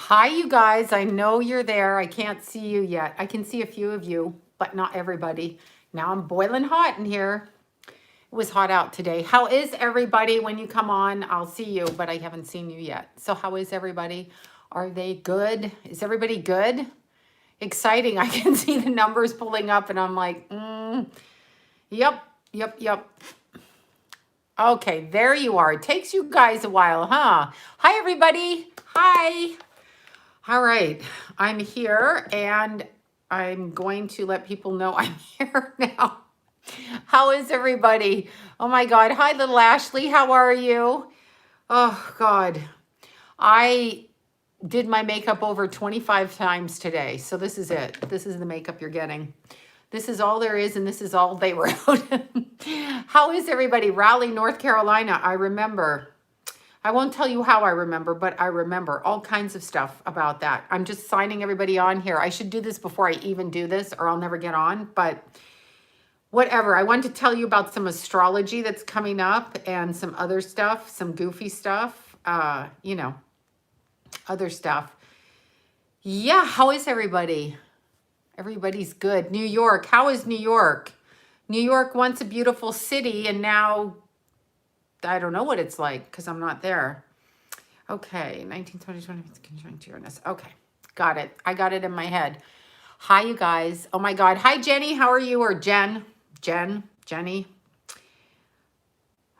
Hi, you guys. I know you're there. I can't see you yet. I can see a few of you, but not everybody. Now I'm boiling hot in here. It was hot out today. How is everybody? When you come on, I'll see you, but I haven't seen you yet. So how is everybody? Are they good? Is everybody good? Exciting. I can see the numbers pulling up and I'm like, yep. Okay, there you are. It takes you guys a while, huh? Hi, everybody. Hi. All right, I'm here and I'm going to let people know I'm here now. How is everybody? Oh my God. Hi, little Ashley. How are you? Oh God. I did my makeup over 25 times today. So this is it. This is the makeup you're getting. This is all there is, and this is all they wrote. How is everybody? Raleigh, North Carolina. I remember. I won't tell you how I remember, but I remember all kinds of stuff about that. I'm just signing everybody on here. I should do this before I even do this or I'll never get on, but whatever. I want to tell you about some astrology that's coming up and some other stuff, some goofy stuff, other stuff. Yeah, how is everybody? Everybody's good. New York, how is New York? New York once a beautiful city and now I don't know what it's like because I'm not there. Okay, 1920, conjunct Uranus. Okay, got it. I got it in my head. Hi, you guys. Oh my God. Hi, Jenny. How are you? Or Jenny.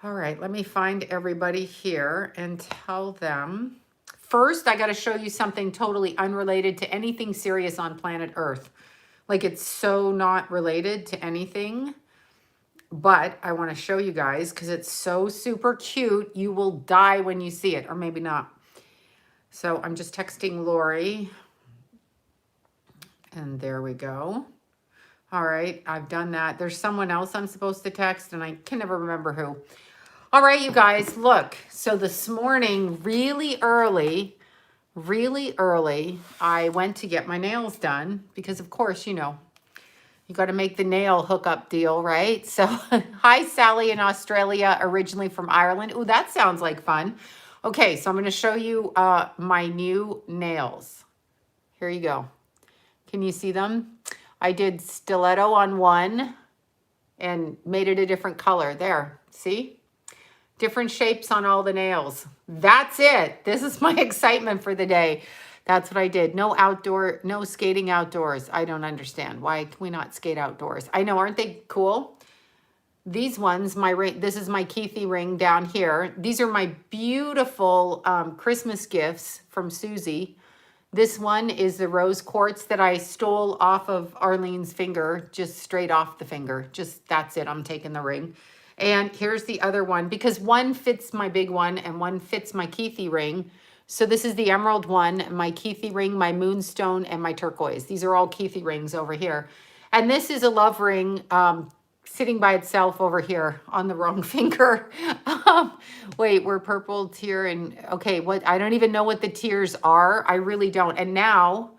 All right, let me find everybody here and tell them. First, I got to show you something totally unrelated to anything serious on planet Earth. Like it's so not related to anything. But I want to show you guys because it's so super cute. You will die when you see it, or maybe not. So I'm just texting Lori. And there we go. All right, I've done that. There's someone else I'm supposed to text, and I can never remember who. All right, you guys, look. So this morning, really early, I went to get my nails done because, of course, you got to make the nail hookup deal, right? So hi, Sally in Australia, originally from Ireland. Oh, that sounds like fun. Okay, so I'm going to show you my new nails. Here you go. Can you see them? I did stiletto on one and made it a different color. There, see? Different shapes on all the nails. That's it. This is my excitement for the day. That's what I did. No skating outdoors. I don't understand. Why can we not skate outdoors? I know, aren't they cool? These ones, my ring, this is my Keithy ring down here. These are my beautiful Christmas gifts from Susie. This one is the rose quartz that I stole off of Arlene's finger, just straight off the finger. Just, that's it. I'm taking the ring. And here's the other one because one fits my big one and one fits my Keithy ring. So this is the emerald one, my Keithy ring, my moonstone, and my turquoise. These are all Keithy rings over here. And this is a love ring sitting by itself over here on the wrong finger. Wait, we're purple tear and okay, what? I don't even know what the tears are. I really don't. And now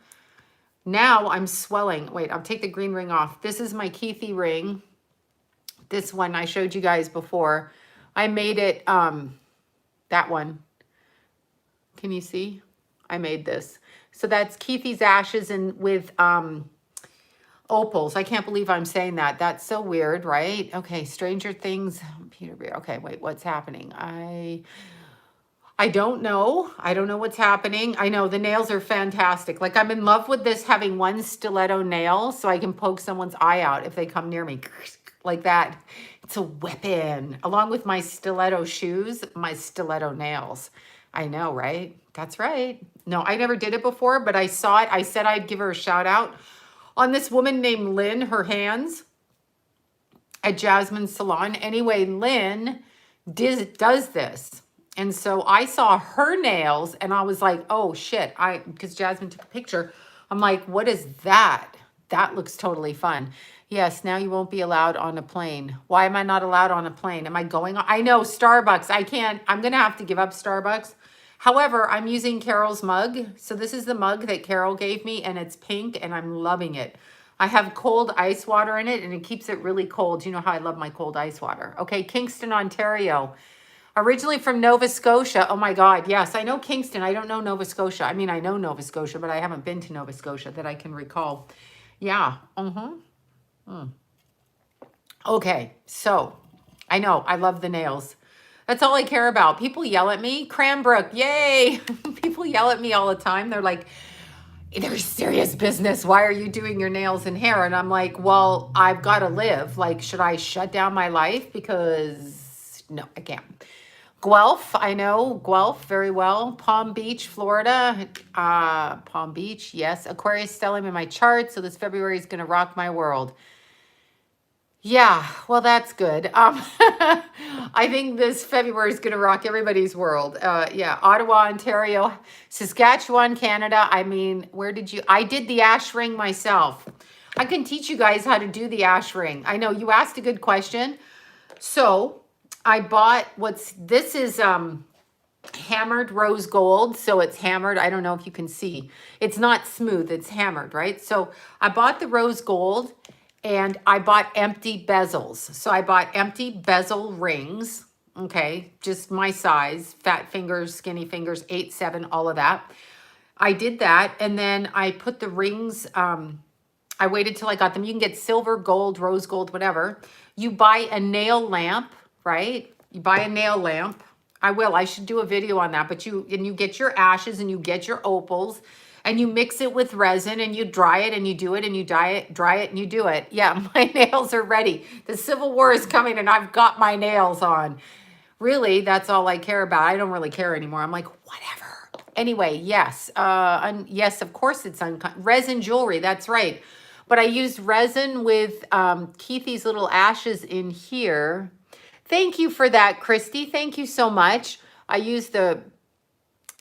I'm swelling. Wait, I'll take the green ring off. This is my Keithy ring. This one I showed you guys before. I made it, that one. Can you see? I made this. So that's Keithy's ashes and with opals. I can't believe I'm saying that. That's so weird, right? Okay, Stranger Things, Peter Beer. Okay, wait, what's happening? I don't know. I don't know what's happening. I know the nails are fantastic. Like I'm in love with this having one stiletto nail so I can poke someone's eye out if they come near me like that. It's a weapon. Along with my stiletto shoes, my stiletto nails. I know, right? That's right. No, I never did it before, but I saw it. I said I'd give her a shout out on this woman named Lynn, her hands at Jasmine Salon. Anyway, Lynn does this. And so I saw her nails and I was like, oh shit, because Jasmine took a picture. I'm like, what is that? That looks totally fun. Yes, now you won't be allowed on a plane. Why am I not allowed on a plane? Am I going on? I know, Starbucks. I can't. I'm going to have to give up Starbucks. However, I'm using Carol's mug. So this is the mug that Carol gave me and it's pink and I'm loving it. I have cold ice water in it and it keeps it really cold. You know how I love my cold ice water. Okay, Kingston, Ontario. Originally from Nova Scotia. Oh my God. Yes, I know Kingston. I don't know Nova Scotia. I mean, I know Nova Scotia, but I haven't been to Nova Scotia that I can recall. Yeah. Okay. So I know I love the nails. That's all I care about. People yell at me. Cranbrook, yay. People yell at me all the time. They're like, there's serious business. Why are you doing your nails and hair? And I'm like, well, I've got to live. Like, should I shut down my life? Because no, I can't. Guelph, I know Guelph very well. Palm Beach, Florida. Palm Beach, yes. Aquarius stellium in my chart. So this February is going to rock my world. Yeah, well, that's good. I think this February is going to rock everybody's world. Yeah, Ottawa, Ontario, Saskatchewan, Canada. I mean, where did you? I did the ash ring myself. I can teach you guys how to do the ash ring. I know you asked a good question. So I bought this is hammered rose gold. So it's hammered. I don't know if you can see. It's not smooth. It's hammered, right? So I bought the rose gold. And I bought empty bezels. So I bought empty bezel rings. Okay, just my size, fat fingers, skinny fingers, 8, 7, all of that. I did that. And then I put the rings, I waited till I got them. You can get silver, gold, rose gold, whatever. You buy a nail lamp, right? You buy a nail lamp. I should do a video on that. But you get your ashes and you get your opals. And you mix it with resin and you dry it and you do it and you dry it and you do it. Yeah, my nails are ready. The Civil War is coming and I've got my nails on. Really, that's all I care about. I don't really care anymore. I'm like, whatever. Anyway, yes. Yes, of course it's resin jewelry. That's right. But I used resin with Keithy's little ashes in here. Thank you for that, Christy. Thank you so much. I used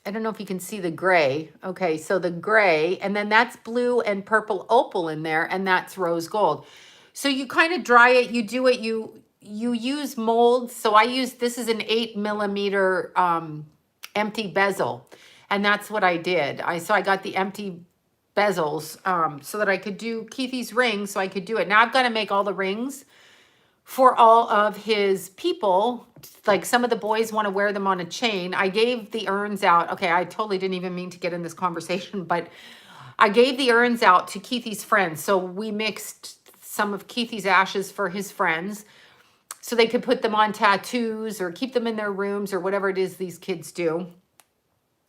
I don't know if you can see the gray. Okay, so the gray, and then that's blue and purple opal in there, and that's rose gold. So you kind of dry it, you do it, you use molds. So this is an 8 millimeter empty bezel, and that's what I did. So I got the empty bezels so that I could do Keithy's rings, so I could do it. Now I've got to make all the rings for all of his people. Like some of the boys want to wear them on a chain. I gave the urns out. Okay, I totally didn't even mean to get in this conversation, but I gave the urns out to Keithy's friends. So we mixed some of Keithy's ashes for his friends so they could put them on tattoos or keep them in their rooms or whatever it is these kids do.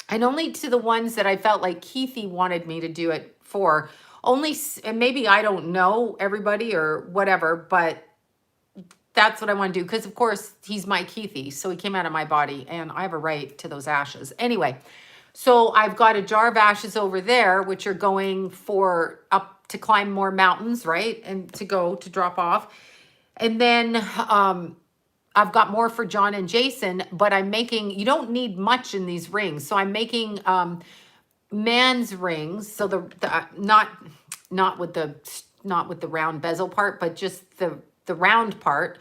And only to the ones that I felt like Keithy wanted me to do it for. Only, and maybe I don't know everybody or whatever, but that's what I want to do. Because, of course, he's my Keithy. So he came out of my body. And I have a right to those ashes. Anyway, so I've got a jar of ashes over there, which are going for up to climb more mountains, right? And to drop off. And then I've got more for John and Jason. But I'm making, you don't need much in these rings. So I'm making man's rings. So not with the round bezel part, but just the round part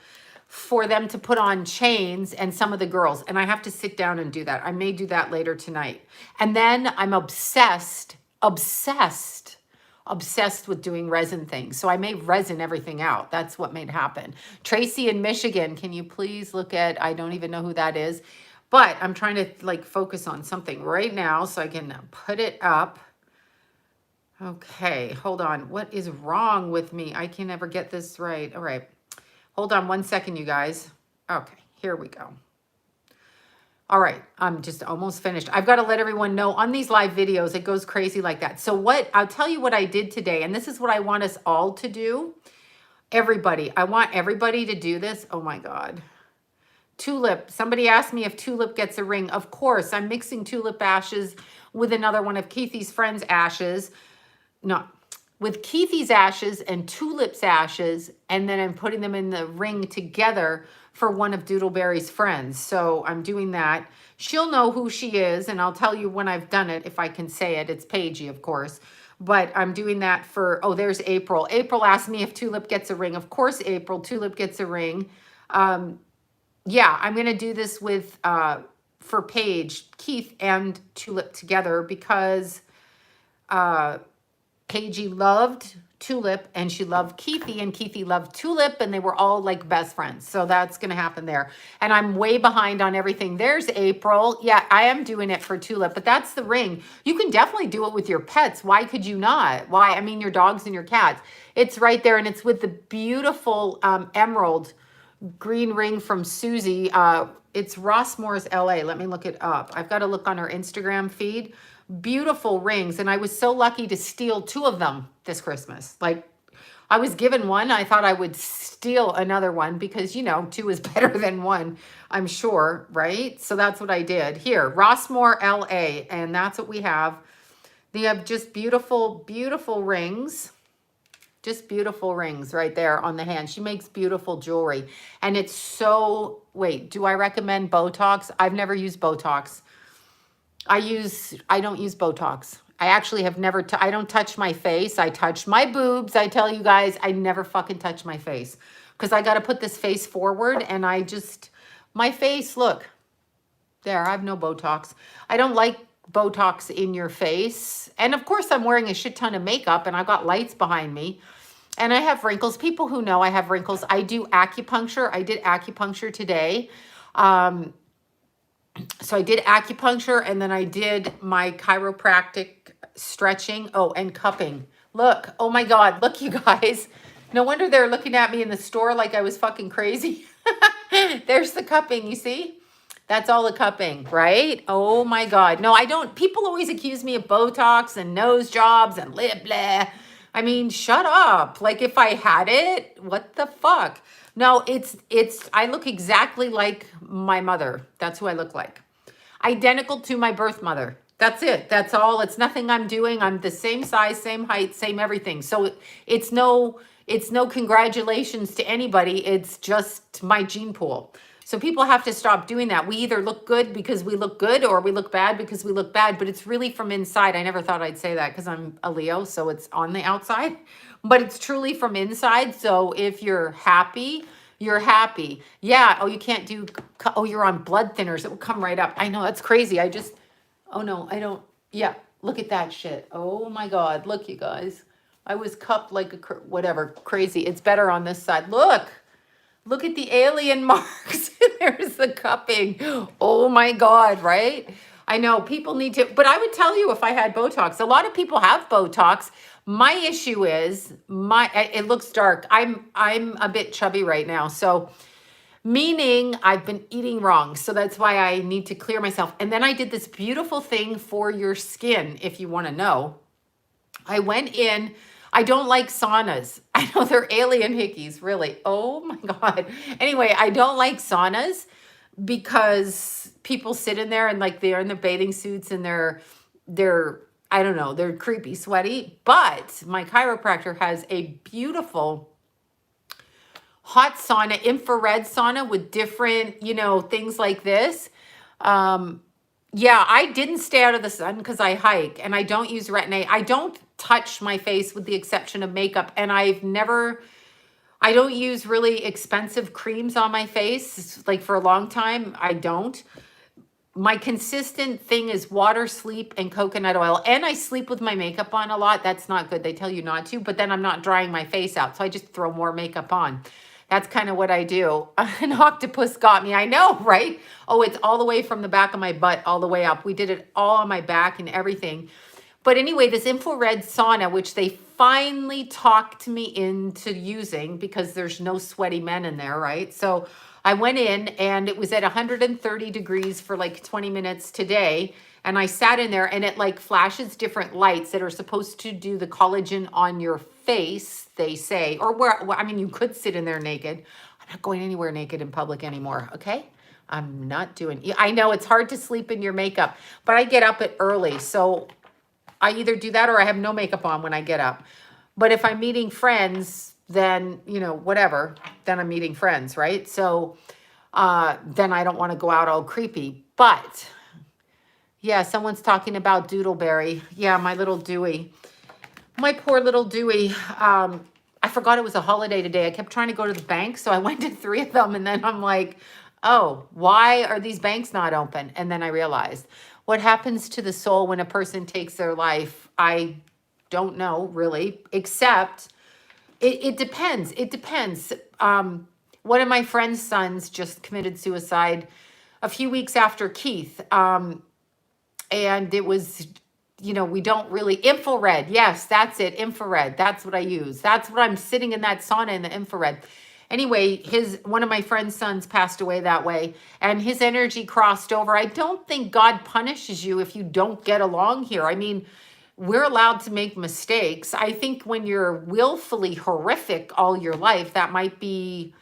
for them to put on chains and some of the girls. And I have to sit down and do that. I may do that later tonight. And then I'm obsessed with doing resin things. So I may resin everything out. That's what made happen. Tracy in Michigan, can you please look at, I don't even know who that is, but I'm trying to like focus on something right now so I can put it up. Okay, hold on. What is wrong with me? I can never get this right. All right. Hold on 1 second, you guys. Okay, here we go. All right, I'm just almost finished. I've got to let everyone know on these live videos, it goes crazy like that. So I'll tell you what I did today, and this is what I want us all to do. Everybody, I want everybody to do this. Oh my God. Tulip, somebody asked me if Tulip gets a ring. Of course, I'm mixing Tulip ashes with another one of Keithy's friends' ashes. No, with Keithy's ashes and Tulip's ashes, and then I'm putting them in the ring together for one of Doodleberry's friends. So I'm doing that. She'll know who she is, and I'll tell you when I've done it, if I can say it. It's Paigey, of course. But I'm doing that for, oh, there's April. April asked me if Tulip gets a ring. Of course, April, Tulip gets a ring. Yeah, I'm going to do this with, for Paige, Keith, and Tulip together because, KG loved Tulip and she loved Keithy and Keithy loved Tulip and they were all like best friends. So that's going to happen there. And I'm way behind on everything. There's April. Yeah, I am doing it for Tulip, but that's the ring. You can definitely do it with your pets. Why could you not? Why? I mean, your dogs and your cats. It's right there and it's with the beautiful emerald green ring from Susie. It's Rossmore's LA. Let me look it up. I've got to look on her Instagram feed. Beautiful rings. And I was so lucky to steal 2 of them this Christmas. Like I was given one. I thought I would steal another one because, you know, 2 is better than 1, I'm sure. Right. So that's what I did here. Rossmore LA. And that's what we have. They have just beautiful, beautiful rings. Just beautiful rings right there on the hand. She makes beautiful jewelry. And it's so, wait, do I recommend Botox? I've never used Botox. I don't use Botox. I actually have never, I don't touch my face. I touch my boobs. I tell you guys, I never fucking touch my face because I got to put this face forward and my face, look, there, I have no Botox. I don't like Botox in your face. And of course I'm wearing a shit ton of makeup and I've got lights behind me and I have wrinkles. People who know I have wrinkles, I do acupuncture. I did acupuncture today. So I did acupuncture and then I did my chiropractic stretching. Oh, and cupping. Look, oh my God, look you guys. No wonder they're looking at me in the store like I was fucking crazy. There's the cupping, you see? That's all the cupping, right? Oh my God. No, I don't. People always accuse me of Botox and nose jobs and lip blah. I mean, shut up. Like if I had it, what the fuck? No, I look exactly like my mother. That's who I look like. Identical to my birth mother. That's it. That's all. It's nothing I'm doing. I'm the same size, same height, same everything. So it's no congratulations to anybody. It's just my gene pool. So people have to stop doing that. We either look good because we look good or we look bad because we look bad, but it's really from inside. I never thought I'd say that because I'm a Leo, so it's on the outside, but it's truly from inside. So if you're happy, you're happy. Yeah. Oh, you can't do, oh, you're on blood thinners. It will come right up. I know, that's crazy. Oh no, I don't, yeah, look at that shit. Oh my God, look you guys. I was cupped like whatever, crazy. It's better on this side. Look at the alien marks. There's the cupping. Oh my God, right? I know people need to, but I would tell you if I had Botox. A lot of people have Botox. My issue is it looks dark. I'm a bit chubby right now. So meaning I've been eating wrong. So that's why I need to clear myself. And then I did this beautiful thing for your skin, if you want to know. I went in. I don't like saunas. I know they're alien hickeys, really. Oh my God. Anyway, I don't like saunas because people sit in there and like they're in the bathing suits and they're I don't know, they're creepy, sweaty. But my chiropractor has a beautiful hot sauna, infrared sauna with different, things like this. Yeah, I didn't stay out of the sun because I hike and I don't use Retin-A. I don't touch my face with the exception of makeup. And I don't use really expensive creams on my face. Like for a long time, I don't. My consistent thing is water, sleep, and coconut oil. And I sleep with my makeup on a lot. That's not good. They tell you not to, but then I'm not drying my face out. So I just throw more makeup on. That's kind of what I do. An octopus got me. I know, right? Oh, it's all the way from the back of my butt all the way up. We did it all on my back and everything. But anyway, this infrared sauna, which they finally talked me into using because there's no sweaty men in there, right? So I went in and it was at 130 degrees for like 20 minutes today. And I sat in there and it like flashes different lights that are supposed to do the collagen on your face, they say, or I mean, you could sit in there naked. I'm not going anywhere naked in public anymore. Okay. I'm not doing, I know it's hard to sleep in your makeup, but I get up early. So I either do that or I have no makeup on when I get up. But if I'm meeting friends, then, whatever, then I'm meeting friends, right? So then I don't want to go out all creepy. But yeah, someone's talking about Doodleberry. Yeah, my little Dewey. My poor little Dewey. I forgot it was a holiday today. I kept trying to go to the bank, so I went to 3 of them, and then I'm like, oh, why are these banks not open? And then I realized what happens to the soul when a person takes their life. I don't know really, except it depends. It depends. One of my friend's sons just committed suicide a few weeks after Keith. And it was, we don't really, infrared. Yes, that's it. Infrared. That's what I use. That's what I'm sitting in that sauna in the infrared. Anyway, one of my friend's sons passed away that way, and his energy crossed over. I don't think God punishes you if you don't get along here. I mean, we're allowed to make mistakes. I think when you're willfully horrific all your life, that might be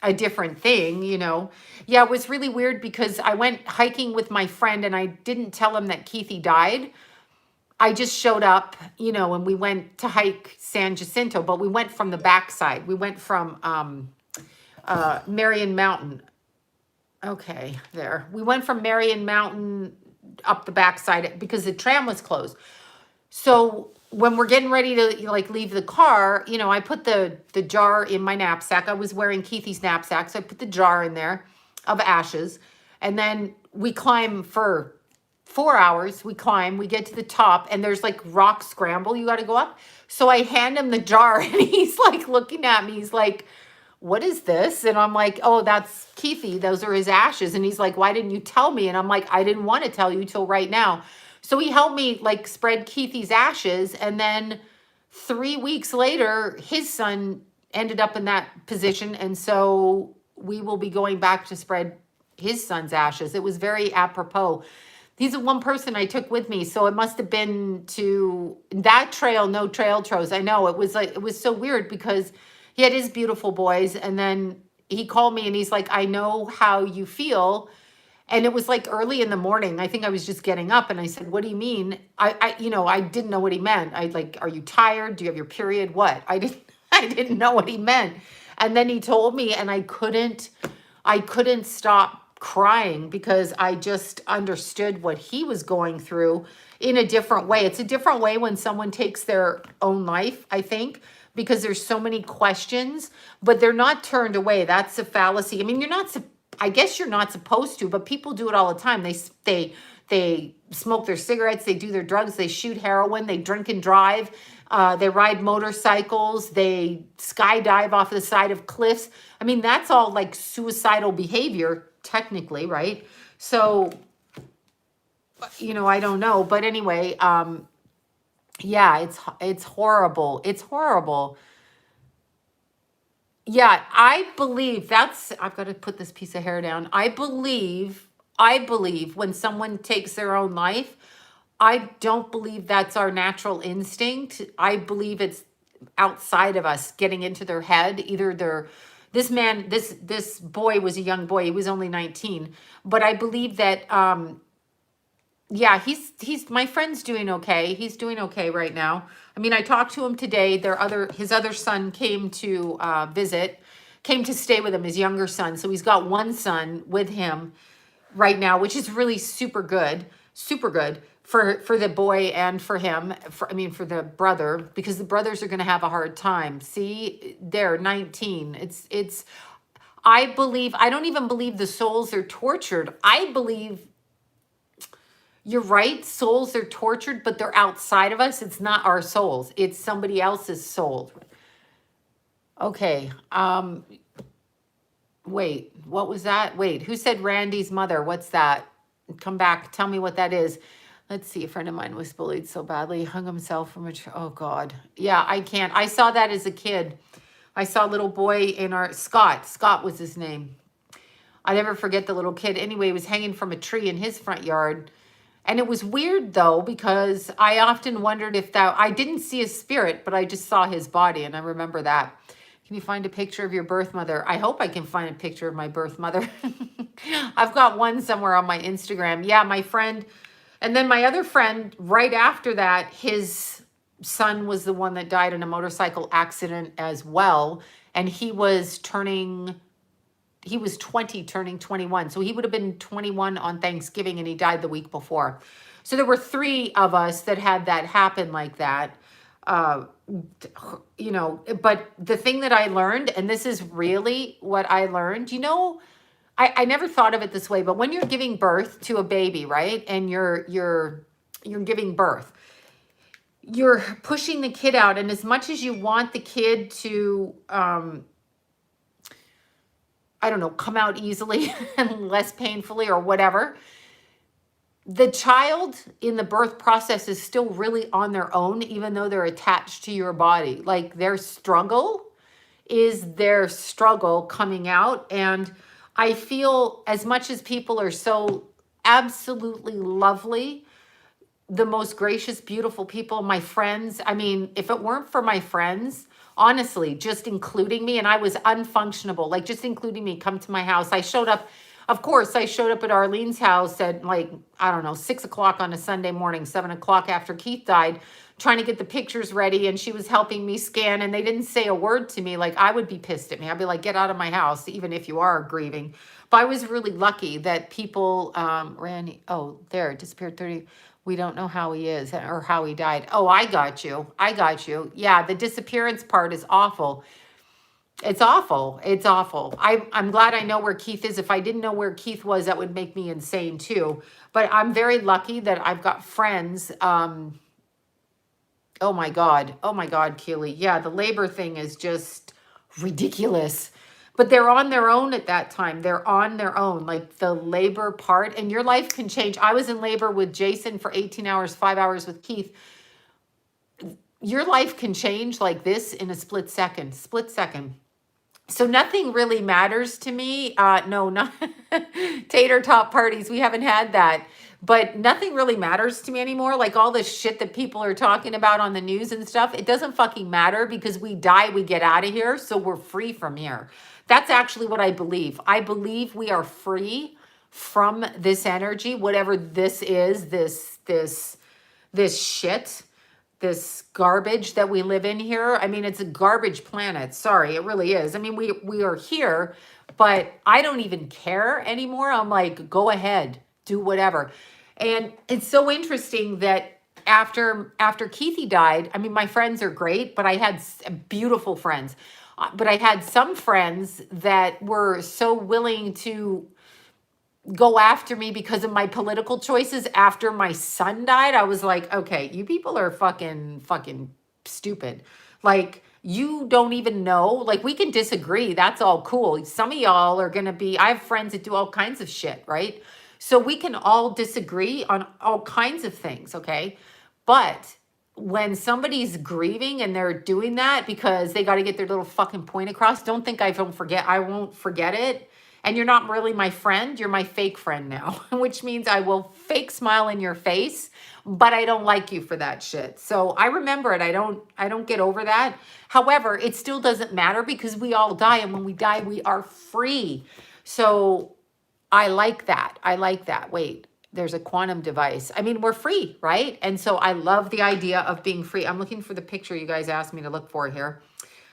a different thing. Yeah, it was really weird because I went hiking with my friend and I didn't tell him that Keithy died. I just showed up, and we went to hike San Jacinto, but we went from the backside. We went from Marion Mountain. Okay, there. We went from Marion Mountain up the backside because the tram was closed. So when we're getting ready to leave the car, I put the jar in my knapsack. I was wearing Keithy's knapsack, so I put the jar in there of ashes, and then we climb for 4 hours. We get to the top, and there's rock scramble. You got to go up. So I hand him the jar, and he's looking at me. He's like, "What is this?" And I'm like, "Oh, that's Keithy. Those are his ashes." And he's like, "Why didn't you tell me?" And I'm like, "I didn't want to tell you till right now." So he helped me spread Keithy's ashes. And then 3 weeks later, his son ended up in that position. And so we will be going back to spread his son's ashes. It was very apropos. He's the one person I took with me. So it must have been to that trail, no trail tros. I know it was so weird because he had his beautiful boys. And then he called me and he's like, "I know how you feel." And it was early in the morning. I think I was just getting up, and I said, "What do you mean?" I didn't know what he meant. "Are you tired? Do you have your period? What?" I didn't know what he meant. And then he told me, and I couldn't stop crying because I just understood what he was going through in a different way. It's a different way when someone takes their own life, I think, because there's so many questions, but they're not turned away. That's a fallacy. I mean, I guess you're not supposed to, but people do it all the time. They smoke their cigarettes, they do their drugs, they shoot heroin, they drink and drive, they ride motorcycles, they skydive off the side of cliffs. I mean, that's all suicidal behavior, technically, right? So, I don't know, but anyway, yeah, it's horrible. It's horrible. Yeah, I believe I've got to put this piece of hair down. I believe when someone takes their own life, I don't believe that's our natural instinct. I believe it's outside of us getting into their head. Either this boy was a young boy. He was only 19. But I believe that, yeah, my friend's doing okay. He's doing okay right now. I mean, I talked to him today. His other son came to came to stay with him, his younger son. So he's got one son with him right now, which is really super good for the boy and for him. For the brother, because the brothers are going to have a hard time. See, they're 19. I don't even believe the souls are tortured. I believe you're right. Souls are tortured, but they're outside of us. It's not our souls. It's somebody else's soul. Okay. Wait, what was that? Wait, who said Randy's mother? What's that? Come back. Tell me what that is. Let's see. A friend of mine was bullied so badly. He hung himself from a tree. Oh, God. Yeah, I can't. I saw that as a kid. I saw a little boy in Scott. Scott was his name. I never forget the little kid. Anyway, he was hanging from a tree in his front yard. And it was weird, though, because I often wondered if I didn't see his spirit, but I just saw his body, and I remember that. Can you find a picture of your birth mother? I hope I can find a picture of my birth mother. I've got one somewhere on my Instagram. Yeah, my friend. And then my other friend, right after that, his son was the one that died in a motorcycle accident as well. And he was 20, turning 21. So he would have been 21 on Thanksgiving, and he died the week before. So there were 3 of us that had that happen like that. But the thing that I learned, and this is really what I learned, I never thought of it this way, but when you're giving birth to a baby, right? And you're giving birth, you're pushing the kid out. And as much as you want the kid to, I don't know, come out easily and less painfully or whatever, the child in the birth process is still really on their own, even though they're attached to your body. Like their struggle is their struggle coming out. And I feel as much as people are so absolutely lovely, the most gracious, beautiful people, my friends. I mean, if it weren't for my friends, honestly, just including me, and I was unfunctionable, like just including me, come to my house. I showed up, of course, I showed up at Arlene's house at like, I don't know, 6 o'clock on a Sunday morning, 7 o'clock after Keith died, trying to get the pictures ready. And she was helping me scan, and they didn't say a word to me. Like I would be pissed at me. I'd be like, get out of my house, even if you are grieving. But I was really lucky that people, Randy, oh, there, it disappeared 30. We don't know how he is or how he died. Oh, I got you. I got you. Yeah, the disappearance part is awful. It's awful. It's awful. I'm glad I know where Keith is. If I didn't know where Keith was, that would make me insane too. But I'm very lucky that I've got friends. Oh my God. Oh my God, Keely. Yeah, the labor thing is just ridiculous. But they're on their own at that time. They're on their own, like the labor part, and your life can change. I was in labor with Jason for 18 hours, 5 hours with Keith. Your life can change like this in a split second, So nothing really matters to me. No, not tater tot parties. We haven't had that. But nothing really matters to me anymore. Like all this shit that people are talking about on the news and stuff, it doesn't fucking matter because we die, we get out of here. So we're free from here. That's actually what I believe. I believe we are free from this energy, whatever this is, this shit, this garbage that we live in here. I mean, it's a garbage planet. Sorry, it really is. I mean, we are here, but I don't even care anymore. I'm like, go ahead, do whatever. And it's so interesting that after Keithy died, I mean, my friends are great, but I had beautiful friends. But I had some friends that were so willing to go after me because of my political choices after my son died. I was like, okay, you people are fucking stupid. Like, you don't even know. Like, we can disagree. That's all cool. Some of y'all are going to be, I have friends that do all kinds of shit, right? So we can all disagree on all kinds of things, okay? But when somebody's grieving and they're doing that because they got to get their little fucking point across, don't think I won't forget it. And you're not really my friend, you're my fake friend now, which means I will fake smile in your face, but I don't like you for that shit. So I remember it. I don't get over that. However, it still doesn't matter because we all die, and when we die, we are free. So I like that. I like that. Wait, there's a quantum device. I mean, we're free, right? And so I love the idea of being free. I'm looking for the picture you guys asked me to look for here.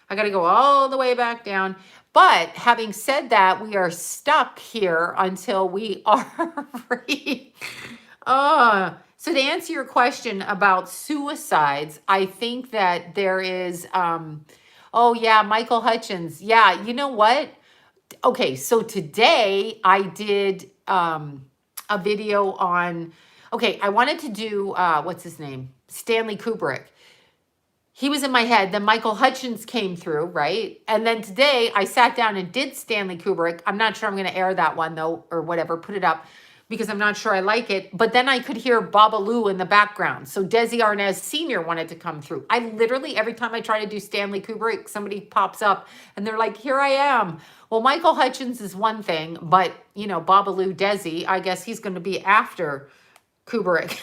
I got to go all the way back down. But having said that, we are stuck here until we are free. So to answer your question about suicides, I think that there is, oh yeah, Michael Hutchins. Yeah, you know what? Okay, so today I did a video on, okay, I wanted to do, what's his name? Stanley Kubrick. He was in my head. Then Michael Hutchins came through, right? And then today I sat down and did Stanley Kubrick. I'm not sure I'm going to air that one though, or whatever, put it up because I'm not sure I like it. But then I could hear Babalu in the background. So Desi Arnaz Sr. wanted to come through. I literally, every time I try to do Stanley Kubrick, somebody pops up and they're like, here I am. Well, Michael Hutchins is one thing, but you know, Babalu Desi, I guess he's going to be after Kubrick.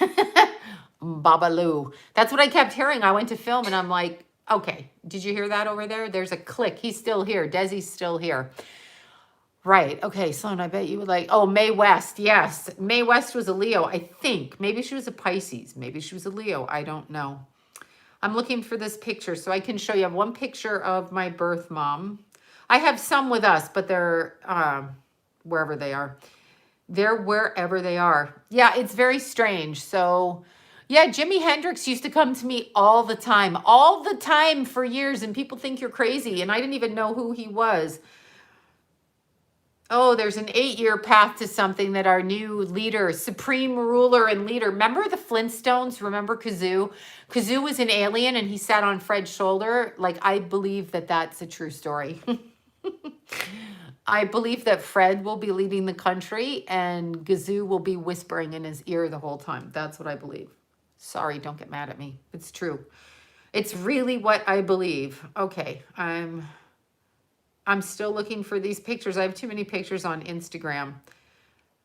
Babalu. That's what I kept hearing. I went to film and I'm like, okay, did you hear that over there? There's a click. He's still here. Desi's still here. Right. Okay, Sloan, I bet you would like, oh, Mae West. Yes. Mae West was a Leo, I think. Maybe she was a Pisces. Maybe she was a Leo. I don't know. I'm looking for this picture so I can show you. I have one picture of my birth mom. I have some with us, but they're wherever they are. They're wherever they are. Yeah, it's very strange. So yeah, Jimi Hendrix used to come to me all the time for years, and people think you're crazy, and I didn't even know who he was. Oh, there's an 8-year path to something that our new leader, supreme ruler and leader. Remember the Flintstones? Remember Kazoo? Kazoo was an alien and he sat on Fred's shoulder. Like, I believe that that's a true story. I believe that Fred will be leading the country and Gazoo will be whispering in his ear the whole time. That's what I believe. Sorry, don't get mad at me. It's true. It's really what I believe. Okay, I'm still looking for these pictures. I have too many pictures on Instagram.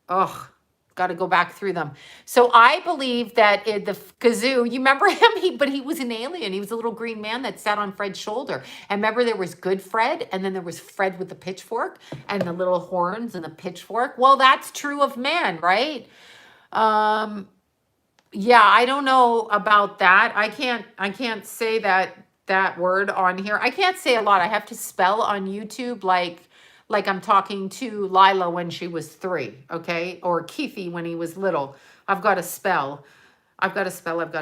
Ugh, got to go back through them. So I believe that the Kazoo, you remember him? But he was an alien. He was a little green man that sat on Fred's shoulder. And remember there was good Fred, and then there was Fred with the pitchfork and the little horns and the pitchfork. Well, that's true of man, right? Yeah, I don't know about that. I can't say that word on here. I can't say a lot. I have to spell on YouTube like I'm talking to Lila when she was 3, okay? Or Keithy when he was little. I've got to spell. I've got to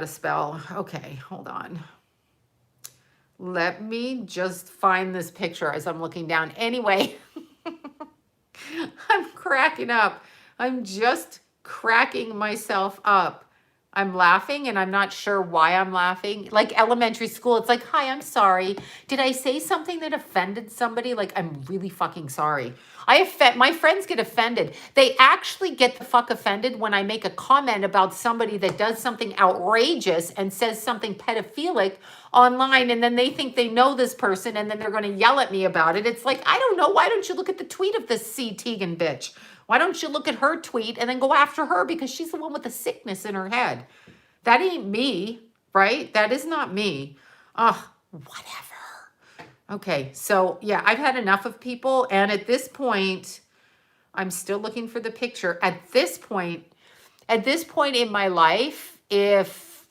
spell. Okay, hold on. Let me just find this picture as I'm looking down. Anyway, I'm cracking up. I'm just cracking myself up. I'm laughing and I'm not sure why I'm laughing. Like elementary school, it's like, hi, I'm sorry. Did I say something that offended somebody? Like, I'm really fucking sorry. My friends get offended. They actually get the fuck offended when I make a comment about somebody that does something outrageous and says something pedophilic online, and then they think they know this person and then they're going to yell at me about it. It's like, I don't know. Why don't you look at the tweet of this C. Teigen bitch? Why don't you look at her tweet and then go after her because she's the one with the sickness in her head? That ain't me, right? That is not me. Ugh, whatever. Okay, so yeah, I've had enough of people. And at this point, I'm still looking for the picture. At this point in my life, if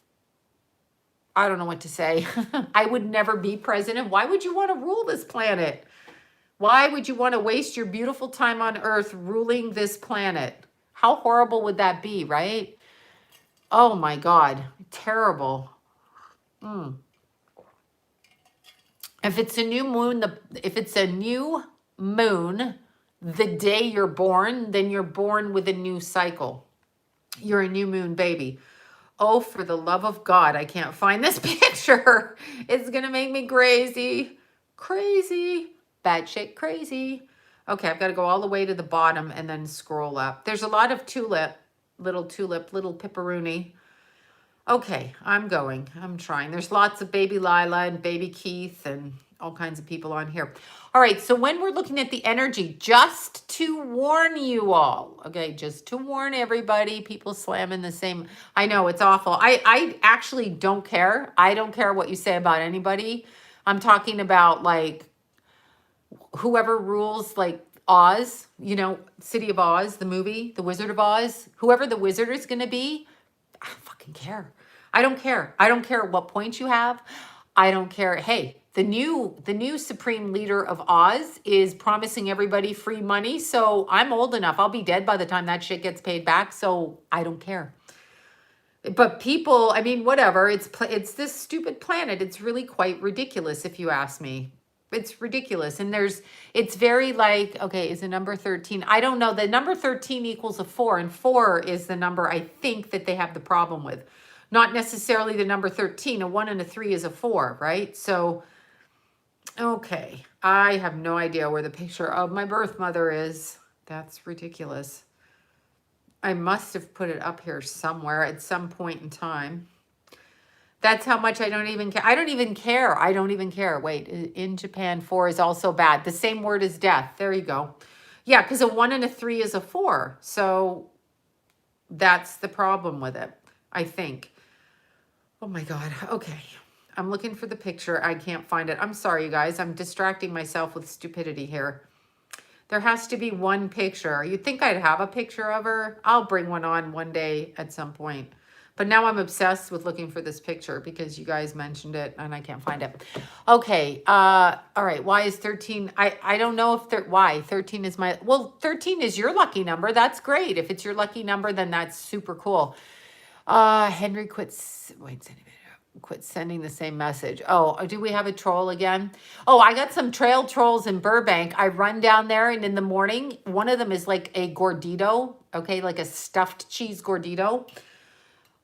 I don't know what to say, I would never be president. Why would you want to rule this planet? Why would you want to waste your beautiful time on Earth ruling this planet? How horrible would that be, right? Oh my God, terrible. If it's a new moon, the day you're born, then you're born with a new cycle. You're a new moon baby. Oh, for the love of God, I can't find this picture. It's going to make me crazy. Crazy. Bad shit crazy. Okay, I've got to go all the way to the bottom and then scroll up. There's a lot of little pepperoni. Okay, I'm trying. There's lots of baby Lila and baby Keith and all kinds of people on here. All right, so when we're looking at the energy, just to warn you all, okay, just to warn everybody, people slamming the same. I know, it's awful. I actually don't care. I don't care what you say about anybody. I'm talking about like whoever rules like Oz, City of Oz, the movie, The Wizard of Oz, whoever the wizard is going to be, I don't fucking care. I don't care. I don't care what points you have. I don't care. Hey, the new supreme leader of Oz is promising everybody free money. So I'm old enough. I'll be dead by the time that shit gets paid back. So I don't care. But people, I mean, whatever. It's this stupid planet. It's really quite ridiculous if you ask me. It's ridiculous. And it's very like, okay, is a number 13? I don't know. The number 13 equals a 4, and 4 is the number I think that they have the problem with. Not necessarily the number 13. A 1 and a 3 is a 4, right? So, okay. I have no idea where the picture of my birth mother is. That's ridiculous. I must have put it up here somewhere at some point in time. That's how much I don't even care. I don't even care. I don't even care. Wait, in Japan, 4 is also bad. The same word as death. There you go. Yeah, because a 1 and a 3 is a 4. So that's the problem with it, I think. Oh my God. Okay. I'm looking for the picture. I can't find it. I'm sorry, you guys. I'm distracting myself with stupidity here. There has to be one picture. You'd think I'd have a picture of her. I'll bring one on one day at some point. But now I'm obsessed with looking for this picture because you guys mentioned it and I can't find it. Okay. All right. Why is 13? I don't know if why 13 is 13 is your lucky number. That's great. If it's your lucky number, then that's super cool. Henry quits. Wait, Quit sending the same message. Oh, do we have a troll again? Oh, I got some trail trolls in Burbank. I run down there, and in the morning, one of them is like a gordito, okay, like a stuffed cheese gordito.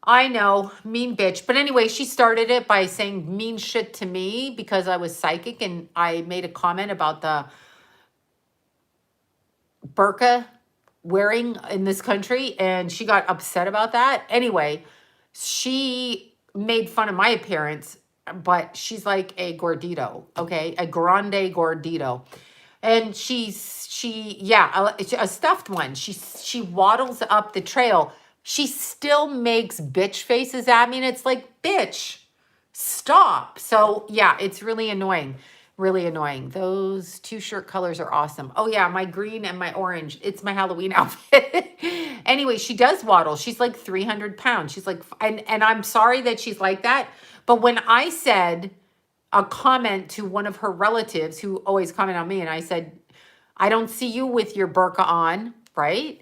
I know, mean bitch. But anyway, she started it by saying mean shit to me because I was psychic, and I made a comment about the burqa wearing in this country, and she got upset about that. Anyway, she made fun of my appearance, but she's like a gordito, okay, a grande gordito, and yeah, a stuffed one. She waddles up the trail. She still makes bitch faces at me, and it's like, bitch, stop. So yeah, it's really annoying. Really annoying. Those two shirt colors are awesome. Oh yeah, my green and my orange. It's my Halloween outfit. Anyway, she does waddle. She's like 300 pounds. She's like, and I'm sorry that she's like that. But when I said a comment to one of her relatives who always comment on me, and I said, I don't see you with your burqa on, right?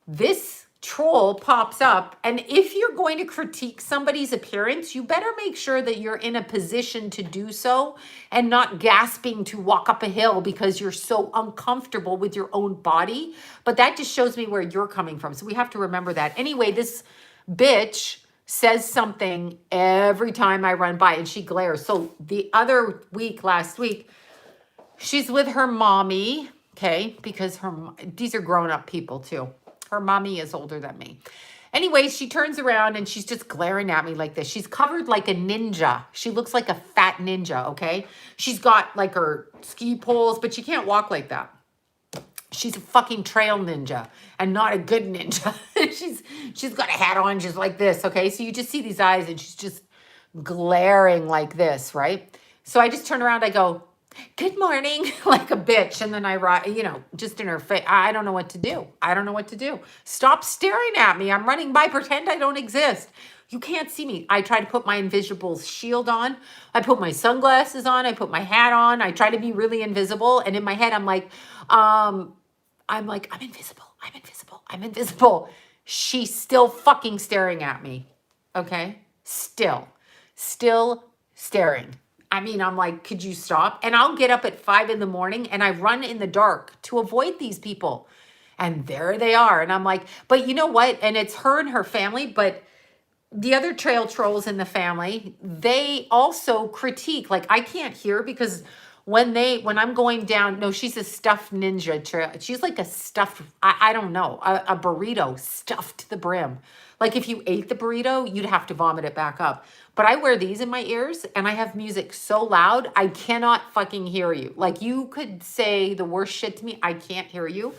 This troll pops up, and if you're going to critique somebody's appearance, you better make sure that you're in a position to do so and not gasping to walk up a hill because you're so uncomfortable with your own body. But that just shows me where you're coming from. So we have to remember that. Anyway, this bitch says something every time I run by, and she glares. So the other week, last week, she's with her mommy, okay, because these are grown-up people too. Her mommy is older than me. Anyway, she turns around and she's just glaring at me like this. She's covered like a ninja. She looks like a fat ninja, okay? She's got like her ski poles, but she can't walk like that. She's a fucking trail ninja and not a good ninja. she's got a hat on just like this, okay? So you just see these eyes and she's just glaring like this, right? So I just turn around, I go, good morning, like a bitch. And then just in her face. I don't know what to do. I don't know what to do. Stop staring at me. I'm running by. Pretend I don't exist. You can't see me. I try to put my invisible shield on. I put my sunglasses on. I put my hat on. I try to be really invisible. And in my head, I'm invisible. I'm invisible. I'm invisible. She's still fucking staring at me. Okay? Still staring. I mean, I'm like, could you stop? And I'll get up at 5 a.m. and I run in the dark to avoid these people. And there they are. And I'm like, but you know what? And it's her and her family, but the other trail trolls in the family, they also critique. Like, I can't hear because when I'm going down, no, she's a stuffed ninja trail. She's like a stuffed, I don't know, a burrito stuffed to the brim. Like if you ate the burrito, you'd have to vomit it back up. But I wear these in my ears and I have music so loud, I cannot fucking hear you. Like you could say the worst shit to me, I can't hear you.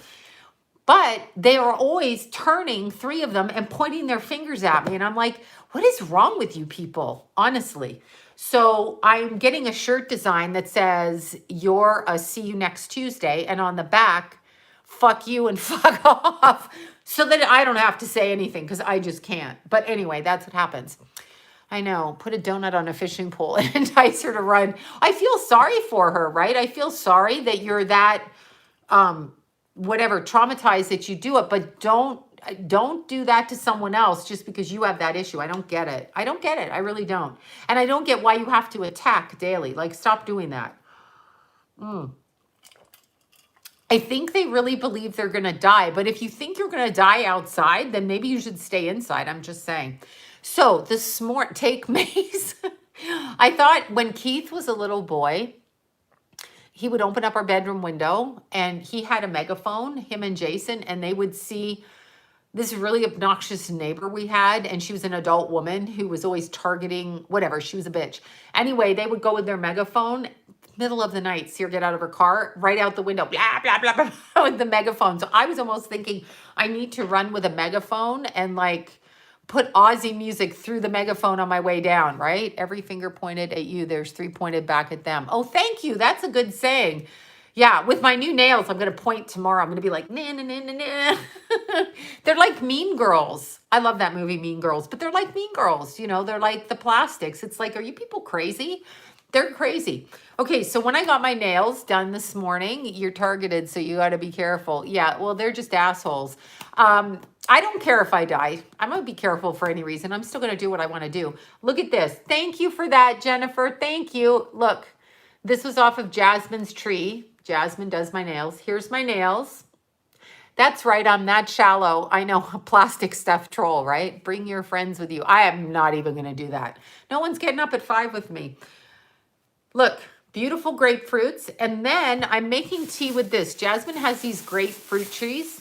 But they are always turning, 3 of them, and pointing their fingers at me. And I'm like, what is wrong with you people? Honestly. So I'm getting a shirt design that says, you're a see you next Tuesday. And on the back, fuck you and fuck off. So that I don't have to say anything because I just can't. But anyway, that's what happens. I know. Put a donut on a fishing pole and entice her to run. I feel sorry for her, right? I feel sorry that you're that, whatever, traumatized that you do it, but don't do that to someone else just because you have that issue. I don't get it. I don't get it. I really don't. And I don't get why you have to attack daily. Like, stop doing that. I think they really believe they're going to die. But if you think you're going to die outside, then maybe you should stay inside. I'm just saying. So this take Maze. I thought when Keith was a little boy, he would open up our bedroom window and he had a megaphone, him and Jason, and they would see this really obnoxious neighbor we had. And she was an adult woman who was always targeting whatever. She was a bitch. Anyway, they would go with their megaphone, middle of the night, see her get out of her car, right out the window, blah, blah, blah, blah, with the megaphone. So I was almost thinking I need to run with a megaphone and like put Aussie music through the megaphone on my way down, right? Every finger pointed at you, there's 3 pointed back at them. Oh, thank you. That's a good saying. Yeah, with my new nails, I'm going to point tomorrow. I'm going to be like, nah, nah, nah, nah, nah. They're like Mean Girls. I love that movie, Mean Girls. But they're like Mean Girls. You know, they're like the plastics. It's like, are you people crazy? They're crazy. Okay, so when I got my nails done this morning, you're targeted, so you got to be careful. Yeah, well, they're just assholes. I don't care if I die. I'm going to be careful for any reason. I'm still going to do what I want to do. Look at this. Thank you for that, Jennifer. Thank you. Look, this was off of Jasmine's tree. Jasmine does my nails. Here's my nails. That's right. I'm that shallow. I know, a plastic stuffed troll, right? Bring your friends with you. I am not even going to do that. No one's getting up at 5 with me. Look, beautiful grapefruits. And then I'm making tea with this. Jasmine has these grapefruit trees.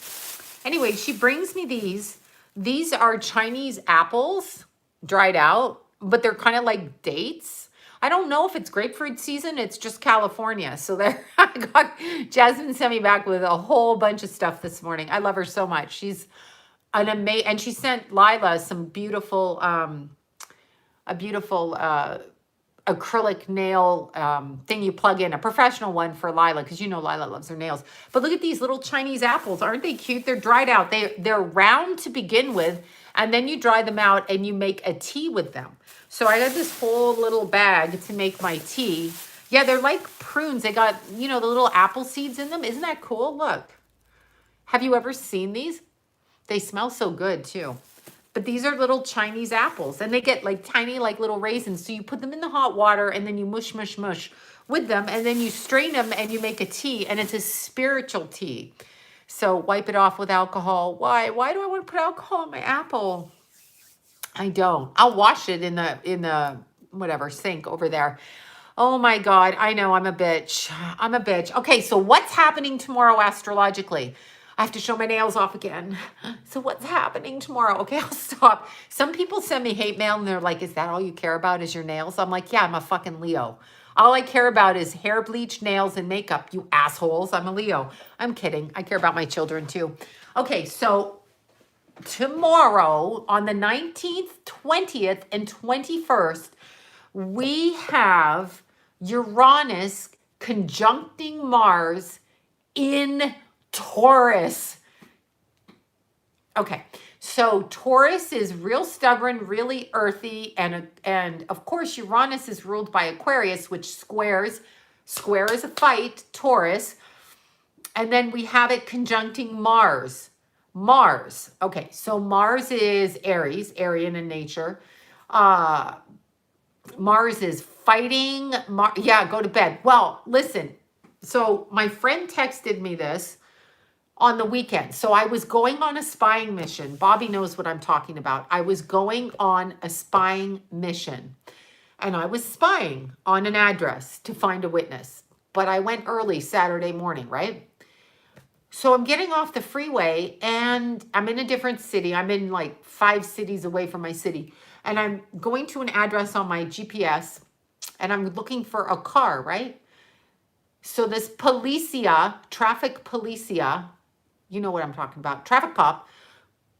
Anyway, she brings me these. These are Chinese apples, dried out, but they're kind of like dates. I don't know if it's grapefruit season. It's just California. So there, Jasmine sent me back with a whole bunch of stuff this morning. I love her so much. She's an amazing, and she sent Lila some beautiful, a beautiful acrylic nail thing you plug in, a professional one for Lila, because you know Lila loves her nails. But look at these little Chinese apples. Aren't they cute? They're dried out. They're round to begin with, and then you dry them out and you make a tea with them. So I got this whole little bag to make my tea. Yeah, they're like prunes. They got, you know, the little apple seeds in them. Isn't that cool? Look. Have you ever seen these? They smell so good too. But these are little Chinese apples, and they get like tiny, like little raisins. So you put them in the hot water and then you mush, mush, mush with them, and then you strain them and you make a tea, and it's a spiritual tea. So wipe it off with alcohol. Why? Why do I want to put alcohol in my apple? I don't. I'll wash it in the whatever sink over there. Oh my God. I know I'm a bitch. I'm a bitch. Okay. So what's happening tomorrow astrologically? I have to show my nails off again. So what's happening tomorrow? Okay, I'll stop. Some people send me hate mail and they're like, is that all you care about is your nails? I'm like, yeah, I'm a fucking Leo. All I care about is hair bleach, nails, and makeup, you assholes. I'm a Leo. I'm kidding. I care about my children too. Okay, so tomorrow on the 19th, 20th, and 21st, we have Uranus conjuncting Mars in Taurus. Okay, so Taurus is real stubborn, really earthy, and of course Uranus is ruled by Aquarius, which squares. Square is a fight, Taurus. And then we have it conjuncting Mars. Mars. Okay, so Mars is Aries, Aryan in nature. Mars is fighting. Yeah, go to bed. Well, listen. So my friend texted me this on the weekend. So I was going on a spying mission. Bobby knows what I'm talking about. I was going on a spying mission, and I was spying on an address to find a witness. But I went early Saturday morning, right? So I'm getting off the freeway and I'm in a different city. I'm in like 5 cities away from my city. And I'm going to an address on my GPS and I'm looking for a car, right? So this policia, traffic policia, you know what I'm talking about, traffic cop,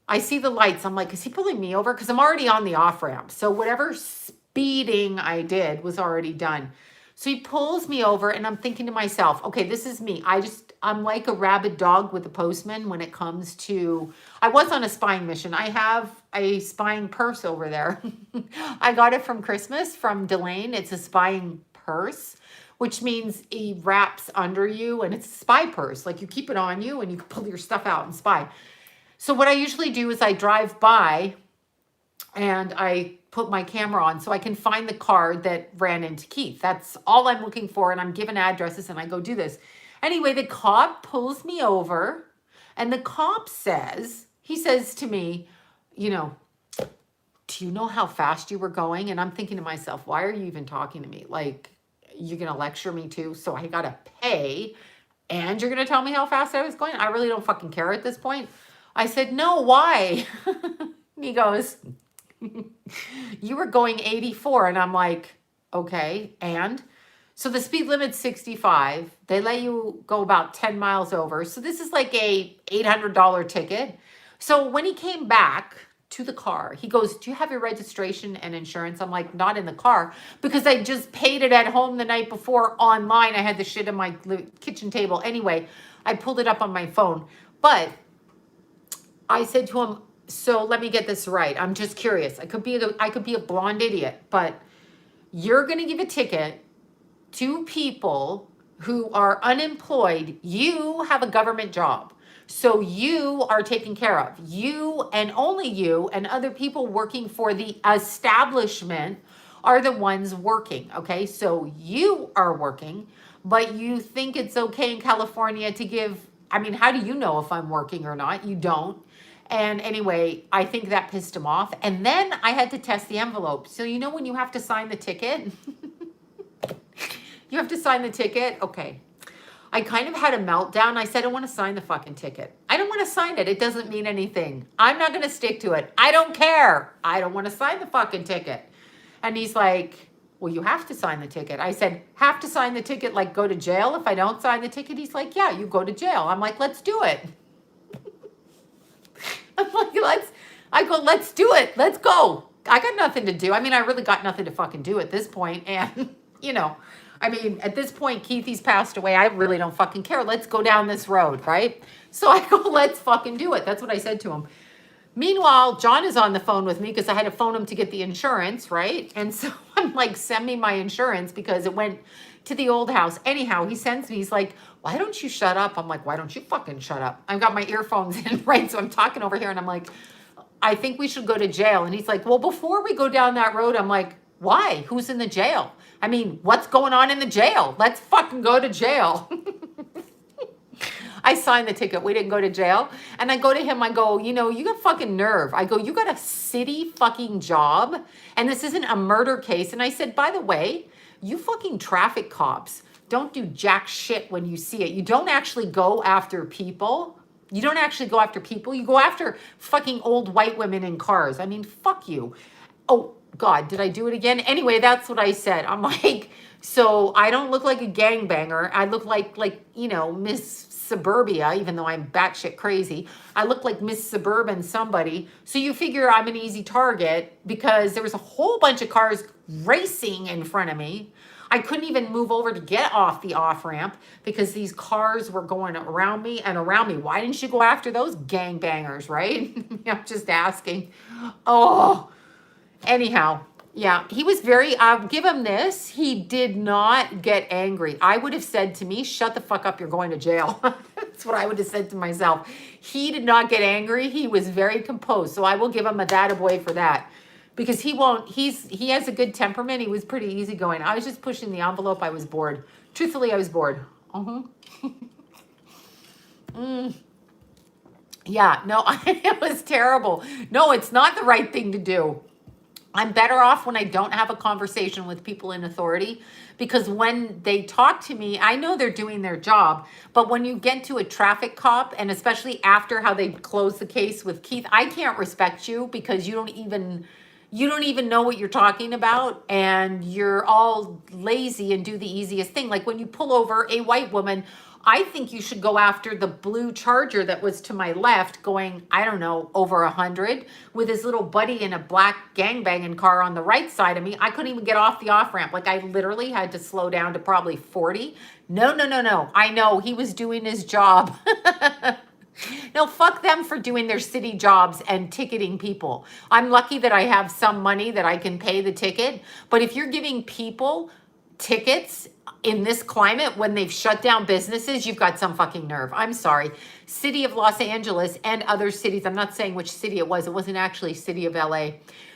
I see the lights. I'm like, is he pulling me over? Because I'm already on the off ramp. So whatever speeding I did was already done. So he pulls me over and I'm thinking to myself, okay, this is me. I'm like a rabid dog with a postman when it comes to, I was on a spying mission. I have a spying purse over there. I got it from Christmas from Delane. It's a spying purse, which means he wraps under you and it's a spy purse. Like you keep it on you and you can pull your stuff out and spy. So what I usually do is I drive by and I put my camera on so I can find the car that ran into Keith. That's all I'm looking for. And I'm given addresses and I go do this. Anyway, the cop pulls me over and the cop says, he says to me, you know, do you know how fast you were going? And I'm thinking to myself, why are you even talking to me? Like, you're going to lecture me too? So I got to pay and you're going to tell me how fast I was going? I really don't fucking care at this point. I said, no, why? He goes, you were going 84. And I'm like, okay. And so the speed limit's 65. They let you go about 10 miles over. So this is like a $800 ticket. So when he came back to the car, he goes, do you have your registration and insurance? I'm like, not in the car because I just paid it at home the night before online. I had the shit on my kitchen table. Anyway, I pulled it up on my phone. But I said to him, so let me get this right. I'm just curious. I could be a blonde idiot, but you're going to give a ticket to people who are unemployed. You have a government job. So you are taken care of. You and only you and other people working for the establishment are the ones working. Okay. So you are working, but you think it's okay in California to give. I mean, how do you know if I'm working or not? You don't. And anyway, I think that pissed him off. And then I had to test the envelope. So, you know, when you have to sign the ticket, you have to sign the ticket. Okay. I kind of had a meltdown. I said, I don't want to sign the fucking ticket. I don't want to sign it. It doesn't mean anything. I'm not going to stick to it. I don't care. I don't want to sign the fucking ticket. And he's like, well, you have to sign the ticket. I said, have to sign the ticket, like go to jail if I don't sign the ticket? He's like, yeah, you go to jail. I'm like, let's do it. I'm like, let's do it. Let's go. I got nothing to do. I mean, I really got nothing to fucking do at this point. And, you know, I mean, at this point, Keithy's passed away. I really don't fucking care. Let's go down this road, right? So I go, let's fucking do it. That's what I said to him. Meanwhile, John is on the phone with me because I had to phone him to get the insurance, right? And so I'm like, send me my insurance because it went to the old house. Anyhow, he sends me, he's like, why don't you shut up? I'm like, why don't you fucking shut up? I've got my earphones in, right? So I'm talking over here and I'm like, I think we should go to jail. And he's like, well, before we go down that road, I'm like, why? Who's in the jail? I mean, what's going on in the jail? Let's fucking go to jail. I signed the ticket. We didn't go to jail. And I go to him, I go, you know, you got fucking nerve. I go, you got a city fucking job and this isn't a murder case. And I said, by the way, you fucking traffic cops don't do jack shit when you see it. You don't actually go after people. You don't actually go after people. You go after fucking old white women in cars. I mean, fuck you. Oh, God, did I do it again? Anyway, that's what I said. I'm like, so I don't look like a gangbanger. I look like, you know, Miss Suburbia, even though I'm batshit crazy. I look like Miss Suburban somebody. So you figure I'm an easy target because there was a whole bunch of cars racing in front of me. I couldn't even move over to get off the off-ramp because these cars were going around me and around me. Why didn't you go after those gangbangers, right? I'm just asking. Oh, anyhow, yeah, he was very, I'll give him this. He did not get angry. I would have said to me, shut the fuck up, you're going to jail. That's what I would have said to myself. He did not get angry. He was very composed. So I will give him a attaboy for that. Because he has a good temperament. He was pretty easygoing. I was just pushing the envelope. I was bored. Truthfully, I was bored. Yeah, no, it was terrible. No, it's not the right thing to do. I'm better off when I don't have a conversation with people in authority because when they talk to me, I know they're doing their job. But when you get to a traffic cop, and especially after how they closed the case with Keith, I can't respect you because you don't even know what you're talking about and you're all lazy and do the easiest thing. Like when you pull over a white woman, I think you should go after the blue Charger that was to my left going, I don't know, over 100 with his little buddy in a black gangbanging car on the right side of me. I couldn't even get off the off-ramp. Like I literally had to slow down to probably 40. No. I know he was doing his job. No, fuck them for doing their city jobs and ticketing people. I'm lucky that I have some money that I can pay the ticket. But if you're giving people tickets in this climate when they've shut down businesses, you've got some fucking nerve. I'm sorry. City of Los Angeles and other cities, I'm not saying which city it was. It wasn't actually city of LA.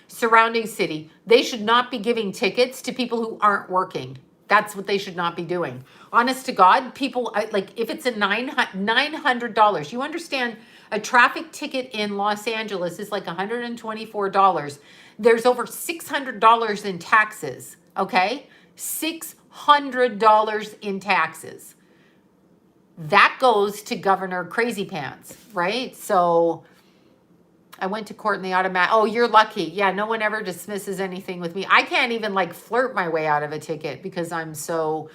Surrounding city. They should not be giving tickets to people who aren't working. That's what they should not be doing. Honest to God, people, like if it's a $900, you understand a traffic ticket in Los Angeles is like $124. There's over $600 in taxes, okay? $600 in taxes. That goes to Governor Crazy Pants, right? So I went to court in the automatic. Oh, you're lucky. Yeah, no one ever dismisses anything with me. I can't even like flirt my way out of a ticket because I'm so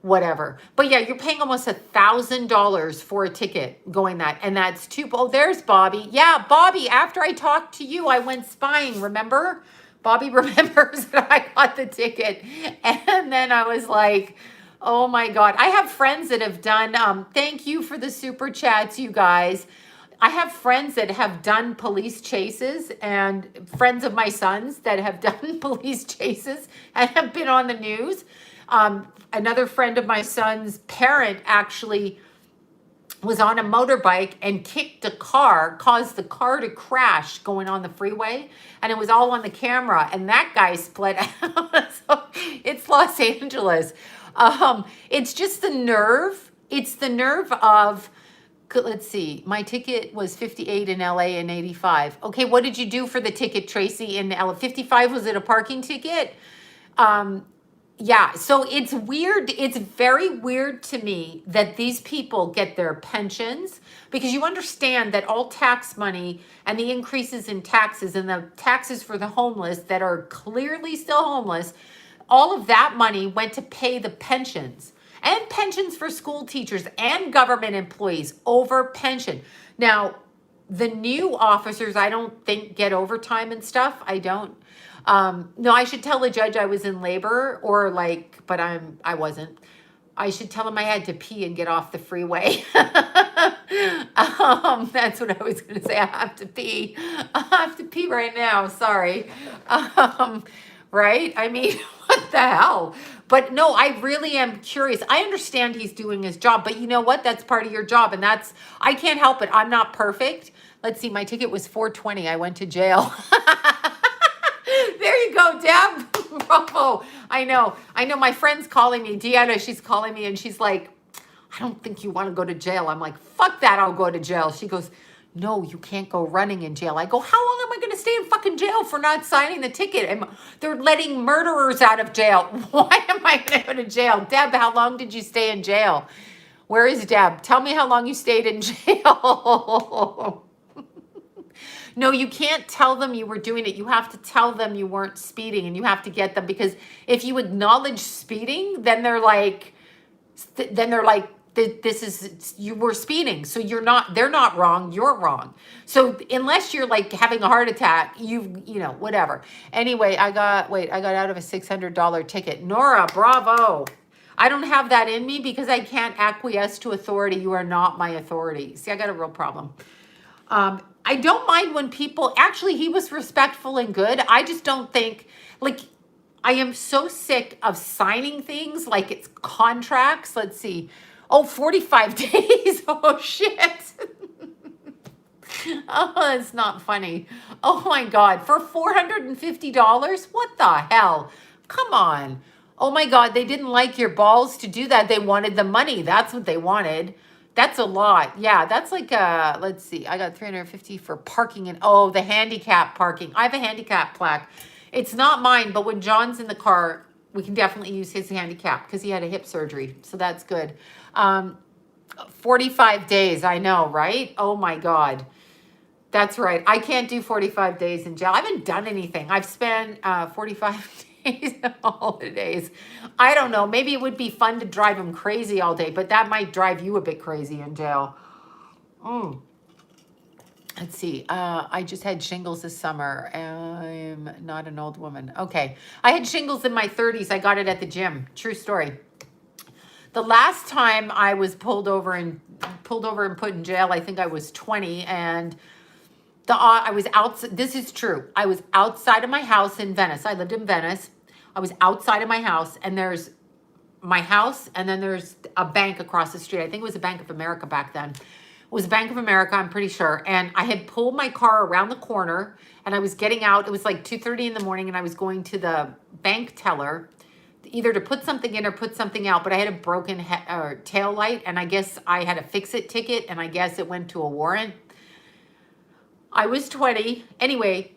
whatever. But yeah, you're paying almost $1,000 for a ticket going that. And that's oh, there's Bobby. Yeah, Bobby, after I talked to you, I went spying, remember? Bobby remembers that I got the ticket. And then I was like, oh my God. I have friends that have done, thank you for the super chats, you guys. I have friends that have done police chases and friends of my sons that have done police chases and have been on the news. Another friend of my son's parent actually was on a motorbike and kicked a car, caused the car to crash going on the freeway. And it was all on the camera. And that guy split out. So it's Los Angeles. It's just the nerve. It's the nerve of, let's see, my ticket was 58 in LA and 85. Okay, what did you do for the ticket, Tracy, in LA? 55, was it a parking ticket? Yeah, so it's weird. It's very weird to me that these people get their pensions, because you understand that all tax money and the increases in taxes and the taxes for the homeless that are clearly still homeless, all of that money went to pay the pensions and pensions for school teachers and government employees over pension. Now, the new officers, I don't think get overtime and stuff. I don't. No, I should tell the judge I was in labor, or like, but I wasn't. I should tell him I had to pee and get off the freeway. That's what I was going to say. I have to pee. I have to pee right now. Sorry. Right? I mean, what the hell? But no, I really am curious. I understand he's doing his job, but you know what? That's part of your job, and I can't help it. I'm not perfect. Let's see. My ticket was $420. I went to jail. There you go, Deb. Bravo. I know. My friend's calling me. Deanna, she's calling me, and she's like, I don't think you want to go to jail. I'm like, fuck that, I'll go to jail. She goes, no, you can't go running in jail. I go, how long am I going to stay in fucking jail for not signing the ticket? And they're letting murderers out of jail. Why am I going to go to jail? Deb, how long did you stay in jail? Where is Deb? Tell me how long you stayed in jail. No, you can't tell them you were doing it. You have to tell them you weren't speeding, and you have to get them, because if you acknowledge speeding, then they're like, this is, you were speeding. So they're not wrong. You're wrong. So unless you're like having a heart attack, you know, whatever. Anyway, I got out of a $600 ticket. Nora, bravo. I don't have that in me because I can't acquiesce to authority. You are not my authority. See, I got a real problem. I don't mind when people, actually, he was respectful and good. I just don't think, like, I am so sick of signing things like it's contracts. Let's see. Oh, 45 days. Oh, shit. Oh, that's not funny. Oh, my God. For $450? What the hell? Come on. Oh, my God. They didn't like your balls to do that. They wanted the money. That's what they wanted. That's a lot. Yeah, that's like, let's see. I got $350 for parking and, oh, the handicap parking. I have a handicap plaque. It's not mine, but when John's in the car, we can definitely use his handicap because he had a hip surgery. So that's good. 45 days. I know, right? Oh my God. That's right. I can't do 45 days in jail. I haven't done anything. I've spent 45 days on holidays. I don't know. Maybe it would be fun to drive him crazy all day, but that might drive you a bit crazy in jail. Let's see. I just had shingles this summer. I'm not an old woman. Okay. I had shingles in my 30s. I got it at the gym. True story. The last time I was pulled over and put in jail, I think I was 20, and I was out. This is true. I was outside of my house in Venice. I lived in Venice. I was outside of my house, and there's my house, and then there's a bank across the street. I think it was a Bank of America back then. It was Bank of America, I'm pretty sure. And I had pulled my car around the corner, and I was getting out. It was like 2:30 in the morning, and I was going to the bank teller, either to put something in or put something out. But I had a broken tail light, and I guess I had a fix-it ticket, and I guess it went to a warrant. I was 20. Anyway,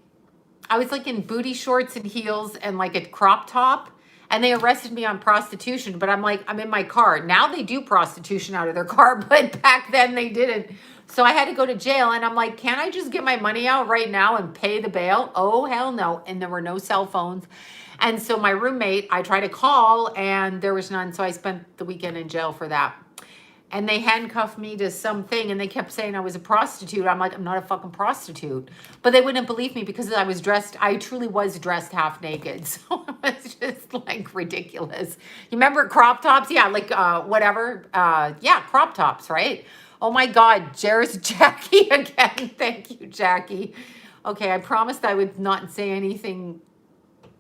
I was like in booty shorts and heels and like a crop top, and they arrested me on prostitution. But I'm like, I'm in my car. Now they do prostitution out of their car, but back then they didn't. So I had to go to jail, and I'm like, can't I just get my money out right now and pay the bail? Oh, hell no. And there were no cell phones. And so my roommate, I tried to call, and there was none. So I spent the weekend in jail for that. And they handcuffed me to something, and they kept saying I was a prostitute. I'm like, I'm not a fucking prostitute. But they wouldn't believe me because I was dressed, I truly was dressed half naked. So it was just like ridiculous. You remember crop tops? Yeah, like whatever. Yeah, crop tops, right? Oh my God, there's Jackie again. Thank you, Jackie. Okay, I promised I would not say anything.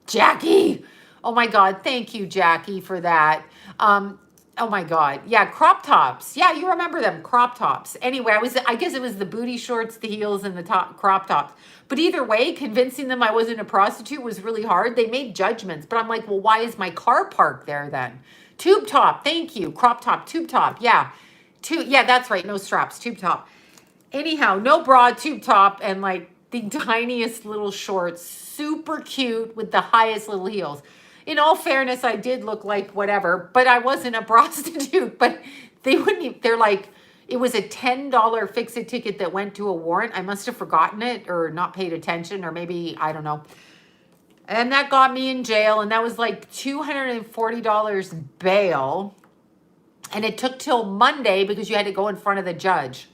Jackie. Oh my God, thank you, Jackie, for that. Oh my God. Yeah, crop tops. Yeah, you remember them, crop tops. Anyway, I guess it was the booty shorts, the heels, and the top crop tops. But either way, convincing them I wasn't a prostitute was really hard. They made judgments, but I'm like, well, why is my car parked there then? Tube top, thank you. Crop top, tube top. Yeah. Yeah, that's right. No straps, tube top. Anyhow, no bra, tube top, and like the tiniest little shorts, super cute with the highest little heels. In all fairness, I did look like whatever, but I wasn't a prostitute. But they wouldn't even, they're like, it was a $10 fix-it ticket that went to a warrant. I must have forgotten it or not paid attention, or maybe, I don't know. And that got me in jail, and that was like $240 bail. And it took till Monday because you had to go in front of the judge.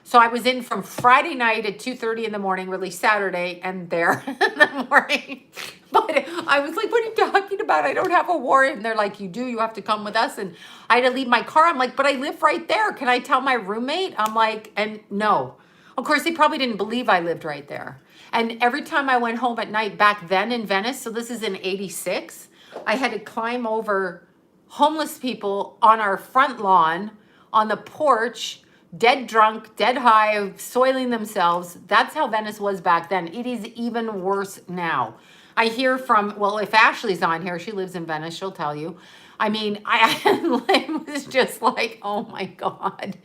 So I was in from Friday night at 2:30 in the morning, really Saturday, and there in the morning. But I was like, what are you talking about? I don't have a warrant. And they're like, you do, you have to come with us. And I had to leave my car. I'm like, but I live right there. Can I tell my roommate? I'm like, and no. Of course, they probably didn't believe I lived right there. And every time I went home at night back then in Venice, so this is in 86, I had to climb over homeless people on our front lawn, on the porch, dead drunk, dead high, soiling themselves. That's how Venice was back then. It is even worse now. I hear from, well, if Ashley's on here, she lives in Venice, she'll tell you. I mean, I was just like, oh my God.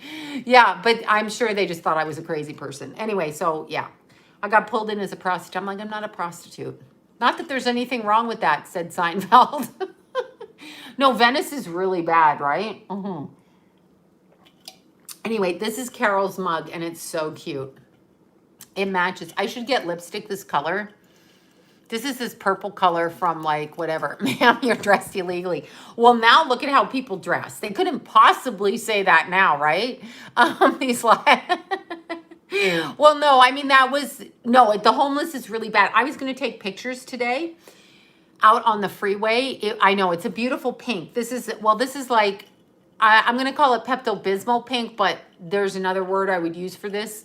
Yeah, but I'm sure they just thought I was a crazy person. Anyway, so yeah, I got pulled in as a prostitute. I'm like, I'm not a prostitute. Not that there's anything wrong with that, said Seinfeld. No, Venice is really bad, right? Mm-hmm. Anyway, this is Carol's mug, and it's so cute. It matches. I should get lipstick this color. This is this purple color from like whatever. Ma'am, you're dressed illegally. Well, now look at how people dress. They couldn't possibly say that now, right? He's like, well, no, I mean, no, the homeless is really bad. I was going to take pictures today out on the freeway. I know, it's a beautiful pink. This is like, I'm going to call it Pepto-Bismol pink, but there's another word I would use for this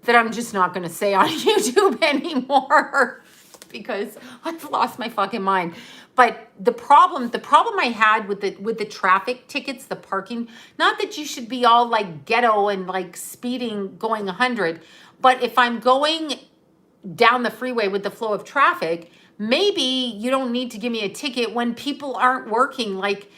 that I'm just not going to say on YouTube anymore because I've lost my fucking mind. But the problem I had with the traffic tickets, the parking, not that you should be all like ghetto and like speeding going 100, but if I'm going down the freeway with the flow of traffic, maybe you don't need to give me a ticket when people aren't working. Like,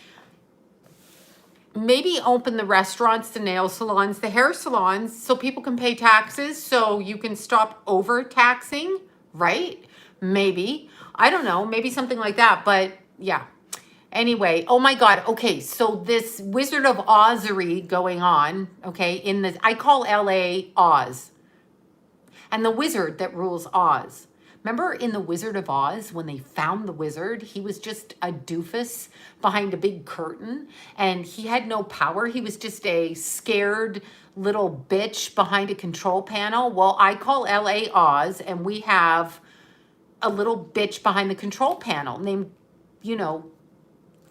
maybe open the restaurants, the nail salons, the hair salons, so people can pay taxes, so you can stop overtaxing, right? Maybe. I don't know. Maybe something like that. But yeah. Anyway, oh my God. Okay, so this Wizard of Ozery going on, okay, in this, I call LA Oz. And the wizard that rules Oz. Remember in The Wizard of Oz, when they found the wizard, he was just a doofus behind a big curtain and he had no power. He was just a scared little bitch behind a control panel. Well, I call LA Oz, and we have a little bitch behind the control panel named,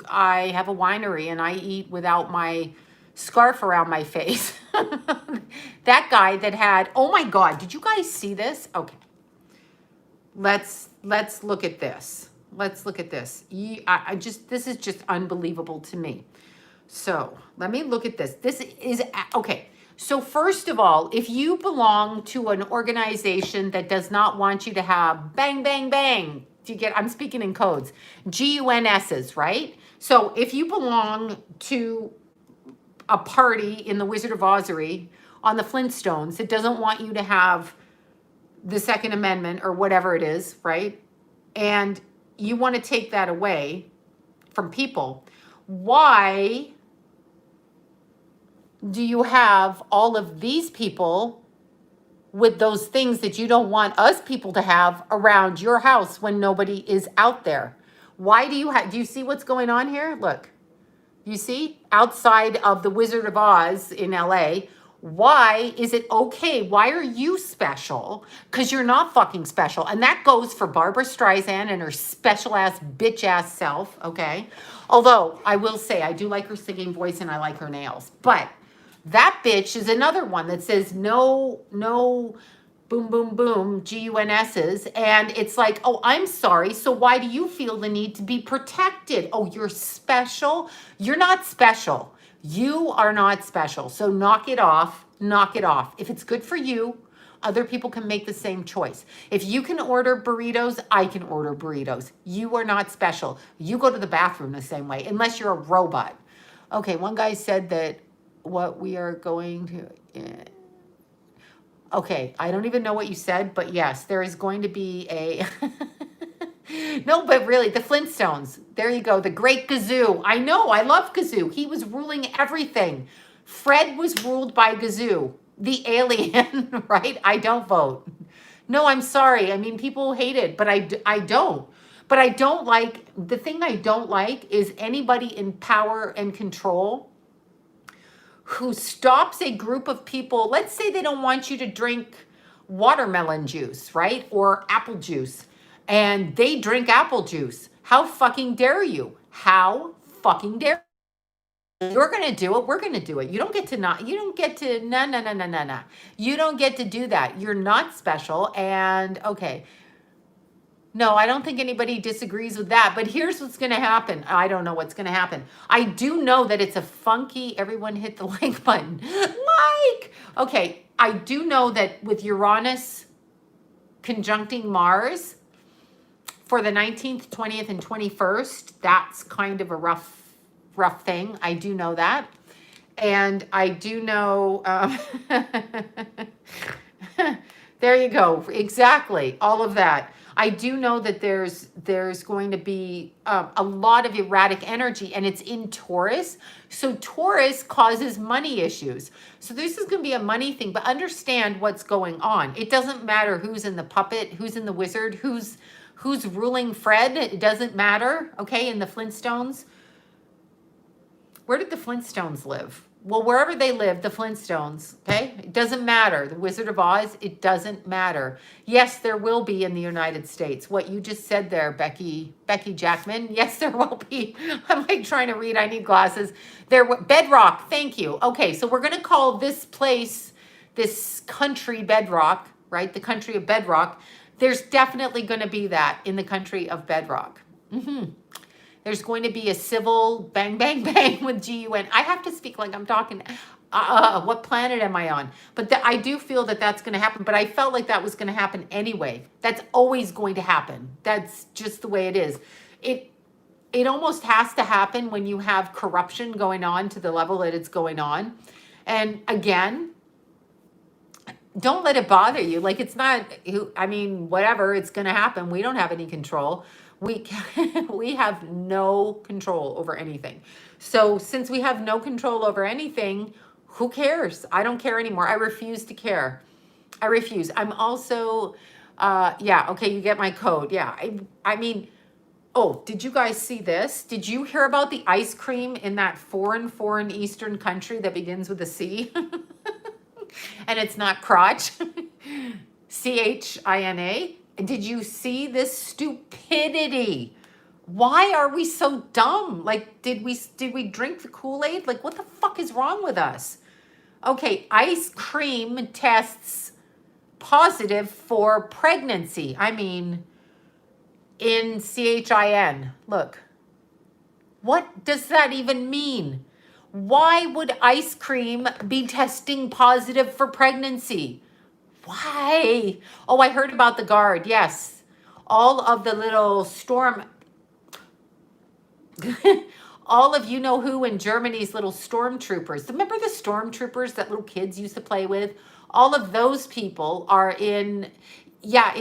I have a winery and I eat without my scarf around my face. That guy that had, oh my God, did you guys see this? Okay. Let's look at this. Let's look at this. This is just unbelievable to me. So let me look at this. This is, okay. So first of all, if you belong to an organization that does not want you to have bang, bang, bang, I'm speaking in codes, GUNSs, right? So if you belong to a party in the Wizard of Ozery on the Flintstones that doesn't want you to have the Second Amendment or whatever it is, right? And you want to take that away from people. Why do you have all of these people with those things that you don't want us people to have around your house when nobody is out there? Why do you see what's going on here? Look, you see outside of the Wizard of Oz in LA. Why is it okay? Why are you special? Because you're not fucking special. And that goes for Barbara Streisand and her special ass bitch ass self, okay? Although I will say I do like her singing voice and I like her nails. But that bitch is another one that says no boom, boom, boom, GUNSs. And it's like, oh, I'm sorry. So why do you feel the need to be protected? Oh, you're special. You're not special. You are not special. So knock it off. Knock it off. If it's good for you, other people can make the same choice. If you can order burritos, I can order burritos. You are not special. You go to the bathroom the same way, unless you're a robot. Okay, one guy said that what we are going to. Okay, I don't even know what you said, but yes, there is going to be a. No, but really, the Flintstones. There you go. The Great Gazoo. I know. I love Gazoo. He was ruling everything. Fred was ruled by Gazoo, the alien, right? I don't vote. No, I'm sorry. I mean, people hate it, but I don't. But I don't like, the thing I don't like is anybody in power and control who stops a group of people. Let's say they don't want you to drink watermelon juice, right? Or apple juice. And they drink apple juice. How fucking dare you? How fucking dare you? You're going to do it. We're going to do it. You don't get to not, you don't get to, no, no, no, no, no, no. You don't get to do that. You're not special. And okay. No, I don't think anybody disagrees with that. But here's what's going to happen. I don't know what's going to happen. I do know that it's a funky, everyone hit the like button. Like, okay. I do know that with Uranus conjuncting Mars for the 19th, 20th, and 21st, that's kind of a rough thing. I do know that. And I do know, there you go. Exactly. All of that. I do know that there's going to be a lot of erratic energy, and it's in Taurus. So Taurus causes money issues. So this is going to be a money thing, but understand what's going on. It doesn't matter who's in the puppet, who's in the wizard, who's ruling Fred. It doesn't matter. Okay. In the Flintstones, where did the Flintstones live? Well, wherever they live, the Flintstones, okay? It doesn't matter. The Wizard of Oz, it doesn't matter. Yes, there will be in the United States. What you just said there, Becky Jackman. Yes, there will be. I'm like trying to read. I need glasses. Bedrock, thank you. Okay, so we're going to call this place, this country Bedrock, right? The country of Bedrock. There's definitely going to be that in the country of Bedrock. There's going to be a civil bang, bang, bang with GUN. I have to speak like I'm talking. What planet am I on? But I do feel that that's going to happen. But I felt like that was going to happen anyway. That's always going to happen. That's just the way it is. It almost has to happen when you have corruption going on to the level that it's going on. And again, don't let it bother you. Like it's not, I mean, whatever, it's going to happen. We don't have any control. We have no control over anything. So since we have no control over anything, who cares? I don't care anymore. I refuse to care. I refuse. I'm also, yeah, okay, you get my code. Yeah, I mean, oh, did you guys see this? Did you hear about the ice cream in that foreign Eastern country that begins with a C? And it's not crotch. CHINA. Did you see this stupidity? Why are we so dumb? Like, did we drink the Kool-Aid? Like, what the fuck is wrong with us? Okay, ice cream tests positive for pregnancy. I mean, in CHIN. Look, what does that even mean? Why would ice cream be testing positive for pregnancy? Why? Oh, I heard about the guard. Yes. All of the little all of you know who in Germany's little stormtroopers. Remember the stormtroopers that little kids used to play with? All of those people are in, yeah,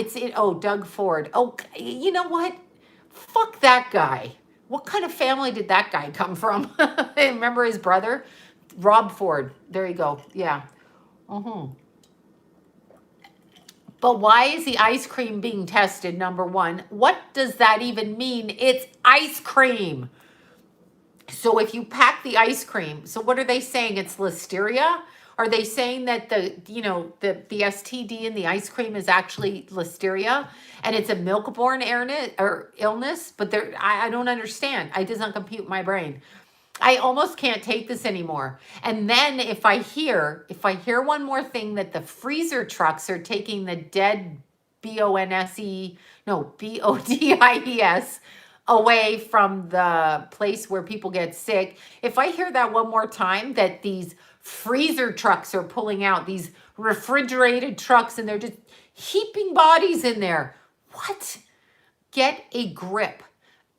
Doug Ford. Oh, you know what? Fuck that guy. What kind of family did that guy come from? Remember his brother? Rob Ford. There you go. Yeah. But why is the ice cream being tested, number one? What does that even mean? It's ice cream. So if you pack the ice cream, so what are they saying? It's listeria? Are they saying that the STD in the ice cream is actually listeria and it's a milk-borne illness? But I don't understand. It does not compute my brain. I almost can't take this anymore. And then if I hear one more thing that the freezer trucks are taking the dead BONSE, no, BODIES away from the place where people get sick. If I hear that one more time that these freezer trucks are pulling out these refrigerated trucks and they're just heaping bodies in there. What? Get a grip.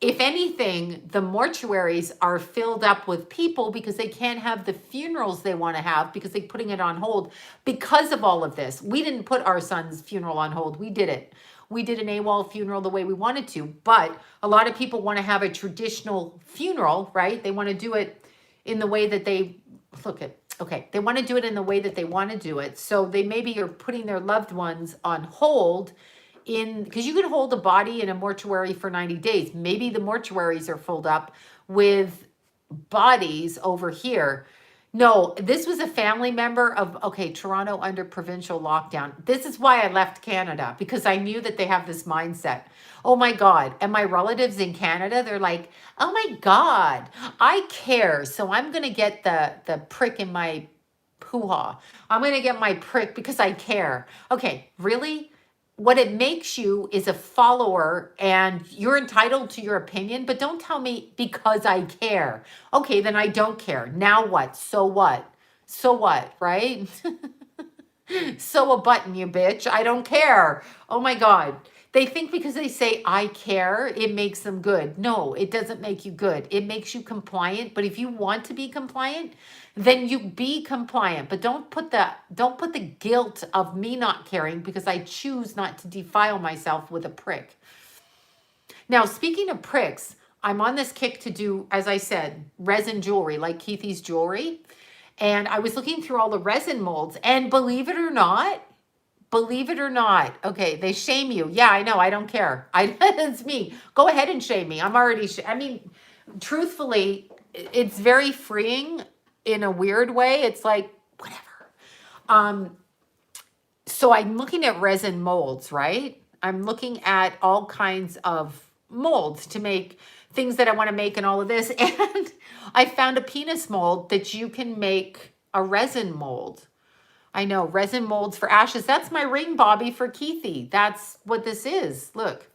If anything, the mortuaries are filled up with people because they can't have the funerals they want to have because they're putting it on hold because of all of this. We didn't put our son's funeral on hold. We did it. We did an AWOL funeral the way we wanted to, but a lot of people want to have a traditional funeral, right? They want to do it in the way that they they want to do it in the way that they want to do it. So they maybe are putting their loved ones on hold because you can hold a body in a mortuary for 90 days. Maybe the mortuaries are filled up with bodies over here. No, this was a family member of, Toronto under provincial lockdown. This is why I left Canada, because I knew that they have this mindset. Oh my God. And my relatives in Canada, they're like, oh my God, I care. So I'm going to get the prick in my hoo-ha. I'm going to get my prick because I care. Okay, really? What it makes you is a follower and you're entitled to your opinion, but don't tell me because I care. Okay, then I don't care. Now what? So what? So what, right? So a button, you bitch. I don't care. Oh my God. They think because they say I care, it makes them good. No, it doesn't make you good. It makes you compliant. But if you want to be compliant, then you be compliant. But don't put the guilt of me not caring because I choose not to defile myself with a prick. Now, speaking of pricks, I'm on this kick to do, as I said, resin jewelry, like Keithy's jewelry. And I was looking through all the resin molds, and believe it or not, okay, they shame you. Yeah, I know. I don't care. It's me. Go ahead and shame me. I'm already, truthfully, it's very freeing in a weird way. It's like, whatever. So I'm looking at resin molds, right? I'm looking at all kinds of molds to make things that I want to make and all of this. And I found a penis mold that you can make a resin mold. I know, resin molds for ashes. That's my ring, Bobby, for Keithy. That's what this is. Look,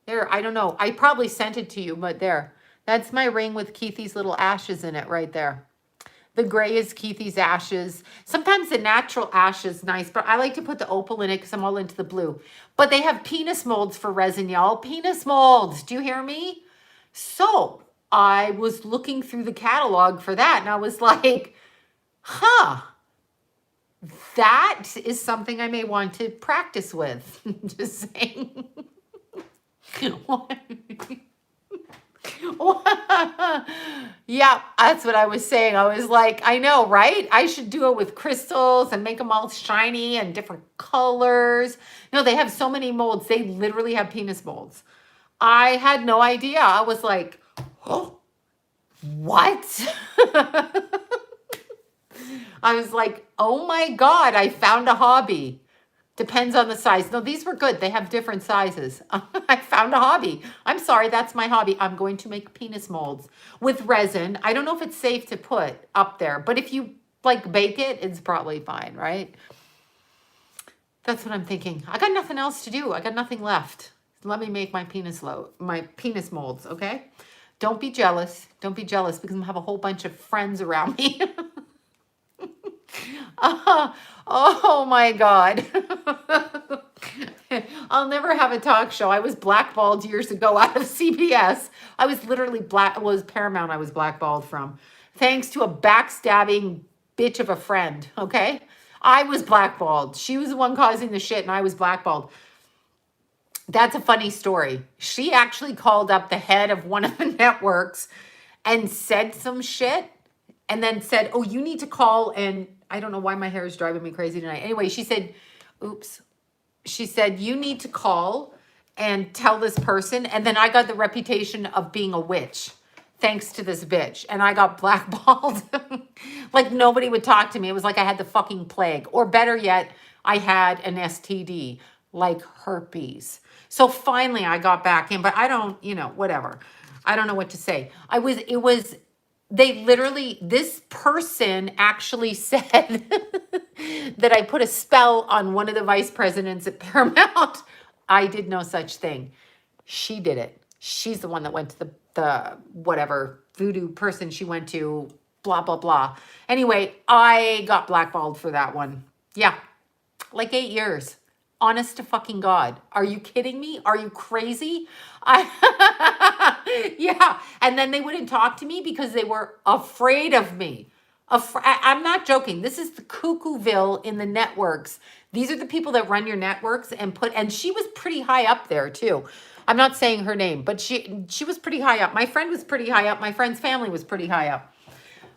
there, I don't know. I probably sent it to you, but there. That's my ring with Keithy's little ashes in it right there. The gray is Keithy's ashes. Sometimes the natural ash is nice, but I like to put the opal in it because I'm all into the blue. But they have penis molds for resin, y'all. Penis molds. Do you hear me? So I was looking through the catalog for that, and I was like, huh, that is something I may want to practice with. Just saying. Yeah, that's what I was saying. I was like, I know, right? I should do it with crystals and make them all shiny and different colors. No, they have so many molds. They literally have penis molds. I had no idea. I was like, oh, what? I was like, oh my God, I found a hobby. Depends on the size. No, these were good. They have different sizes. I found a hobby. I'm sorry, that's my hobby. I'm going to make penis molds with resin. I don't know if it's safe to put up there, but if you like bake it, it's probably fine, right? That's what I'm thinking. I got nothing else to do. I got nothing left. Let me make my penis molds, okay? Don't be jealous. Don't be jealous because I'm gonna have a whole bunch of friends around me. Oh my God. I'll never have a talk show. I was blackballed years ago out of CBS. I was literally Paramount I was blackballed from. Thanks to a backstabbing bitch of a friend, okay? I was blackballed. She was the one causing the shit and I was blackballed. That's a funny story. She actually called up the head of one of the networks and said some shit and then said, oh, you need to call, and I don't know why my hair is driving me crazy tonight. Anyway, she said, oops. She said, you need to call and tell this person. And then I got the reputation of being a witch thanks to this bitch. And I got blackballed. Like nobody would talk to me. It was like I had the fucking plague. Or better yet, I had an STD, like herpes. So finally I got back in, but I don't, whatever. I don't know what to say. They literally, this person actually said that I put a spell on one of the vice presidents at Paramount. I did no such thing. She did it. She's the one that went to the whatever voodoo person she went to, blah, blah, blah. Anyway, I got blackballed for that one. Yeah, like 8 years. Honest to fucking God. Are you kidding me? Are you crazy? Yeah. And then they wouldn't talk to me because they were afraid of me. I'm not joking. This is the Cuckooville in the networks. These are the people that run your networks and she was pretty high up there too. I'm not saying her name, but she was pretty high up. My friend was pretty high up. My friend's family was pretty high up.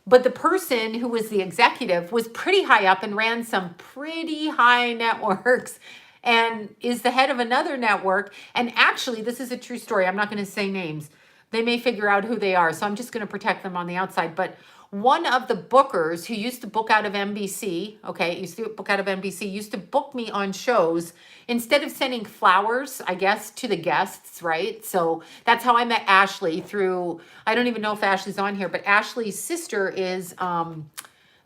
But the person who was the executive was pretty high up and ran some pretty high networks and is the head of another network. And actually, this is a true story. I'm not going to say names. They may figure out who they are. So I'm just going to protect them on the outside. But one of the bookers who used to book out of NBC, used to book out of NBC, used to book me on shows instead of sending flowers, I guess, to the guests, right? So that's how I met Ashley through, I don't even know if Ashley's on here, but Ashley's sister is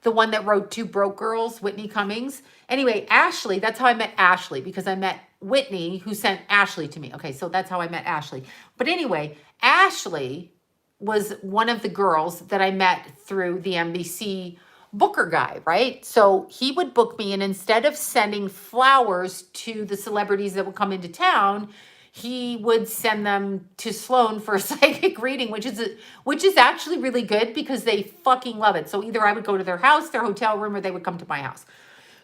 the one that wrote Two Broke Girls, Whitney Cummings. Anyway, Ashley, that's how I met Ashley, because I met Whitney, who sent Ashley to me. Okay, so that's how I met Ashley. But anyway, Ashley was one of the girls that I met through the NBC booker guy, right? So he would book me, and instead of sending flowers to the celebrities that would come into town, he would send them to Sloan for a psychic reading, which is actually really good because they fucking love it. So either I would go to their house, their hotel room, or they would come to my house.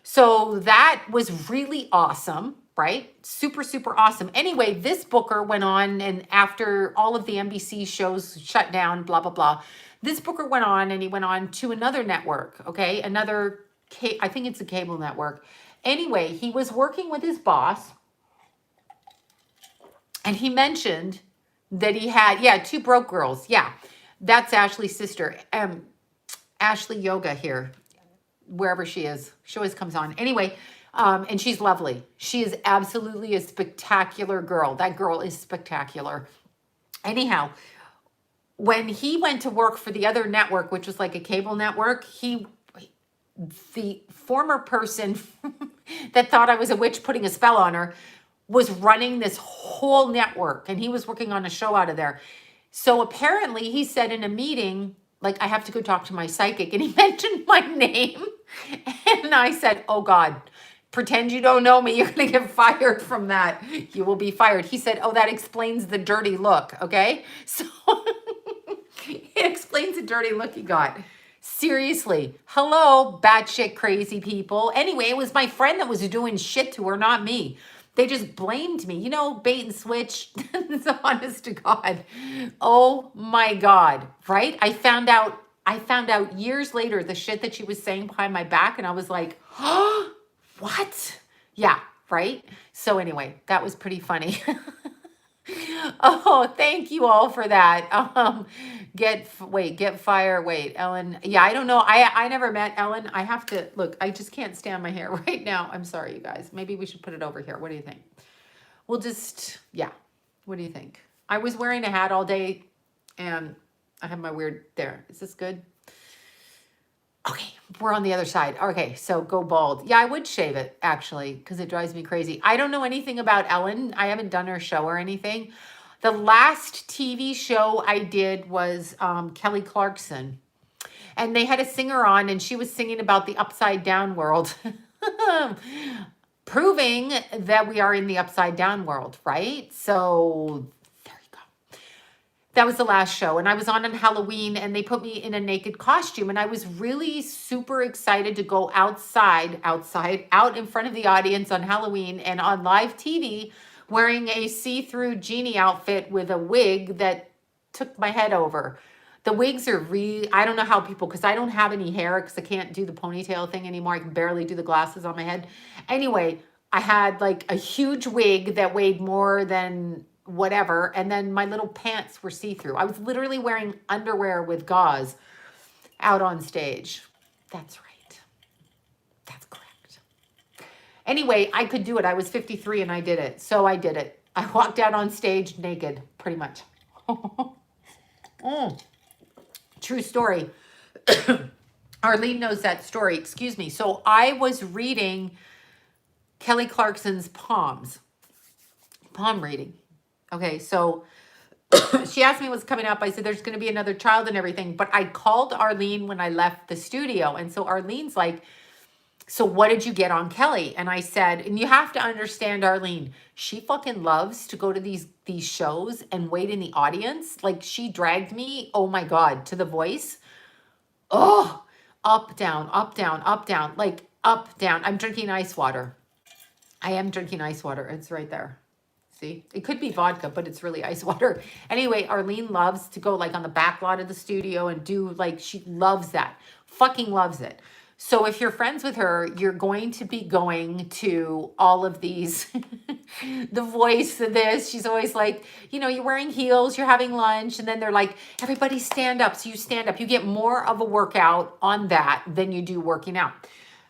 So that was really awesome, right? Super, super awesome. Anyway, this booker went on, and after all of the NBC shows shut down, blah, blah, blah, this booker went on, and he went on to another network, okay? I think it's a cable network. Anyway, he was working with his boss, and he mentioned that he had, Two Broke Girls. Yeah, that's Ashley's sister. Ashley Yoga here, wherever she is. She always comes on. Anyway, and she's lovely. She is absolutely a spectacular girl. That girl is spectacular. Anyhow, when he went to work for the other network, which was like a cable network, the former person that thought I was a witch putting a spell on her was running this whole network, and he was working on a show out of there. So apparently he said in a meeting, like, I have to go talk to my psychic, and he mentioned my name. And I said, oh God, pretend you don't know me. You're going to get fired from that. You will be fired. He said, oh, that explains the dirty look. Okay. So it explains the dirty look he got. Seriously. Hello, batshit crazy people. Anyway, it was my friend that was doing shit to her, not me. They just blamed me. Bait and switch. Honest to God. Oh my God. Right? I found out years later the shit that she was saying behind my back, and I was like, oh, what? Yeah, right? So anyway, that was pretty funny. Oh, thank you all for that. Get fire. Wait, Ellen. Yeah, I don't know. I never met Ellen. I have to look. I just can't stand my hair right now. I'm sorry, you guys. Maybe we should put it over here. What do you think? We'll just, yeah. What do you think? I was wearing a hat all day, and I have my weird there. Is this good? Okay, we're on the other side. Okay, so go bald. Yeah, I would shave it, actually, because it drives me crazy. I don't know anything about Ellen. I haven't done her show or anything. The last TV show I did was Kelly Clarkson. And they had a singer on, and she was singing about the upside down world. Proving that we are in the upside down world, right? So that was the last show, and I was on Halloween, and they put me in a naked costume, and I was really super excited to go out in front of the audience on Halloween and on live TV wearing a see-through genie outfit with a wig that took my head over. The wigs are I don't know how people, because I don't have any hair, because I can't do the ponytail thing anymore. I can barely do the glasses on my head. Anyway, I had like a huge wig that weighed more than whatever, and then my little pants were see-through. I was literally wearing underwear with gauze out on stage. That's right. That's correct. Anyway, I could do it. I was 53 and I did it. So I did it. I walked out on stage naked, pretty much. True story. Arlene knows that story. Excuse me. So I was reading Kelly Clarkson's palm reading. Okay, so she asked me what's coming up. I said, there's going to be another child and everything. But I called Arlene when I left the studio. And so Arlene's like, so what did you get on Kelly? And I said, and you have to understand, Arlene, she fucking loves to go to these shows and wait in the audience. Like she dragged me, oh my God, to The Voice. Oh, up, down, up, down, up, down, like up, down. I'm drinking ice water. I am drinking ice water. It's right there. See, it could be vodka, but it's really ice water. Anyway, Arlene loves to go like on the back lot of the studio and do like, she loves that, fucking loves it. So if you're friends with her, you're going to be going to all of these, The Voice of this. She's always like, you know, you're wearing heels, you're having lunch, and then they're like, everybody stand up. So you stand up. You get more of a workout on that than you do working out.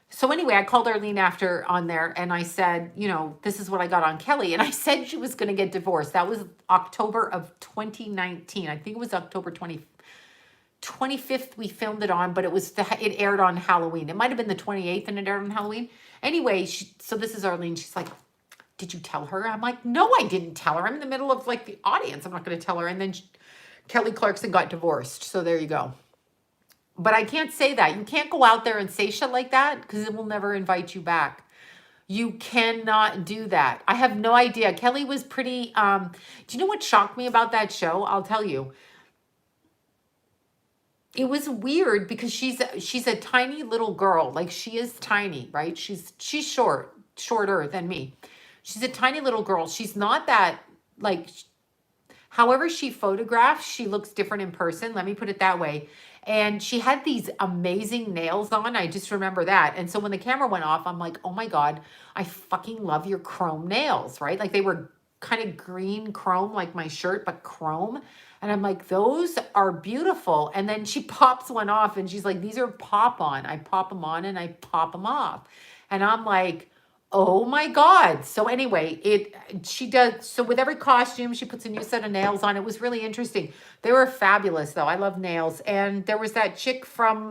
So anyway, I called Arlene after on there and I said, you know, this is what I got on Kelly. And I said she was going to get divorced. That was October of 2019. I think it was October 25th we filmed it on, but it aired on Halloween. It might have been the 28th and it aired on Halloween. Anyway, so this is Arlene. She's like, did you tell her? I'm like, no, I didn't tell her. I'm in the middle of like the audience. I'm not going to tell her. And then Kelly Clarkson got divorced. So there you go. But I can't say that. You can't go out there and say shit like that because it will never invite you back. You cannot do that. I have no idea. Kelly was pretty, do you know what shocked me about that show? I'll tell you. It was weird because she's a tiny little girl. Like she is tiny, right? She's shorter than me. She's a tiny little girl. She's not that like, however she photographs, she looks different in person. Let me put it that way. And she had these amazing nails on. I just remember that. And so when the camera went off, I'm like, oh my God, I fucking love your chrome nails, right? Like they were kind of green chrome, like my shirt, but chrome. And I'm like, those are beautiful. And then she pops one off and she's like, these are pop on. I pop them on and I pop them off. And I'm like, oh my God. So anyway, she does, so with every costume, she puts a new set of nails on. It was really interesting. They were fabulous though. I love nails. And there was that chick from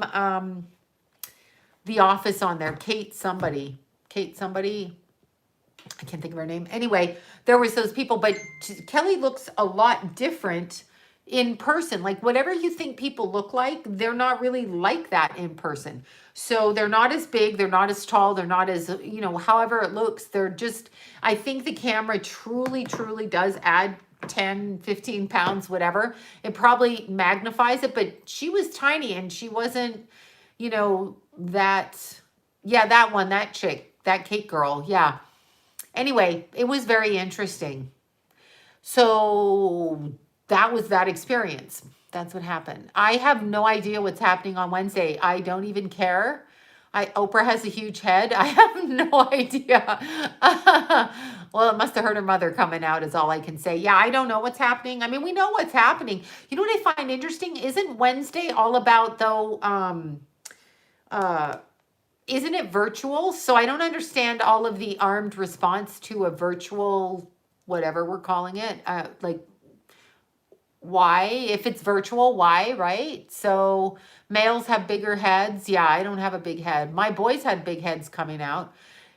The Office on there, Kate somebody. I can't think of her name. Anyway, there was those people, but Kelly looks a lot different in person. Like whatever you think people look like, they're not really like that in person. So they're not as big, they're not as tall, they're not as, you know, however it looks, they're just, I think the camera truly does add 10, 15 pounds, whatever. It probably magnifies it, but she was tiny and she wasn't, you know, that chick, that Kate girl. Yeah. Anyway, it was very interesting. So that was that experience. That's what happened. I have no idea what's happening on Wednesday. I don't even care. Oprah has a huge head. I have no idea. Well, it must have hurt her mother coming out is all I can say. Yeah, I don't know what's happening. I mean, we know what's happening. You know what I find interesting? Isn't Wednesday all about though, isn't it virtual? So I don't understand all of the armed response to a virtual, whatever we're calling it. Like, why? If it's virtual, why, right? So males have bigger heads. Yeah, I don't have a big head. My boys had big heads coming out.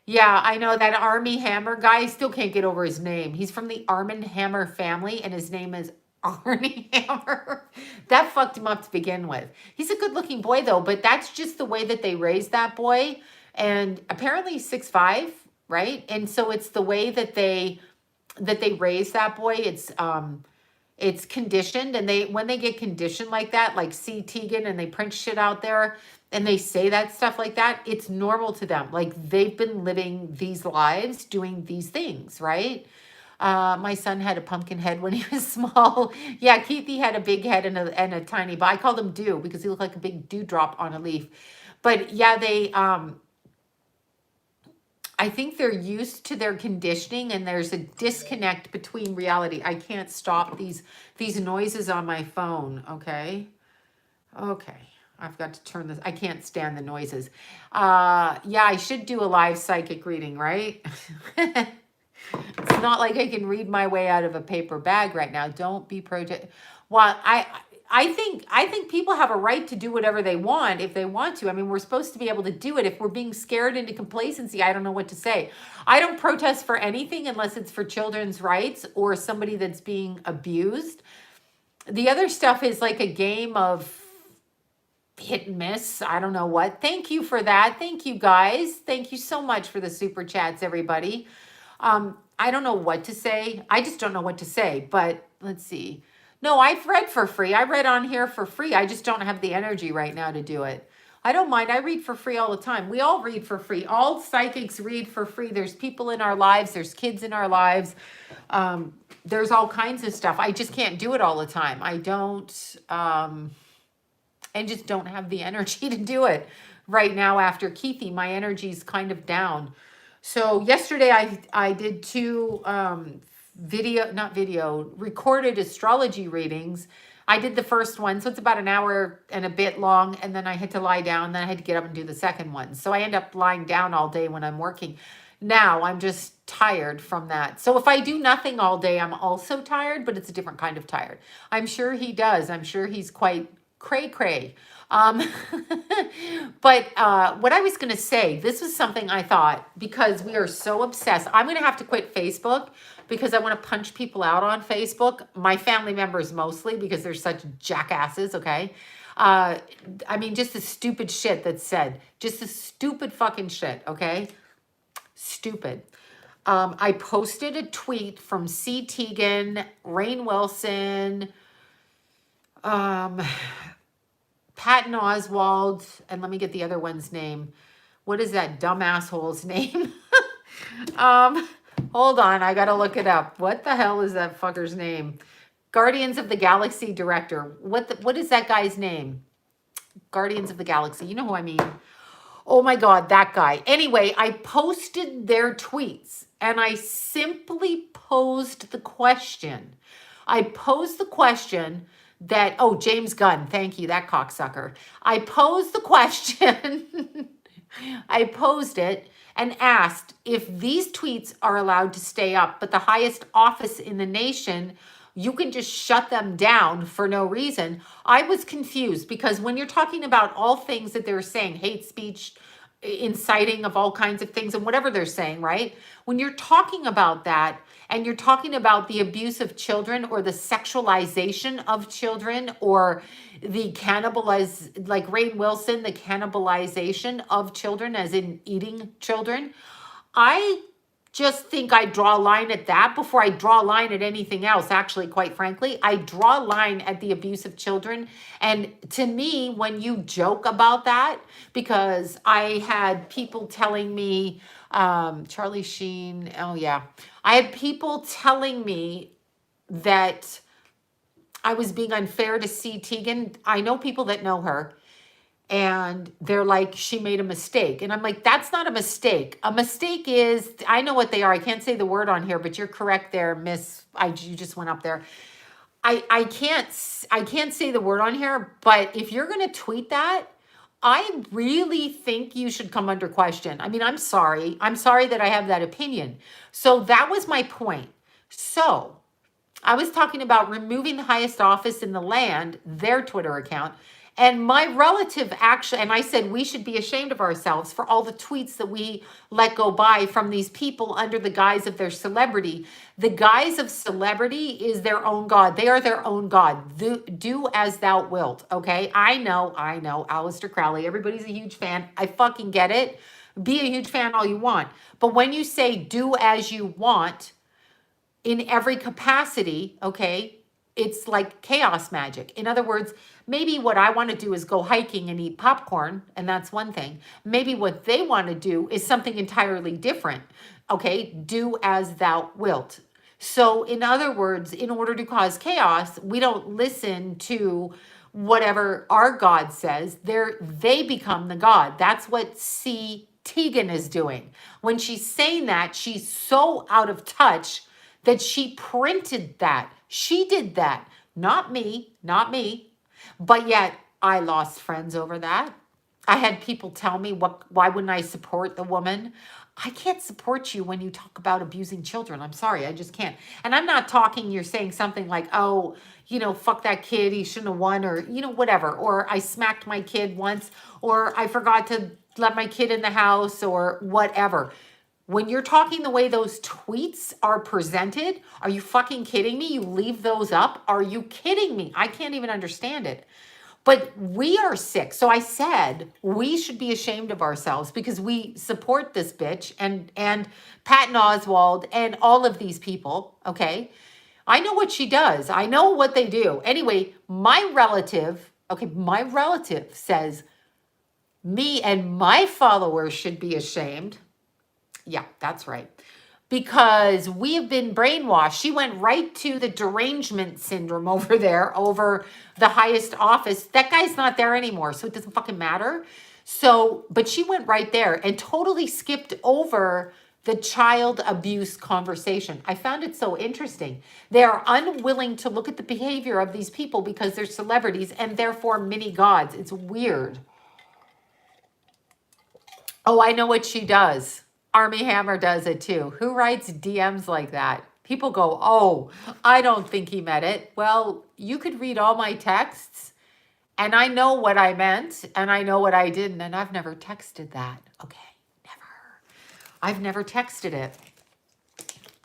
Yeah, I know that Army Hammer guy. I still can't get over his name. He's from the Armand Hammer family, and his name is Arnie Hammer. That fucked him up to begin with. He's a good-looking boy, though, but that's just the way that they raised that boy. And apparently he's 6'5", right? And so it's the way that they raise that boy. It's conditioned, and when they get conditioned like that, like C. Teigen, and they print shit out there, and they say that stuff like that, it's normal to them. Like they've been living these lives, doing these things, right? My son had a pumpkin head when he was small. Yeah, Keithy had a big head and a tiny, but I called him Dew because he looked like a big dewdrop on a leaf. But yeah, I think they're used to their conditioning, and there's a disconnect between reality. I can't stop these noises on my phone, okay? Okay, I've got to turn this. I can't stand the noises. Yeah, I should do a live psychic reading, right? It's not like I can read my way out of a paper bag right now. Don't be Well, I think people have a right to do whatever they want if they want to. I mean, we're supposed to be able to do it. If we're being scared into complacency, I don't know what to say. I don't protest for anything unless it's for children's rights or somebody that's being abused. The other stuff is like a game of hit and miss. I don't know what. Thank you for that. Thank you guys. Thank you so much for the super chats, everybody. I don't know what to say. I just don't know what to say. But let's see. No, I've read for free. I read on here for free. I just don't have the energy right now to do it. I don't mind. I read for free all the time. We all read for free. All psychics read for free. There's people in our lives. There's kids in our lives. There's all kinds of stuff. I just can't do it all the time. I don't, and just don't have the energy to do it right now after Keithy. My energy's kind of down. So yesterday I did two recorded astrology readings. I did the first one, so it's about an hour and a bit long, and then I had to lie down, then I had to get up and do the second one. So I end up lying down all day when I'm working. Now I'm just tired from that. So if I do nothing all day, I'm also tired, but it's a different kind of tired. I'm sure he does. I'm sure he's quite cray-cray. But what I was going to say, this was something I thought, because we are so obsessed. I'm going to have to quit Facebook because I want to punch people out on Facebook. My family members mostly, because they're such jackasses, okay? I mean, just the stupid shit that's said. Just the stupid fucking shit, okay? Stupid. I posted a tweet from C. Teigen, Rainn Wilson, Patton Oswalt, and let me get the other one's name. What is that dumb asshole's name? Hold on, I gotta look it up. What the hell is that fucker's name? Guardians of the Galaxy director. What is that guy's name? Guardians of the Galaxy. You know who I mean. Oh my God, that guy. Anyway, I posted their tweets and I simply posed the question. I posed the question that, oh, James Gunn, thank you, that cocksucker. I posed the question, I posed it and asked if these tweets are allowed to stay up, but the highest office in the nation, you can just shut them down for no reason. I was confused because when you're talking about all things that they're saying, hate speech, inciting of all kinds of things and whatever they're saying, right? When you're talking about that and you're talking about the abuse of children or the sexualization of children or the like Rainn Wilson, the cannibalization of children as in eating children, I just think I draw a line at that before I draw a line at anything else. Actually, quite frankly, I draw a line at the abuse of children. And to me, when you joke about that, because I had people telling me, Charlie Sheen, oh yeah, I had people telling me that I was being unfair to C. Teigen. I know people that know her. And they're like, she made a mistake. And I'm like, that's not a mistake. A mistake is, I know what they are. I can't say the word on here, but you're correct there, Miss. You just went up there. I can't say the word on here, but if you're going to tweet that, I really think you should come under question. I mean, I'm sorry. I'm sorry that I have that opinion. So that was my point. So I was talking about removing the highest office in the land, their Twitter account. And my relative actually, and I said we should be ashamed of ourselves for all the tweets that we let go by from these people under the guise of their celebrity. The guise of celebrity is their own God. They are their own God. Do as thou wilt, okay? I know, Aleister Crowley, everybody's a huge fan. I fucking get it. Be a huge fan all you want. But when you say do as you want in every capacity, okay, it's like chaos magic. In other words, maybe what I want to do is go hiking and eat popcorn, and that's one thing. Maybe what they want to do is something entirely different. Okay, do as thou wilt. So in other words, in order to cause chaos, we don't listen to whatever our God says. They become the God. That's what C. Teigen is doing. When she's saying that, she's so out of touch that she printed that. She did that. Not me. But yet I lost friends over that. I had people tell me, why wouldn't I support the woman? I can't support you when you talk about abusing children. I'm sorry, I just can't. And I'm not talking, you're saying something like, oh, fuck that kid, he shouldn't have won, or, whatever. Or I smacked my kid once, or I forgot to let my kid in the house, or whatever. When you're talking the way those tweets are presented, are you fucking kidding me? You leave those up? Are you kidding me? I can't even understand it. But we are sick. So I said we should be ashamed of ourselves because we support this bitch and Patton Oswalt and all of these people. Okay. I know what she does. I know what they do. Anyway, my relative says me and my followers should be ashamed. Yeah, that's right. Because we have been brainwashed. She went right to the derangement syndrome over there, over the highest office. That guy's not there anymore, so it doesn't fucking matter. So, but she went right there and totally skipped over the child abuse conversation. I found it so interesting. They are unwilling to look at the behavior of these people because they're celebrities and therefore mini gods. It's weird. Oh, I know what she does. Army Hammer does it too. Who writes DMs like that? People go, oh, I don't think he meant it. Well, you could read all my texts and I know what I meant and I know what I didn't. And I've never texted that. Okay, never. I've never texted it.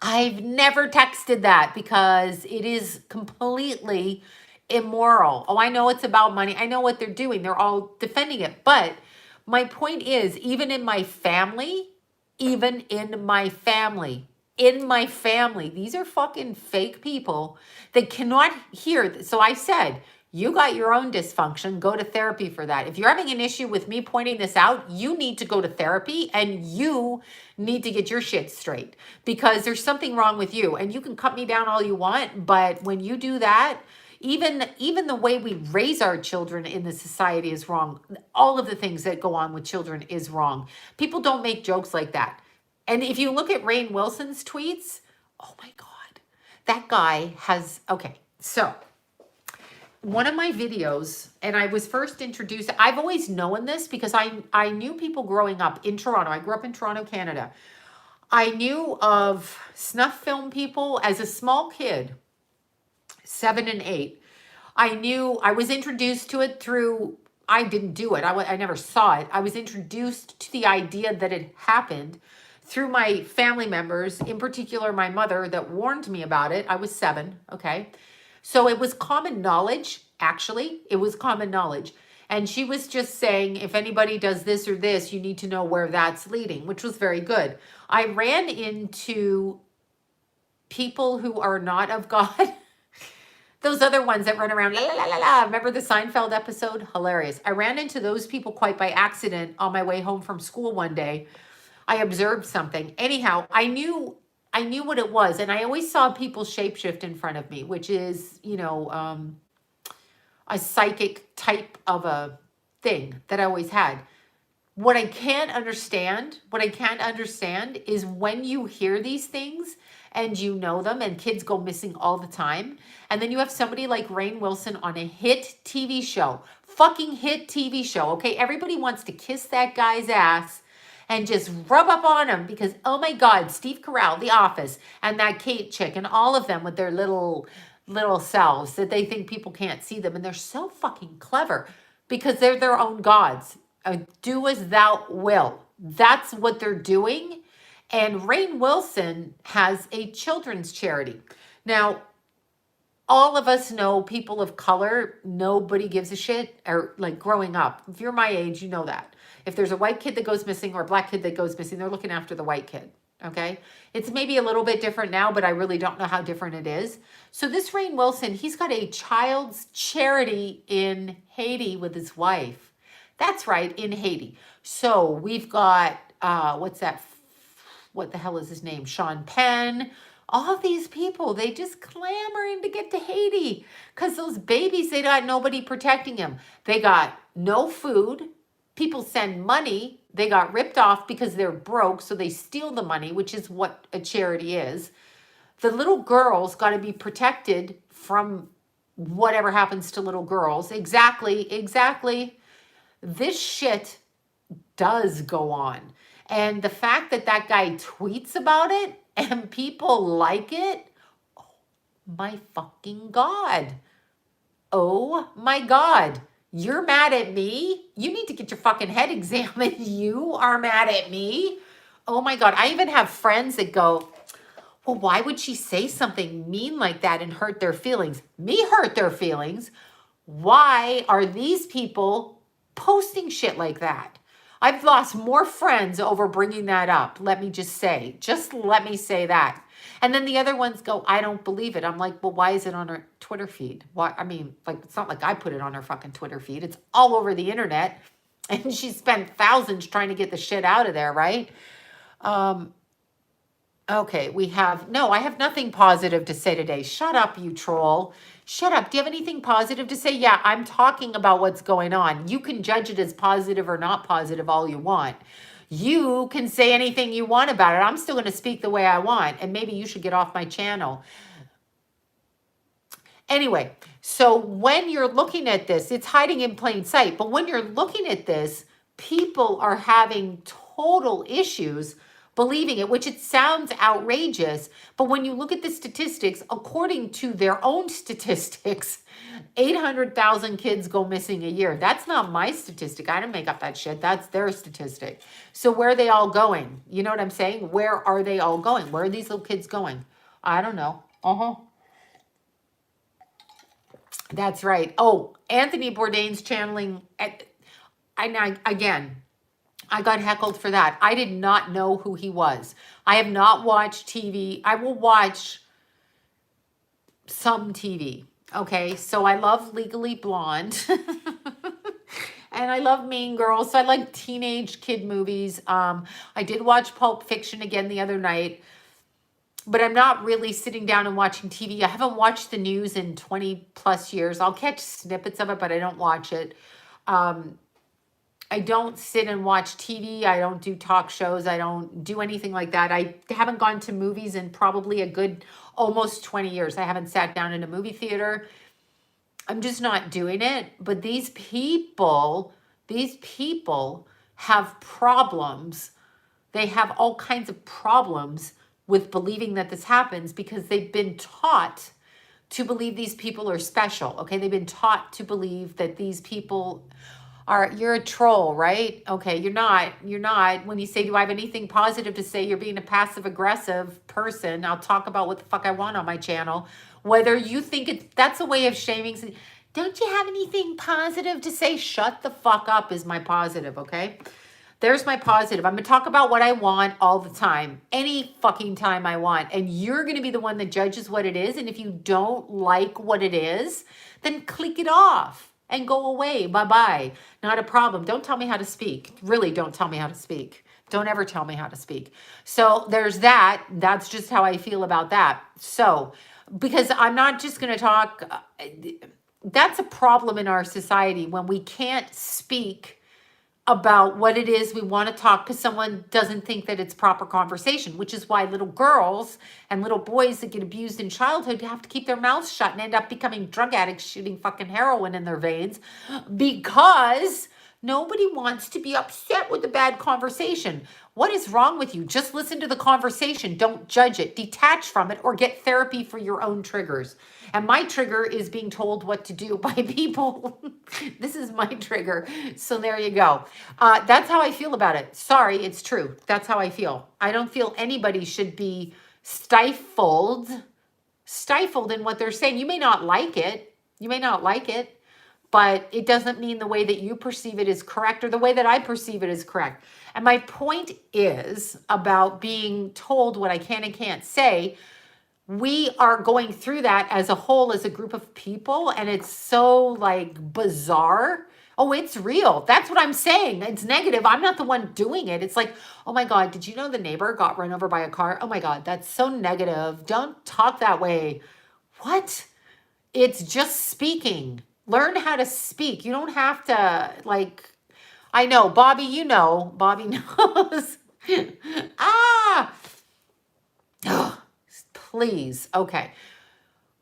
I've never texted that because it is completely immoral. Oh, I know it's about money. I know what they're doing. They're all defending it. But my point is, even in my family, these are fucking fake people that cannot hear. So I said, you got your own dysfunction, go to therapy for that. If you're having an issue with me pointing this out, you need to go to therapy and you need to get your shit straight because there's something wrong with you. And you can cut me down all you want, but when you do that, even the way we raise our children in the society is wrong. All of the things that go on with children is wrong. People don't make jokes like that. And if you look at Rainn Wilson's tweets, oh my God, that guy has, okay, so one of my videos, and I was first introduced, I've always known this because I knew people growing up in Toronto. I grew up in Toronto, Canada. I knew of snuff film people as a small kid, 7 and 8. I was introduced to it through, I didn't do it. I never saw it. I was introduced to the idea that it happened through my family members, in particular my mother that warned me about it. I was 7, okay? So it was common knowledge, actually. It was common knowledge. And she was just saying, if anybody does this or this, you need to know where that's leading, which was very good. I ran into people who are not of God. Those other ones that run around, la, la, la, la, la. Remember the Seinfeld episode? Hilarious. I ran into those people quite by accident on my way home from school one day. I observed something. Anyhow, I knew what it was. And I always saw people shapeshift in front of me, which is, a psychic type of a thing that I always had. What I can't understand is when you hear these things and you know them and kids go missing all the time. And then you have somebody like Rainn Wilson on a hit TV show, fucking hit TV show. Okay. Everybody wants to kiss that guy's ass and just rub up on him because, oh my God, Steve Carell, The Office, and that Kate chick and all of them with their little selves that they think people can't see them. And they're so fucking clever because they're their own gods. Do as thou will. That's what they're doing. And Rainn Wilson has a children's charity. Now, all of us know people of color, nobody gives a shit, or like growing up. If you're my age, you know that. If there's a white kid that goes missing or a black kid that goes missing, they're looking after the white kid. Okay. It's maybe a little bit different now, but I really don't know how different it is. So this Rainn Wilson, he's got a child's charity in Haiti with his wife. That's right, in Haiti. So we've got, what the hell is his name? Sean Penn. All of these people, they just clamoring to get to Haiti because those babies, they got nobody protecting them. They got no food. People send money. They got ripped off because they're broke, so they steal the money, which is what a charity is. The little girls got to be protected from whatever happens to little girls. Exactly. this shit does go on. And the fact that that guy tweets about it and people like it, my fucking God. Oh my God. You're mad at me? You need to get your fucking head examined. You are mad at me? Oh my God. I even have friends that go, well, why would she say something mean like that and hurt their feelings? Me hurt their feelings. Why are these people posting shit like that? I've lost more friends over bringing that up. Let me just say, let me say that. And then the other ones go, I don't believe it. I'm like, well, why is it on her Twitter feed? Why? I mean, like, it's not like I put it on her fucking Twitter feed. It's all over the internet. And she spent thousands trying to get the shit out of there, right? Okay, I have nothing positive to say today. Shut up, you troll. Shut up. Do you have anything positive to say? Yeah, I'm talking about what's going on. You can judge it as positive or not positive all you want. You can say anything you want about it. I'm still going to speak the way I want, and maybe you should get off my channel. Anyway, so when you're looking at this, it's hiding in plain sight. But when you're looking at this, people are having total issues believing it, which it sounds outrageous. But when you look at the statistics, according to their own statistics, 800,000 kids go missing a year. That's not my statistic. I didn't make up that shit. That's their statistic. So where are they all going? You know what I'm saying? Where are they all going? Where are these little kids going? I don't know. That's right. Oh, Anthony Bourdain's channeling. Again, I got heckled for that. I did not know who he was. I have not watched TV. I will watch some TV. Okay, so I love Legally Blonde. And I love Mean Girls. So I like teenage kid movies. I did watch Pulp Fiction again the other night. But I'm not really sitting down and watching TV. I haven't watched the news in 20 plus years. I'll catch snippets of it, but I don't watch it. I don't sit and watch TV. I don't do talk shows. I don't do anything like that. I haven't gone to movies in probably a good almost 20 years. I haven't sat down in a movie theater. I'm just not doing it. But these people have problems. They have all kinds of problems with believing that this happens because they've been taught to believe these people are special. Okay, they've been taught to believe that these people you're a troll, right? Okay, you're not. When you say, do I have anything positive to say? You're being a passive aggressive person. I'll talk about what the fuck I want on my channel. Whether you think that's a way of shaming. Don't you have anything positive to say? Shut the fuck up is my positive, okay? There's my positive. I'm going to talk about what I want all the time, any fucking time I want. And you're going to be the one that judges what it is. And if you don't like what it is, then click it off and go away. Bye-bye. Not a problem. Don't tell me how to speak. Really, don't tell me how to speak. Don't ever tell me how to speak. So there's that. That's just how I feel about that. So, because I'm not just going to talk. That's a problem in our society when we can't speak about what it is we want to talk because someone doesn't think that it's proper conversation, which is why little girls and little boys that get abused in childhood have to keep their mouths shut and end up becoming drug addicts shooting fucking heroin in their veins because nobody wants to be upset with a bad conversation. What is wrong with you? Just listen to the conversation. Don't judge it. Detach from it or get therapy for your own triggers. And my trigger is being told what to do by people. This is my trigger. So there you go. That's how I feel about it. Sorry, it's true. That's how I feel. I don't feel anybody should be stifled in what they're saying. You may not like it. But it doesn't mean the way that you perceive it is correct or the way that I perceive it is correct. And my point is about being told what I can and can't say. We are going through that as a whole, as a group of people, and it's so like bizarre. Oh, it's real. That's what I'm saying. It's negative. I'm not the one doing it. It's like, oh my God, did you know the neighbor got run over by a car? Oh my God, that's so negative. Don't talk that way. What? It's just speaking. Learn how to speak. You don't have to, like, I know, Bobby, Bobby knows. Ah, oh, please. Okay.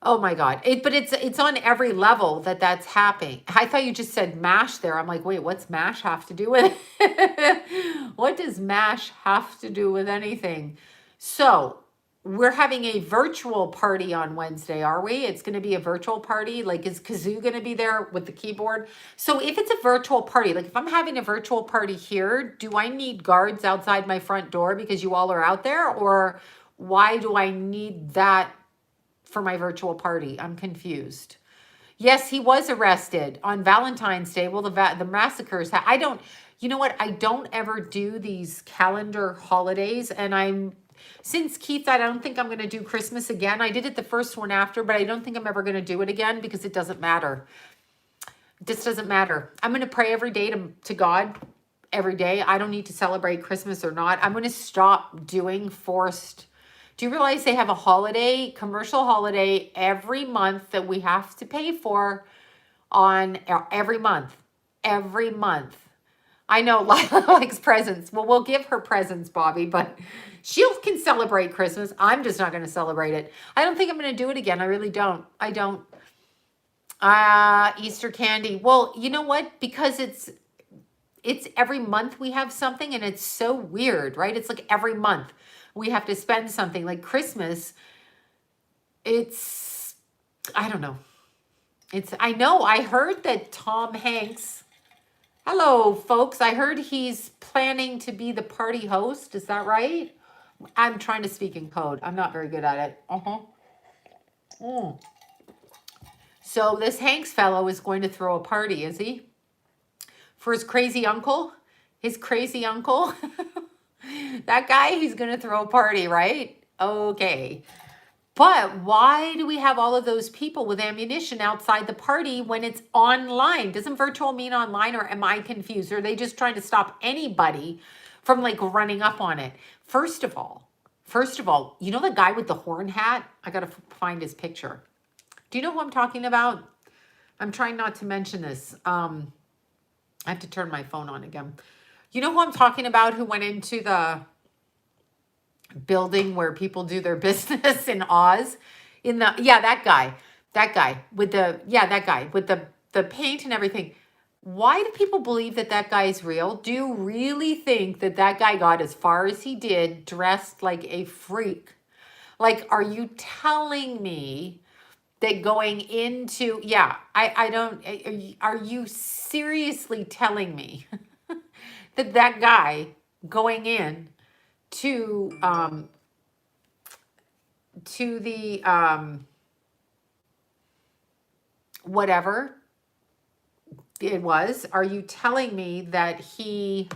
Oh my God. But it's on every level that that's happening. I thought you just said MASH there. I'm like, wait, what's MASH have to do with it? What does MASH have to do with anything? So we're having a virtual party on Wednesday, are we? It's going to be a virtual party. Like, is Kazoo going to be there with the keyboard? So if it's a virtual party, like if I'm having a virtual party here, do I need guards outside my front door because you all are out there? Or why do I need that for my virtual party? I'm confused. Yes, he was arrested on Valentine's Day. Well, the massacres. I don't. You know what? I don't ever do these calendar holidays, and since Keith died, I don't think I'm going to do Christmas again. I did it the first one after, but I don't think I'm ever going to do it again because it doesn't matter. It just doesn't matter. I'm going to pray every day to God every day. I don't need to celebrate Christmas or not. I'm going to stop doing forced. Do you realize they have a holiday, commercial holiday every month that we have to pay for on every month? Every month. I know Lila likes presents. Well, we'll give her presents, Bobby, but she can celebrate Christmas. I'm just not going to celebrate it. I don't think I'm going to do it again. I really don't. I don't. Easter candy. Well, you know what? Because it's every month we have something, and it's so weird, right? It's like every month we have to spend something. Like Christmas, I don't know. I know, I heard that Tom Hanks, hello folks, I heard he's planning to be the party host. Is that right? I'm trying to speak in code. I'm not very good at it. So this Hanks fellow is going to throw a party, is he? For his crazy uncle? His crazy uncle? That guy, he's going to throw a party, right? Okay. But why do we have all of those people with ammunition outside the party when it's online? Doesn't virtual mean online, or am I confused? Or are they just trying to stop anybody from like running up on it? First of all, you know the guy with the horn hat? I got to find his picture. Do you know who I'm talking about? I'm trying not to mention this. I have to turn my phone on again. You know who I'm talking about, who went into the building where people do their business in Oz? That guy with the paint and everything. Why do people believe that that guy is real? Do you really think that that guy got as far as he did dressed like a freak? Like, are you telling me that going into, I don't, are you seriously telling me that that guy going in to the whatever it was, are you telling me that he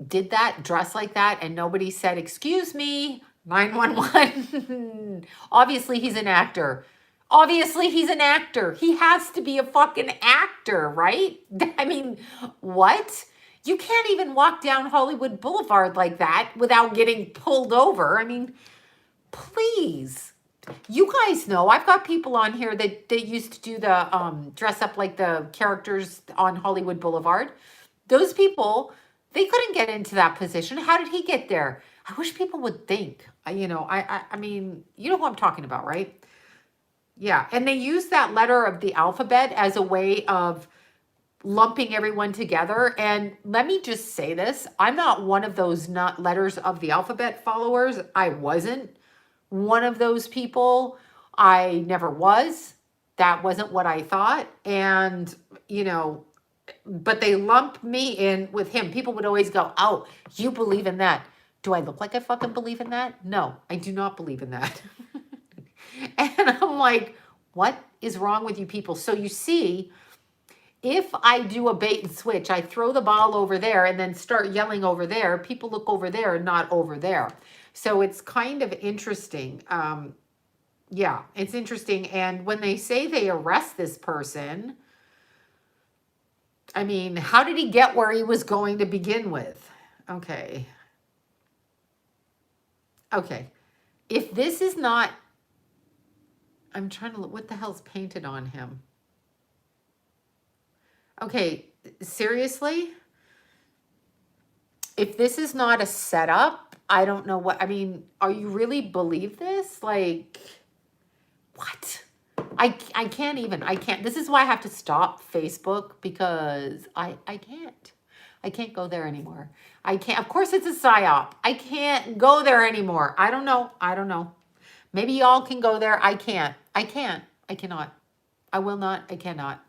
did that, dress like that, and nobody said, excuse me, 911? Obviously he's an actor. Obviously he's an actor. He has to be a fucking actor, right? I mean, what? You can't even walk down Hollywood Boulevard like that without getting pulled over. I mean, please. You guys know, I've got people on here that used to do the dress up like the characters on Hollywood Boulevard. Those people, they couldn't get into that position. How did he get there? I wish people would think. I mean, you know who I'm talking about, right? Yeah, and they use that letter of the alphabet as a way of lumping everyone together. And let me just say this, I'm not one of those not letters of the alphabet followers. I wasn't one of those people. I never was. That wasn't what I thought. And, but they lump me in with him. People would always go, oh, you believe in that. Do I look like I fucking believe in that? No, I do not believe in that. And I'm like, what is wrong with you people? So you see, if I do a bait and switch, I throw the ball over there and then start yelling over there, people look over there and not over there. So it's kind of interesting. Yeah, it's interesting. And when they say they arrest this person, I mean, how did he get where he was going to begin with? Okay. If this is not, I'm trying to look, what the hell's painted on him? Okay, seriously? If this is not a setup, I don't know what, I mean, are you really believe this? Like, what? I can't even. I can't. This is why I have to stop Facebook because I can't. I can't go there anymore. I can't. Of course, it's a psyop. I can't go there anymore. I don't know. I don't know. Maybe y'all can go there. I can't. I can't. I cannot. I will not. I cannot.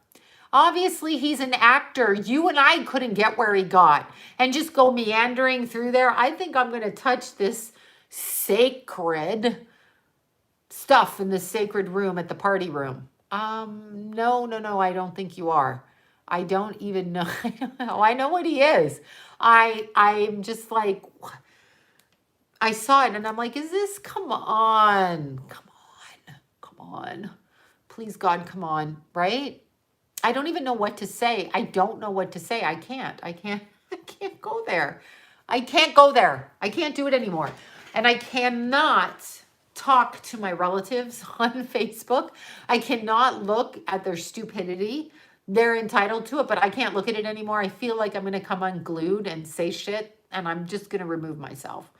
Obviously, he's an actor. You and I couldn't get where he got and just go meandering through there. I think I'm going to touch this sacred stuff in the sacred room at the party room. No, no, no, I don't think you are. I don't even know. I don't know. I know what he is. I'm just like, I saw it and I'm like, is this, come on, come on, come on. Please, God, come on, right? I don't even know what to say. I don't know what to say. I can't. I can't go there. I can't go there. I can't do it anymore. And I cannot talk to my relatives on Facebook. I cannot look at their stupidity. They're entitled to it, but I can't look at it anymore. I feel like I'm going to come unglued and say shit, and I'm just going to remove myself.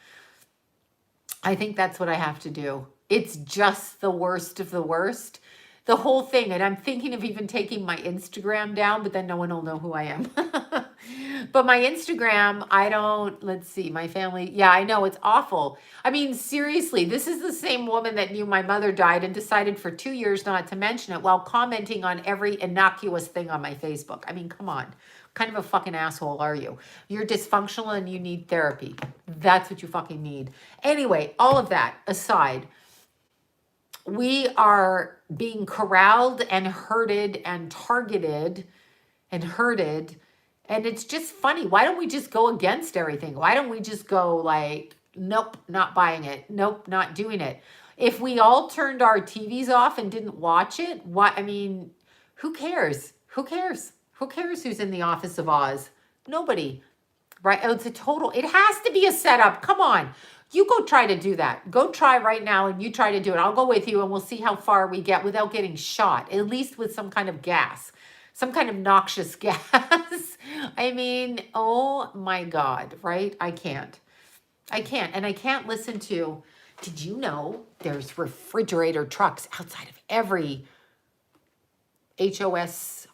I think that's what I have to do. It's just the worst of the worst. The whole thing. And I'm thinking of even taking my Instagram down, but then no one will know who I am. But my Instagram, I don't, let's see, my family. Yeah, I know it's awful. I mean, seriously, this is the same woman that knew my mother died and decided for 2 years not to mention it while commenting on every innocuous thing on my Facebook. I mean, come on. What kind of a fucking asshole are you? You're dysfunctional and you need therapy. That's what you fucking need. Anyway, all of that aside, we are being corralled and herded and targeted and herded. And it's just funny. Why don't we just go against everything? Why don't we just go like, nope, not buying it. Nope, not doing it. If we all turned our TVs off and didn't watch it, what, I mean, who cares? Who cares? Who cares who's in the Office of Oz? Nobody, right? Oh, it's a total, it has to be a setup. Come on. You go try to do that. Go try right now and you try to do it. I'll go with you and we'll see how far we get without getting shot, at least with some kind of gas, some kind of noxious gas. I mean, oh my God, right? I can't. I can't. And I can't listen to, did you know there's refrigerator trucks outside of every HOS,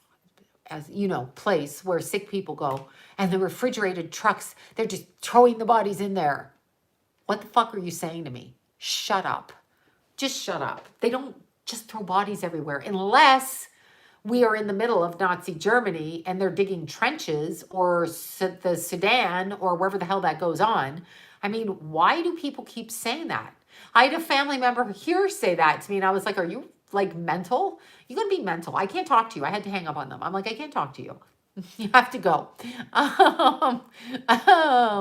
as you know, place where sick people go, and the refrigerated trucks, they're just throwing the bodies in there. What the fuck are you saying to me? Shut up. Just shut up. They don't just throw bodies everywhere unless we are in the middle of Nazi Germany and they're digging trenches or the Sudan or wherever the hell that goes on. I mean, why do people keep saying that? I had a family member here say that to me and I was like, are you like mental? You're going to be mental. I can't talk to you. I had to hang up on them. I'm like, I can't talk to you. You have to go. Oh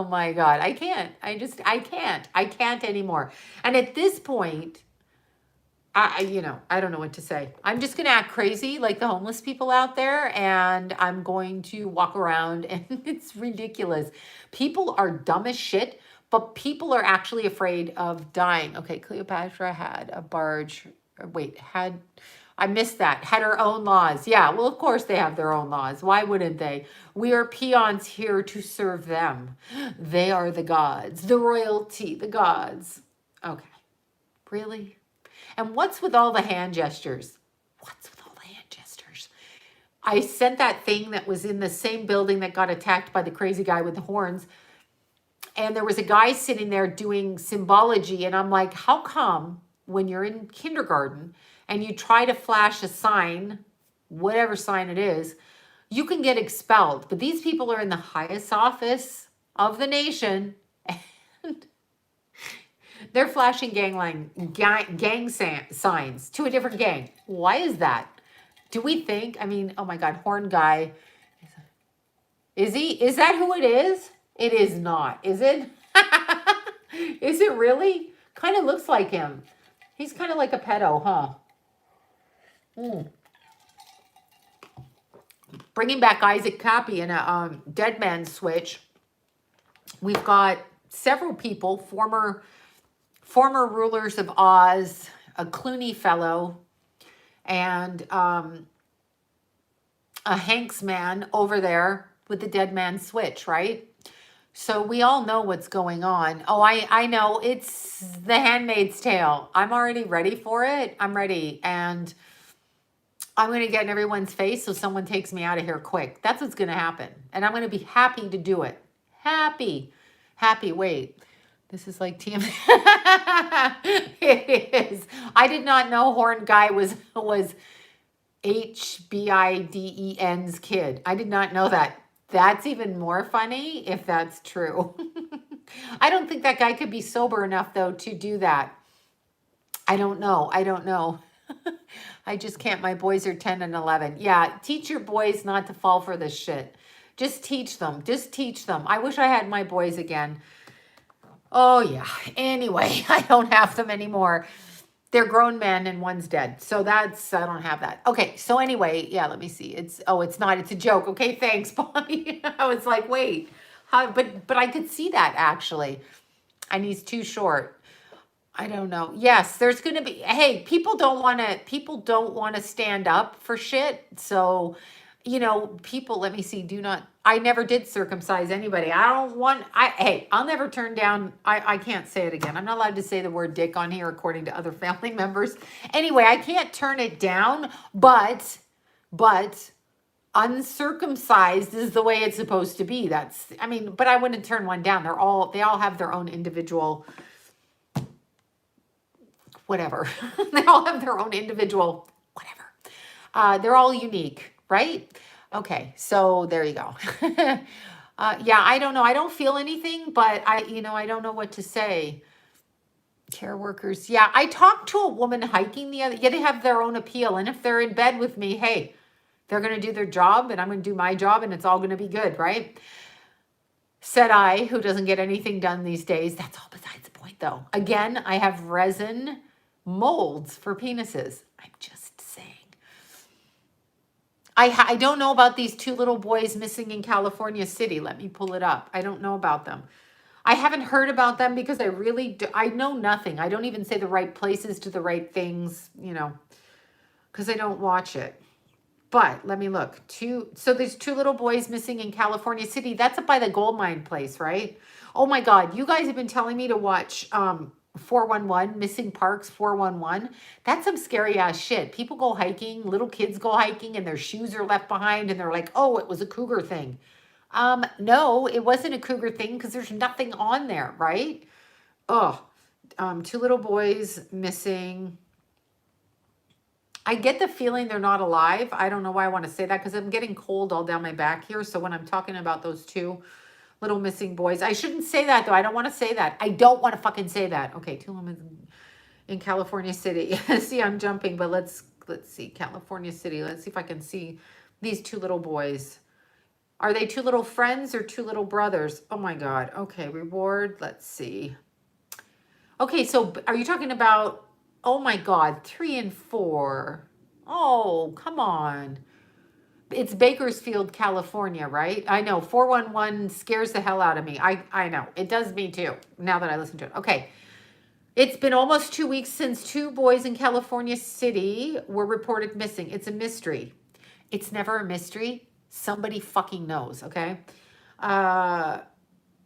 my God. I can't. I can't anymore. And at this point, I don't know what to say. I'm just going to act crazy like the homeless people out there. And I'm going to walk around and it's ridiculous. People are dumb as shit, but people are actually afraid of dying. Okay. Cleopatra had a barge. I missed that. Had her own laws. Yeah, well, of course they have their own laws. Why wouldn't they? We are peons here to serve them. They are the gods, the royalty, the gods. Okay, really? And what's with all the hand gestures? What's with all the hand gestures? I sent that thing that was in the same building that got attacked by the crazy guy with the horns. And there was a guy sitting there doing symbology. And I'm like, how come when you're in kindergarten and you try to flash a sign, whatever sign it is, you can get expelled. But these people are in the highest office of the nation and they're flashing gang signs to a different gang. Why is that? Do we think, I mean, oh my God, horn guy. Is he? Is that who it is? It is not, is it? Is it really? Kind of looks like him. He's kind of like a pedo, huh? Bringing back Isaac Kappy in a Dead Man Switch. We've got several people, former rulers of Oz, a Clooney fellow, and a Hanks man over there with the Dead Man Switch, right? So we all know what's going on. Oh, I know. It's The Handmaid's Tale. I'm already ready for it. I'm ready. And I'm going to get in everyone's face so someone takes me out of here quick. That's what's going to happen. And I'm going to be happy to do it. Happy. Happy. Wait. This is like TM. It is. I did not know Horn Guy was HBIDEN's kid. I did not know that. That's even more funny if that's true. I don't think that guy could be sober enough though to do that. I don't know. I don't know. I just can't. My boys are 10 and 11. Yeah, teach your boys not to fall for this shit. Just teach them. Just teach them. I wish I had my boys again. Oh, yeah. Anyway, I don't have them anymore. They're grown men and one's dead. So that's, I don't have that. Okay. So anyway, yeah, let me see. It's not, it's a joke. Okay. Thanks, Bonnie. I was like, wait, how, but I could see that actually. And he's too short. I don't know. Yes, there's going to be, hey, people don't want to stand up for shit. So, people, let me see, I never did circumcise anybody. Hey, I'll never turn down, I can't say it again. I'm not allowed to say the word dick on here according to other family members. Anyway, I can't turn it down, but uncircumcised is the way it's supposed to be. But I wouldn't turn one down. They all have their own individual whatever. They all have their own individual whatever. They're all unique, right? Okay, so there you go. Yeah, I don't know. I don't feel anything, but I don't know what to say. Care workers. Yeah, I talked to a woman hiking the other. Yeah, they have their own appeal, and if they're in bed with me, hey, they're going to do their job, and I'm going to do my job, and it's all going to be good, right? Said I, who doesn't get anything done these days. That's all besides the point, though. Again, I have resin molds for penises. I'm just saying. I don't know about these two little boys missing in California City. Let me pull it up. I don't know about them. I haven't heard about them because I know nothing. I don't even say the right places to the right things, because I don't watch it. But let me look. So there's two little boys missing in California City. That's up by the gold mine place, right? Oh my God. You guys have been telling me to watch 411, Missing Parks 411. That's some scary ass shit. People go hiking, little kids go hiking, and their shoes are left behind, and they're like, oh, it was a cougar thing. No, it wasn't a cougar thing because there's nothing on there, right? Oh, two little boys missing. I get the feeling they're not alive. I don't know why I want to say that because I'm getting cold all down my back here. So when I'm talking about those two little missing boys, I shouldn't say that though. I don't want to say that. I don't want to fucking say that. Okay, two women in California City. See, I'm jumping, but let's see. California City. Let's see if I can see these two little boys. Are they two little friends or two little brothers? Oh my God. Okay, reward. Let's see. Okay, so are you talking about, oh my God, 3 and 4? Oh, come on. It's Bakersfield, California, right? I know 411 scares the hell out of me. I know. It does me too, now that I listen to it. Okay. It's been almost 2 weeks since two boys in California City were reported missing. It's a mystery. It's never a mystery. Somebody fucking knows, okay?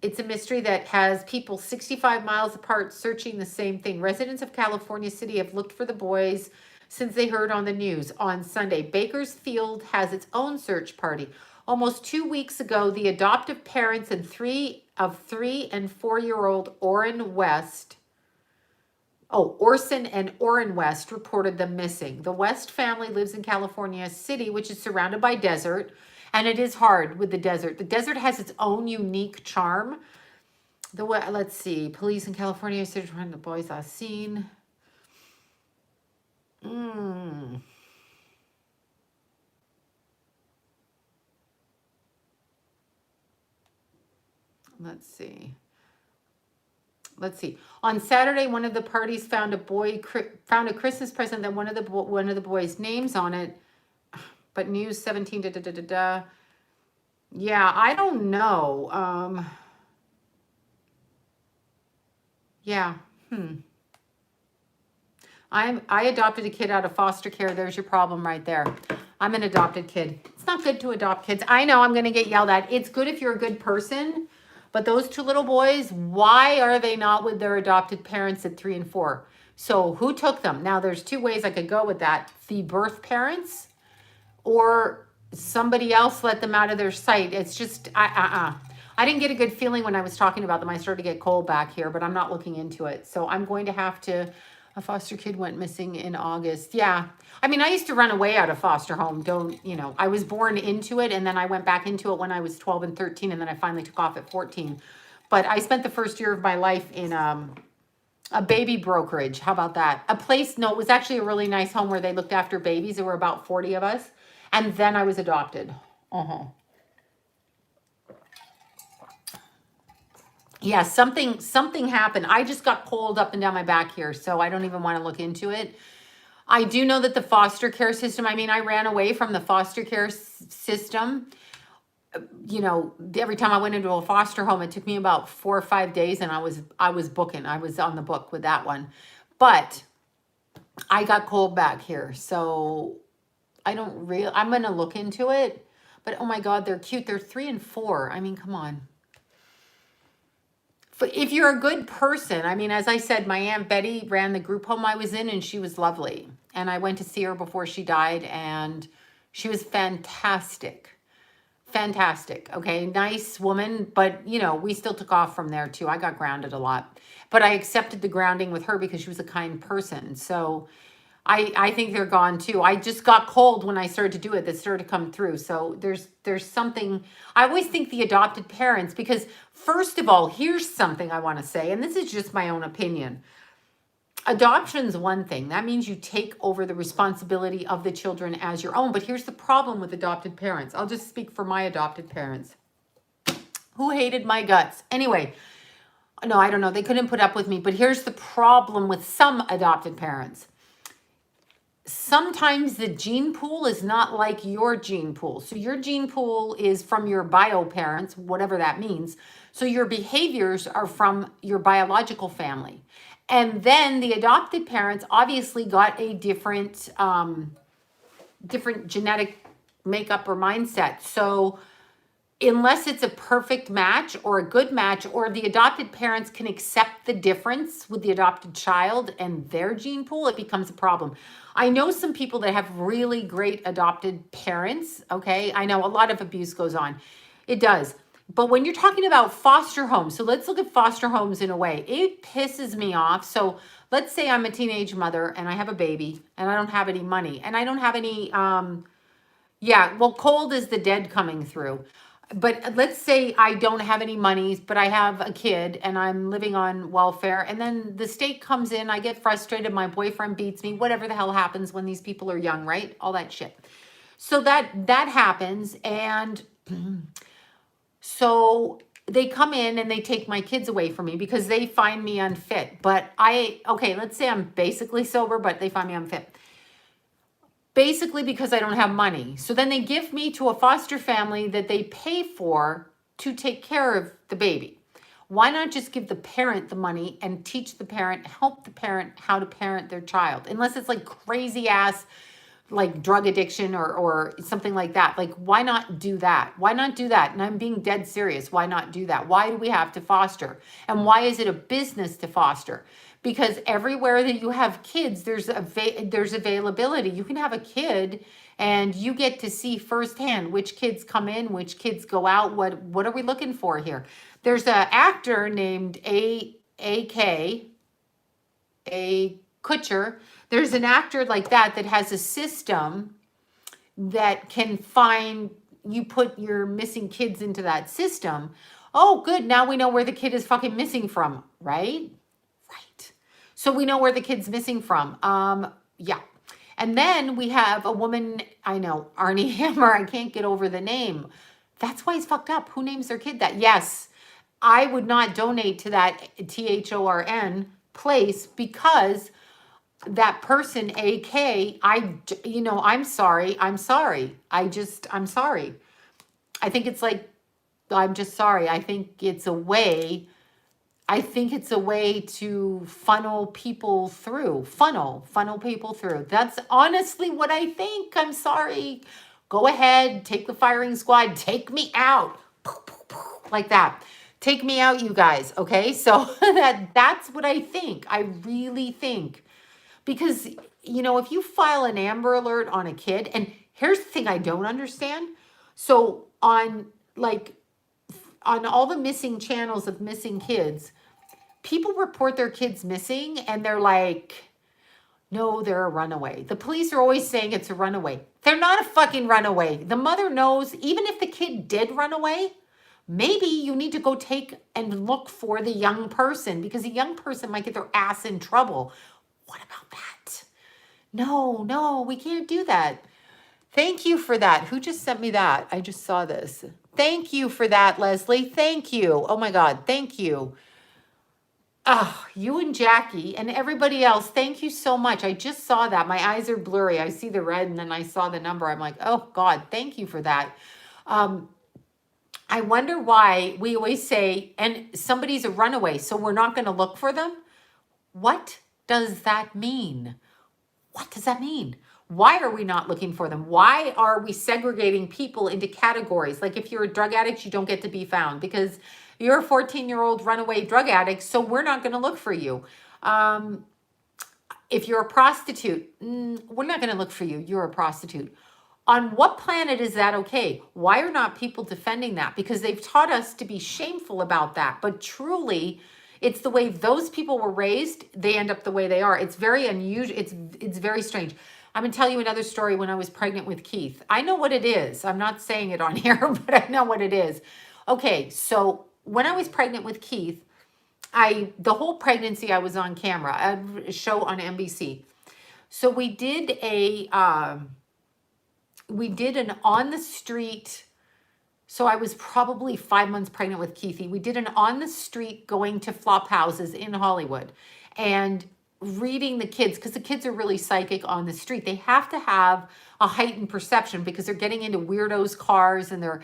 It's a mystery that has people 65 miles apart searching the same thing. Residents of California City have looked for the boys since they heard on the news on Sunday. Bakersfield has its own search party. Almost 2 weeks ago, the adoptive parents and 3 and 4-year-old Orson and Orrin West reported them missing. The West family lives in California City, which is surrounded by desert, and it is hard with the desert. The desert has its own unique charm. Let's see. Police in California said the boys are seen. Let's see. On Saturday, one of the parties found a Christmas present that one of the boys' names on it, but News 17 Yeah, I don't know. Yeah. I adopted a kid out of foster care. There's your problem right there. I'm an adopted kid. It's not good to adopt kids. I know I'm going to get yelled at. It's good if you're a good person, But those two little boys, why are they not with their adopted parents at 3 and 4? So who took them? Now there's two ways I could go with that. The birth parents or somebody else let them out of their sight. It's just, I didn't get a good feeling when I was talking about them. I started to get cold back here, but I'm not looking into it. So I'm going to have to, a foster kid went missing in August. Yeah. I mean, I used to run away out of foster home. I was born into it and then I went back into it when I was 12 and 13 and then I finally took off at 14. But I spent the first year of my life in a baby brokerage. How about that? A place, no, it was actually a really nice home where they looked after babies. There were about 40 of us. And then I was adopted. Yeah, something happened. I just got cold up and down my back here, so I don't even want to look into it. I do know that the foster care system, I mean, I ran away from the foster care system. Every time I went into a foster home, it took me about 4 or 5 days and I was booking. I was on the book with that one. But I got cold back here, so I'm going to look into it. But oh my God, they're cute. They're 3 and 4. I mean, come on. If you're a good person, I mean, as I said, my Aunt Betty ran the group home I was in and she was lovely. And I went to see her before she died and she was fantastic. Fantastic. Okay. Nice woman. But, we still took off from there too. I got grounded a lot. But I accepted the grounding with her because she was a kind person. So I think they're gone too. I just got cold when I started to do it. That started to come through. So there's something. I always think the adopted parents, because first of all, here's something I want to say, and this is just my own opinion. Adoption's one thing. That means you take over the responsibility of the children as your own. But here's the problem with adopted parents. I'll just speak for my adopted parents who hated my guts. Anyway, no, I don't know. They couldn't put up with me. But here's the problem with some adopted parents. Sometimes the gene pool is not like your gene pool. So your gene pool is from your bio parents, whatever that means. So your behaviors are from your biological family. And then the adopted parents obviously got a different genetic makeup or mindset. So unless it's a perfect match or a good match, or the adopted parents can accept the difference with the adopted child and their gene pool, it becomes a problem. I know some people that have really great adopted parents, okay? I know a lot of abuse goes on. It does. But when you're talking about foster homes, so let's look at foster homes in a way. It pisses me off. So let's say I'm a teenage mother and I have a baby and I don't have any money and I don't have any, cold is the dead coming through. But let's say I don't have any monies, but I have a kid and I'm living on welfare. And then the state comes in, I get frustrated, my boyfriend beats me, whatever the hell happens when these people are young, right? All that shit. So that happens. And so they come in and they take my kids away from me because they find me unfit. But let's say I'm basically sober, but they find me unfit. Basically because I don't have money. So then they give me to a foster family that they pay for to take care of the baby. Why not just give the parent the money and teach the parent, help the parent how to parent their child? Unless it's like crazy ass, like drug addiction or something like that. Like, why not do that? Why not do that? And I'm being dead serious. Why not do that? Why do we have to foster? And why is it a business to foster? Because everywhere that you have kids, there's availability. You can have a kid and you get to see firsthand which kids come in, which kids go out. What are we looking for here? There's an actor named A.K. Kutcher. There's an actor like that has a system that can find, you put your missing kids into that system. Oh, good. Now we know where the kid is fucking missing from, right? So we know where the kid's missing from. Yeah. And then we have a woman, I know, Arnie Hammer. I can't get over the name. That's why he's fucked up. Who names their kid that? Yes, I would not donate to that THORN place because that person, AK, I'm sorry. I'm sorry. I'm sorry. I think it's like, I'm just sorry. I think it's a way to funnel people through. Funnel people through. That's honestly what I think. I'm sorry. Go ahead, take the firing squad, take me out. Like that. Take me out, you guys. Okay. So that's what I think. I really think because, if you file an Amber Alert on a kid, and here's the thing I don't understand. So like on all the missing channels of missing kids, people report their kids missing and they're like, no, they're a runaway. The police are always saying it's a runaway. They're not a fucking runaway. The mother knows, even if the kid did run away, maybe you need to go take and look for the young person because a young person might get their ass in trouble. What about that? No, we can't do that. Thank you for that. Who just sent me that? I just saw this. Thank you for that, Leslie. Thank you. Oh my God. Thank you. Oh, you and Jackie and everybody else, thank you so much. I just saw that. My eyes are blurry. I see the red and then I saw the number. I'm like, oh God, thank you for that. I wonder why we always say, and somebody's a runaway, so we're not going to look for them. What does that mean? What does that mean? Why are we not looking for them? Why are we segregating people into categories? Like if you're a drug addict, you don't get to be found because you're a 14-year-old runaway drug addict, so we're not going to look for you. If you're a prostitute, we're not going to look for you. You're a prostitute. On what planet is that okay? Why are not people defending that? Because they've taught us to be shameful about that. But truly, it's the way those people were raised, they end up the way they are. It's very unusual. It's very strange. I'm going to tell you another story when I was pregnant with Keith. I know what it is. I'm not saying it on here, but I know what it is. Okay, so when I was pregnant with Keith, the whole pregnancy I was on camera, a show on NBC. So we did an on the street. So I was probably 5 months pregnant with Keithy. We did an on the street going to flop houses in Hollywood and reading the kids, because the kids are really psychic on the street. They have to have a heightened perception because they're getting into weirdos' cars and they're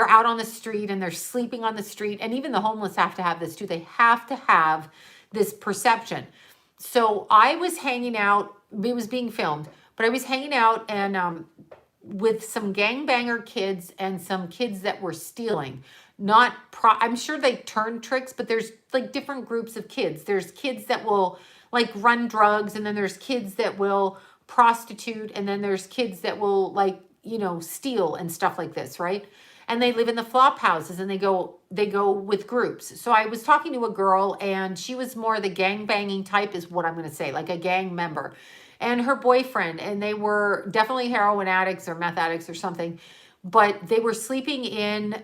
out on the street and they're sleeping on the street. And even the homeless have to have this too. They have to have this perception. So I was hanging out, it was being filmed, but I was hanging out and with some gangbanger kids and some kids that were stealing. I'm sure they turn tricks, but there's like different groups of kids. There's kids that will like run drugs, and then there's kids that will prostitute, and then there's kids that will like, steal and stuff like this, right? And they live in the flop houses and they go with groups. So I was talking to a girl and she was more the gang banging type is what I'm going to say, like a gang member. And her boyfriend, and they were definitely heroin addicts or meth addicts or something, but they were sleeping in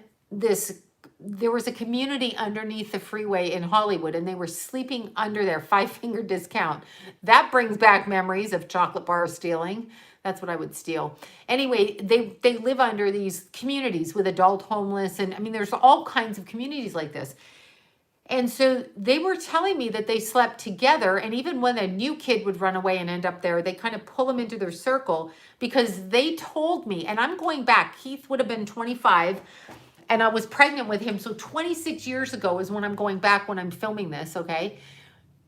there was a community underneath the freeway in Hollywood, and they were sleeping under their 5-finger discount. That brings back memories of chocolate bar stealing. That's what I would steal. Anyway, they live under these communities with adult homeless, and I mean, there's all kinds of communities like this. And so they were telling me that they slept together, and even when a new kid would run away and end up there, they kind of pull them into their circle because they told me, and I'm going back, Keith would have been 25, and I was pregnant with him, so 26 years ago is when I'm going back when I'm filming this, okay?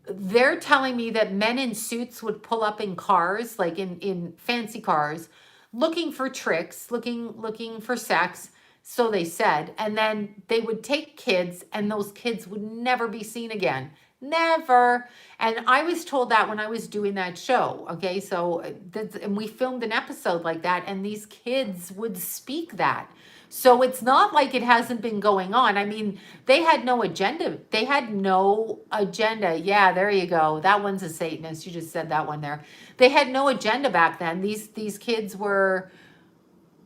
They're telling me that men in suits would pull up in cars, like in fancy cars, looking for tricks, looking for sex, so they said, and then they would take kids and those kids would never be seen again. Never. And I was told that when I was doing that show, okay? So, and we filmed an episode like that, and these kids would speak that. So it's not like it hasn't been going on. I mean, they had no agenda. They had no agenda. Yeah, there you go. That one's a Satanist. You just said that one there. They had no agenda back then. These kids were,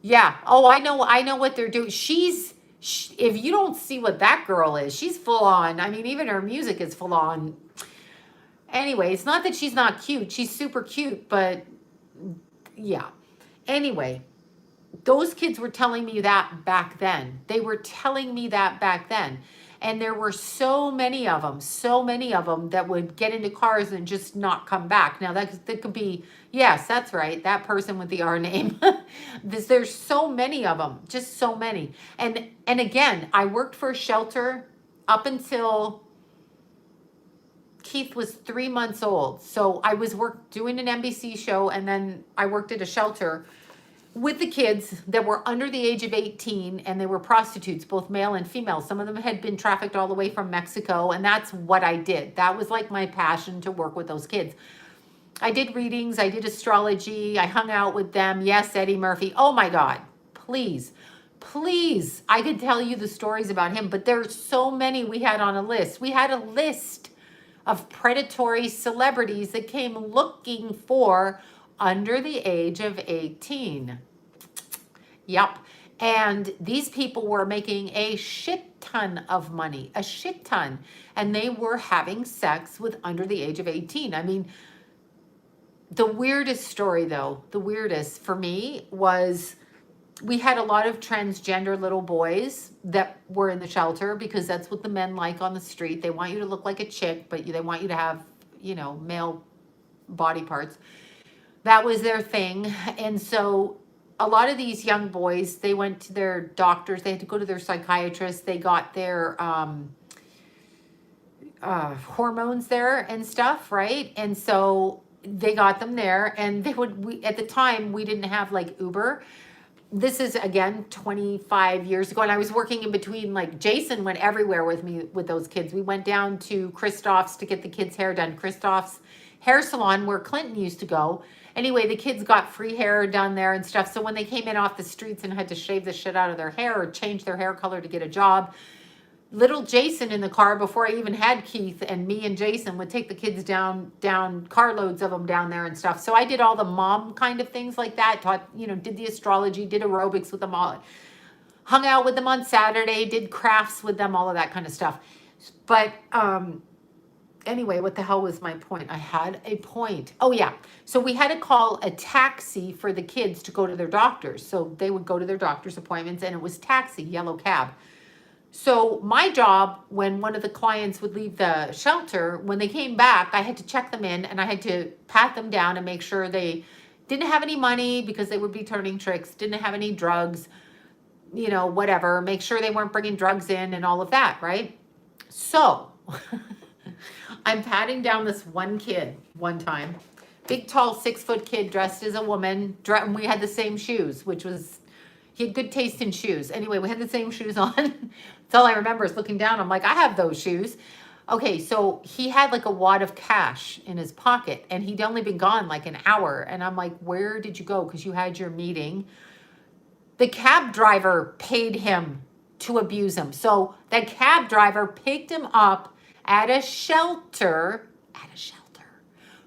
yeah. Oh, I know what they're doing. If you don't see what that girl is, she's full on. I mean, even her music is full on. Anyway, it's not that she's not cute. She's super cute, but yeah. Anyway, those kids were telling me that back then. They were telling me that back then. And there were so many of them that would get into cars and just not come back. Now that could be, yes, that's right, that person with the R name. There's so many of them, just so many. And again, I worked for a shelter up until Keith was 3 months old. So I was doing an NBC show, and then I worked at a shelter with the kids that were under the age of 18, and they were prostitutes, both male and female. Some of them had been trafficked all the way from Mexico, and that's what I did. That was like my passion, to work with those kids. I did readings, I did astrology, I hung out with them. Yes, Eddie Murphy. Oh my God, please, please. I could tell you the stories about him, but there's so many we had on a list. We had a list of predatory celebrities that came looking for under the age of 18. Yep. And these people were making a shit ton of money, a shit ton. And they were having sex with under the age of 18. I mean, the weirdest story, though, the weirdest for me was, we had a lot of transgender little boys that were in the shelter, because that's what the men like on the street. They want you to look like a chick, but they want you to have, male body parts. That was their thing. And so a lot of these young boys, they went to their doctors. They had to go to their psychiatrist. They got their hormones there and stuff, right? And so they got them there, and at the time, we didn't have like Uber. This is again 25 years ago, and I was working in between. Like, Jason went everywhere with me with those kids. We went down to Christoph's to get the kids' hair done. Christoph's hair salon, where Clinton used to go. Anyway, the kids got free hair done there and stuff. So when they came in off the streets and had to shave the shit out of their hair or change their hair color to get a job, little Jason in the car, before I even had Keith, and me and Jason would take the kids down carloads of them down there and stuff. So I did all the mom kind of things like that, taught, did the astrology, did aerobics with them all, hung out with them on Saturday, did crafts with them, all of that kind of stuff. But anyway, what the hell was my point? I had a point. Oh yeah. So we had to call a taxi for the kids to go to their doctors. So they would go to their doctor's appointments, and it was taxi, yellow cab. So my job, when one of the clients would leave the shelter, when they came back, I had to check them in, and I had to pat them down and make sure they didn't have any money, because they would be turning tricks, didn't have any drugs, whatever, make sure they weren't bringing drugs in and all of that, right? So I'm patting down this one kid one time, big, tall, 6-foot kid dressed as a woman. And we had the same shoes, which was, he had good taste in shoes. Anyway, we had the same shoes on. That's all I remember is looking down. I'm like, I have those shoes. Okay, so he had like a wad of cash in his pocket, and he'd only been gone like an hour. And I'm like, where did you go? Because you had your meeting. The cab driver paid him to abuse him. So that cab driver picked him up at a shelter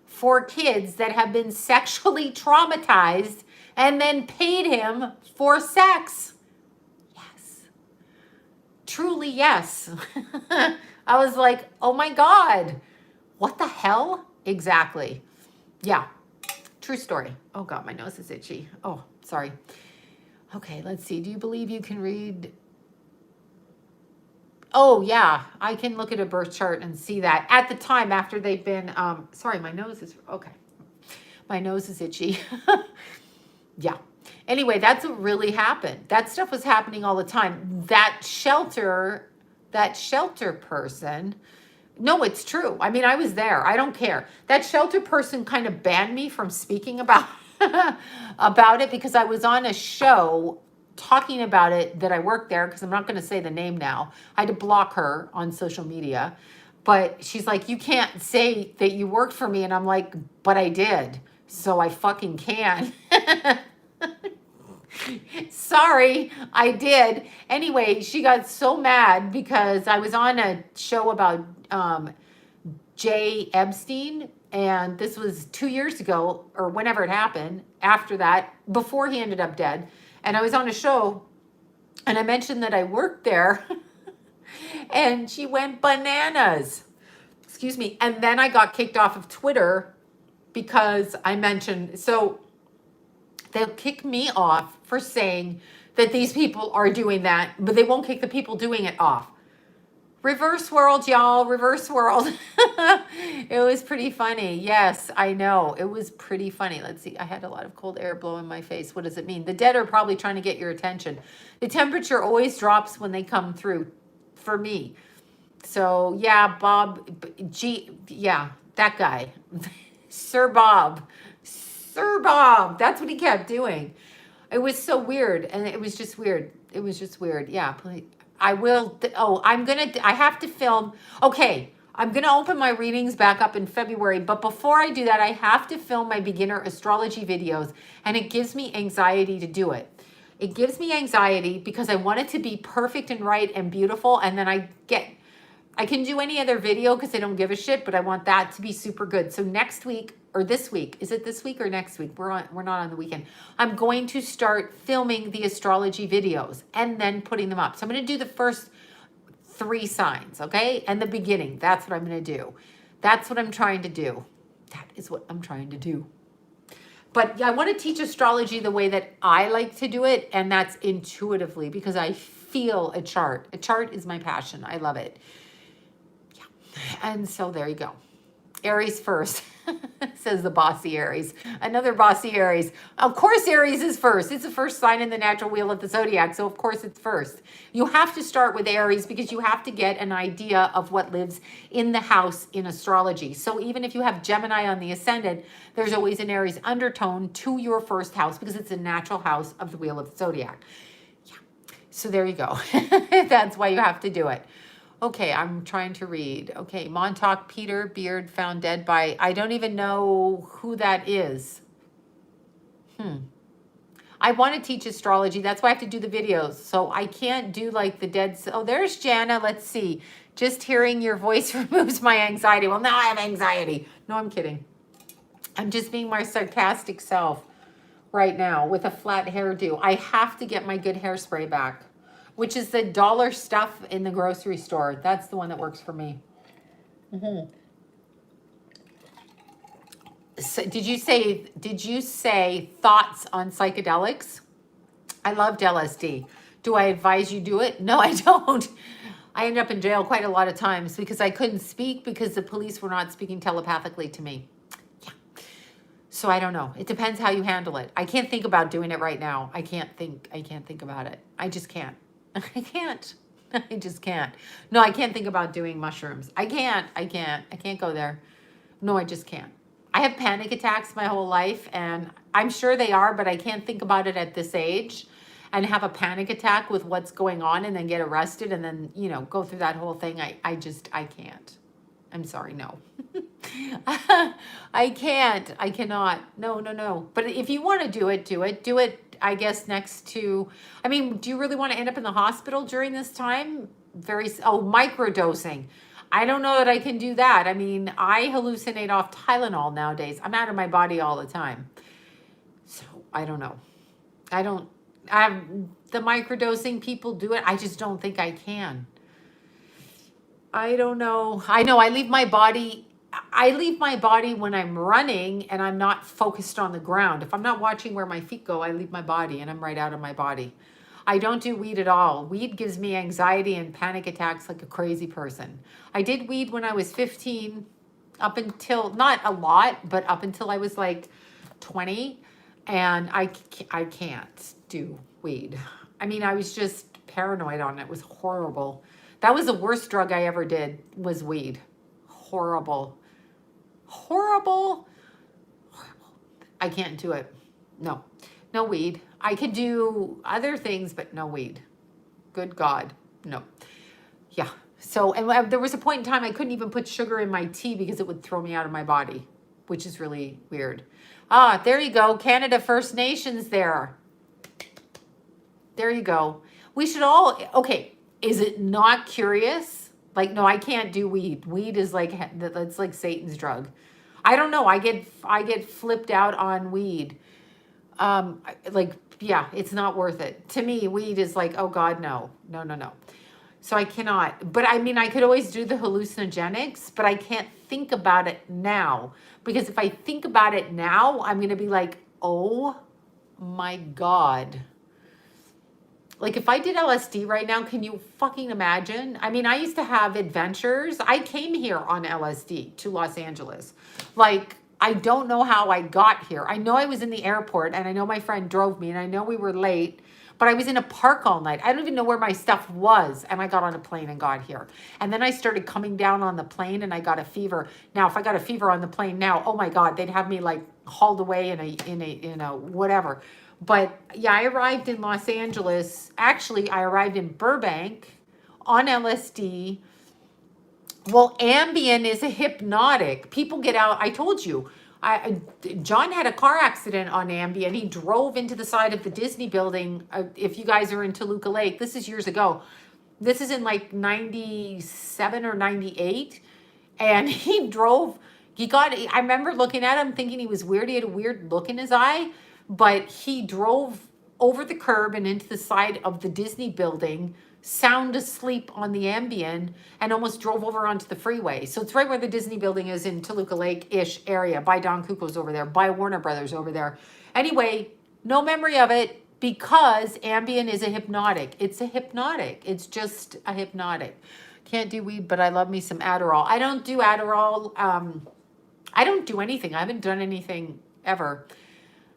for kids that have been sexually traumatized, and then paid him for sex. Yes. Truly, yes. I was like, oh my God, what the hell? Exactly. Yeah. True story. Oh God, my nose is itchy. Oh, sorry. Okay, let's see. Do you believe you can read? Oh yeah, I can look at a birth chart and see that at the time after they've been, sorry, my nose is, okay. My nose is itchy. Yeah. Anyway, that's what really happened. That stuff was happening all the time. That shelter person, no, it's true. I mean, I was there. I don't care. That shelter person kind of banned me from speaking about about it, because I was on a show talking about it that I worked there, because I'm not going to say the name now. I had to block her on social media. But she's like, you can't say that you worked for me. And I'm like, but I did. So I fucking can. Sorry, I did. Anyway, she got so mad because I was on a show about Jay Epstein, and this was 2 years ago, or whenever it happened, after that, before he ended up dead. And I was on a show, and I mentioned that I worked there, and she went bananas. Excuse me. And then I got kicked off of Twitter because I mentioned, so they'll kick me off for saying that these people are doing that, but they won't kick the people doing it off. Reverse world, y'all, reverse world. It was pretty funny. Yes, I know. It was pretty funny. Let's see. I had a lot of cold air blow in my face. What does it mean? The dead are probably trying to get your attention. The temperature always drops when they come through for me. So yeah, Bob, yeah, that guy, Sir Bob, that's what he kept doing. It was so weird, and it was just weird. It was just weird. Yeah, I will. Oh, I have to film. Okay, I'm gonna open my readings back up in February, but before I do that, I have to film my beginner astrology videos, and it gives me anxiety to do it. It gives me anxiety because I want it to be perfect and right and beautiful, and then I can do any other video because I don't give a shit, but I want that to be super good. So next week or this week, is it this week or next week? We're not on the weekend. I'm going to start filming the astrology videos and then putting them up. So I'm going to do the first 3 signs, okay? And the beginning. That's what I'm going to do. That's what I'm trying to do. That is what I'm trying to do. But yeah, I want to teach astrology the way that I like to do it, and that's intuitively because I feel a chart. A chart is my passion. I love it. And so there you go. Aries first, says the bossy Aries. Another bossy Aries. Of course, Aries is first. It's the first sign in the natural wheel of the zodiac. So of course it's first. You have to start with Aries because you have to get an idea of what lives in the house in astrology. So even if you have Gemini on the ascendant, there's always an Aries undertone to your first house because it's a natural house of the wheel of the zodiac. Yeah. So there you go. That's why you have to do it. Okay, I'm trying to read. Okay, Montauk Peter Beard found dead by, I don't even know who that is. I want to teach astrology. That's why I have to do the videos. So I can't do like the dead. Oh, there's Jana. Let's see. Just hearing your voice removes my anxiety. Well, now I have anxiety. No, I'm kidding. I'm just being my sarcastic self right now with a flat hairdo. I have to get my good hairspray back, which is the dollar stuff in the grocery store. That's the one that works for me. So did you say thoughts on psychedelics? I loved LSD. Do I advise you do it? No, I don't. I ended up in jail quite a lot of times because I couldn't speak because the police were not speaking telepathically to me. Yeah. So I don't know. It depends how you handle it. I can't think about doing it right now. I can't think about it. I just can't. I can't. I just can't. No, I can't think about doing mushrooms. I can't go there. No, I just can't. I have panic attacks my whole life, and I'm sure they are, but I can't think about it at this age and have a panic attack with what's going on and then get arrested and then, go through that whole thing. I can't. I'm sorry, no. I can't. I cannot. No. But if you want to do it, do it, I guess, next to, do you really want to end up in the hospital during this time? Microdosing. I don't know that I can do that. I hallucinate off Tylenol nowadays. I'm out of my body all the time. So I don't know. The microdosing people do it. I just don't think I can. I don't know. I know I leave my body when I'm running and I'm not focused on the ground. If I'm not watching where my feet go, I leave my body and I'm right out of my body. I don't do weed at all. Weed gives me anxiety and panic attacks like a crazy person. I did weed when I was 15, up until, not a lot, but up until I was like 20. And I can't do weed. I was just paranoid on it. It was horrible. That was the worst drug I ever did, was weed. Horrible. I can't do it. No weed. I could do other things, but no weed. Good God, no. Yeah. So, and there was a point in time I couldn't even put sugar in my tea because it would throw me out of my body, which is really weird. There you go. Canada First Nations there. There you go. We should all, okay, is it not curious? Like, no, I can't do weed. Weed is that's like Satan's drug. I don't know. I get flipped out on weed. Yeah, it's not worth it. To me, weed is like, oh God, no. So I cannot, but I could always do the hallucinogenics, but I can't think about it now because if I think about it now, I'm going to be like, oh my God. Like if I did LSD right now, can you fucking imagine? I used to have adventures. I came here on LSD to Los Angeles. Like, I don't know how I got here. I know I was in the airport and I know my friend drove me and I know we were late, but I was in a park all night. I don't even know where my stuff was. And I got on a plane and got here. And then I started coming down on the plane and I got a fever. Now, if I got a fever on the plane now, oh my God, they'd have me like hauled away in a whatever. But yeah, I arrived in Los Angeles. Actually, I arrived in Burbank on LSD. Well, Ambien is a hypnotic. People get out. I told you, John had a car accident on Ambien. He drove into the side of the Disney building. If you guys are in Toluca Lake, this is years ago. This is in like 97 or 98. And he drove, I remember looking at him thinking he was weird. He had a weird look in his eye, but he drove over the curb and into the side of the Disney building, sound asleep on the Ambien, and almost drove over onto the freeway. So it's right where the Disney building is in Toluca Lake-ish area, by Don Cuco's over there, by Warner Brothers over there. Anyway, no memory of it because Ambien is a hypnotic. It's a hypnotic. It's just a hypnotic. Can't do weed, but I love me some Adderall. I don't do Adderall. I don't do anything. I haven't done anything ever.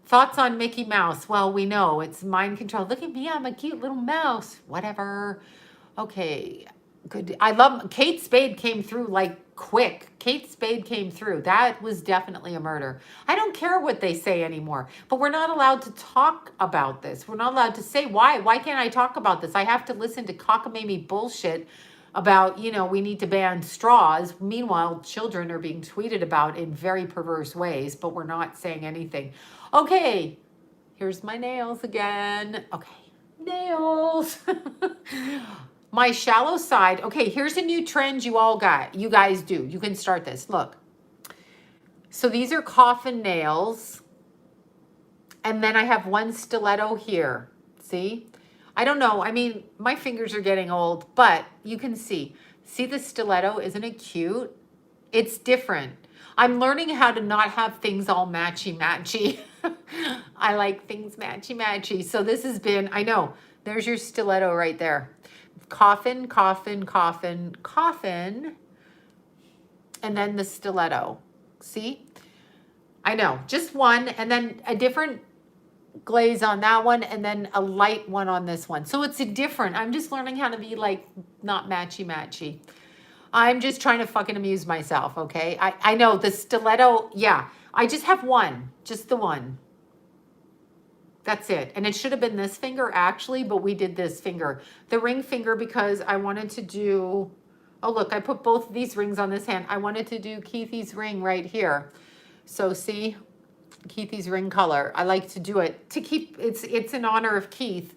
Thoughts on Mickey Mouse? Well, we know it's mind control. Look at me, I'm a cute little mouse. Whatever. Okay, good. I love, Kate Spade came through like quick. Kate Spade came through. That was definitely a murder. I don't care what they say anymore, but we're not allowed to talk about this. We're not allowed to say why. Why can't I talk about this? I have to listen to cockamamie bullshit about, we need to ban straws. Meanwhile, children are being tweeted about in very perverse ways, but we're not saying anything. Okay, here's my nails again. Okay, nails. My shallow side. Okay, here's a new trend you guys do. You can start this. Look. So these are coffin nails. And then I have one stiletto here. See? I don't know. I mean, my fingers are getting old, but you can see. See the stiletto? Isn't it cute? It's different. I'm learning how to not have things all matchy-matchy. I like things matchy-matchy. So this has been, I know, there's your stiletto right there. Coffin, coffin, coffin, coffin, and then the stiletto. See? I know, just one, and then a different glaze on that one, and then a light one on this one. So it's a different, I'm just learning how to be like not matchy-matchy. I'm just trying to fucking amuse myself, okay? I know the stiletto, yeah. I just have one, just the one. That's it. And it should have been this finger actually, but we did this finger. The ring finger because I wanted to do, oh look, I put both of these rings on this hand. I wanted to do Keithy's ring right here. So see, Keithy's ring color. I like to do it to keep, it's in honor of Keith.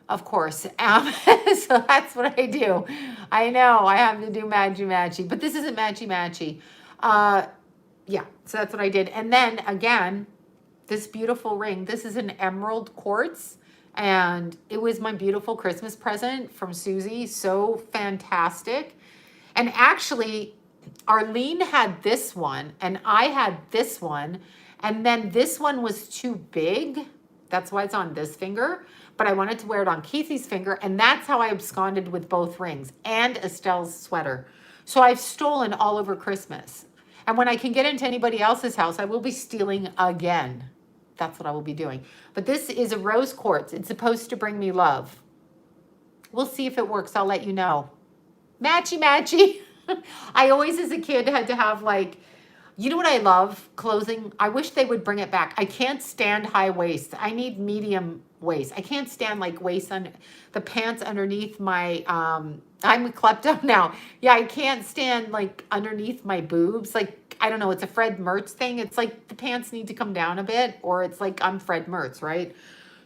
Of course. So that's what I do. I know I have to do matchy-matchy, but this isn't matchy-matchy. Yeah, so that's what I did. And then again, this beautiful ring. This is an emerald quartz, and it was my beautiful Christmas present from Susie. So fantastic. And actually, Arlene had this one, and I had this one, and then this one was too big. That's why it's on this finger. But I wanted to wear it on Keithy's finger, and that's how I absconded with both rings and Estelle's sweater. So I've stolen all over Christmas. And when I can get into anybody else's house, I will be stealing again. That's what I will be doing. But this is a rose quartz. It's supposed to bring me love. We'll see if it works. I'll let you know. Matchy-matchy. I always, as a kid, had to have like, you know what I love? Clothing. I wish they would bring it back. I can't stand high waist. I need medium waist. I can't stand like waist on the pants underneath my, I'm a klepto now. Yeah, I can't stand like underneath my boobs. Like, I don't know, it's a Fred Mertz thing. It's like the pants need to come down a bit, or it's like I'm Fred Mertz, right?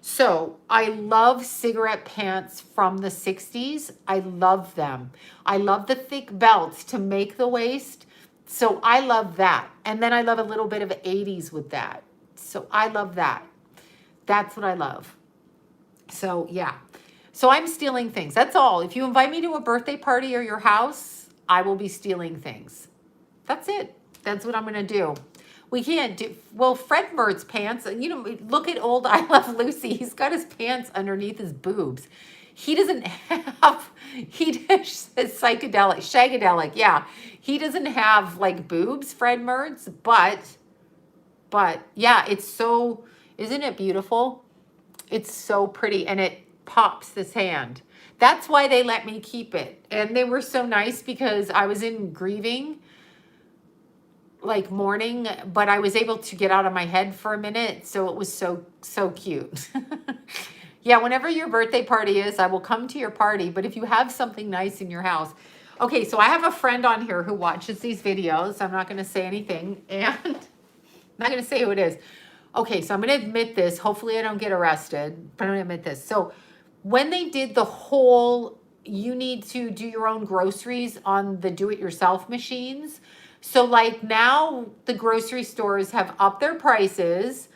So I love cigarette pants from the 60s. I love them. I love the thick belts to make the waist. So I love that. And then I love a little bit of 80s with that. So I love that. That's what I love. So yeah. So I'm stealing things. That's all. If you invite me to a birthday party or your house, I will be stealing things. That's it. That's what I'm going to do. We can't do, well, Fred Mertz pants, look at old I Love Lucy. He's got his pants underneath his boobs. He doesn't have, he does shagadelic, yeah. He doesn't have like boobs, Fred Mertz, but yeah, it's so, isn't it beautiful? It's so pretty, and it pops this hand. That's why they let me keep it. And they were so nice because I was in grieving like morning, but I was able to get out of my head for a minute. So it was so cute. Yeah, whenever your birthday party is, I will come to your party. But if you have something nice in your house. Okay, so I have a friend on here who watches these videos. I'm not going to say anything. And I'm not going to say who it is. Okay, so I'm going to admit this. Hopefully I don't get arrested, but I'm going to admit this. So when they did the whole, you need to do your own groceries on the do-it-yourself machines. So like now the grocery stores have upped their prices.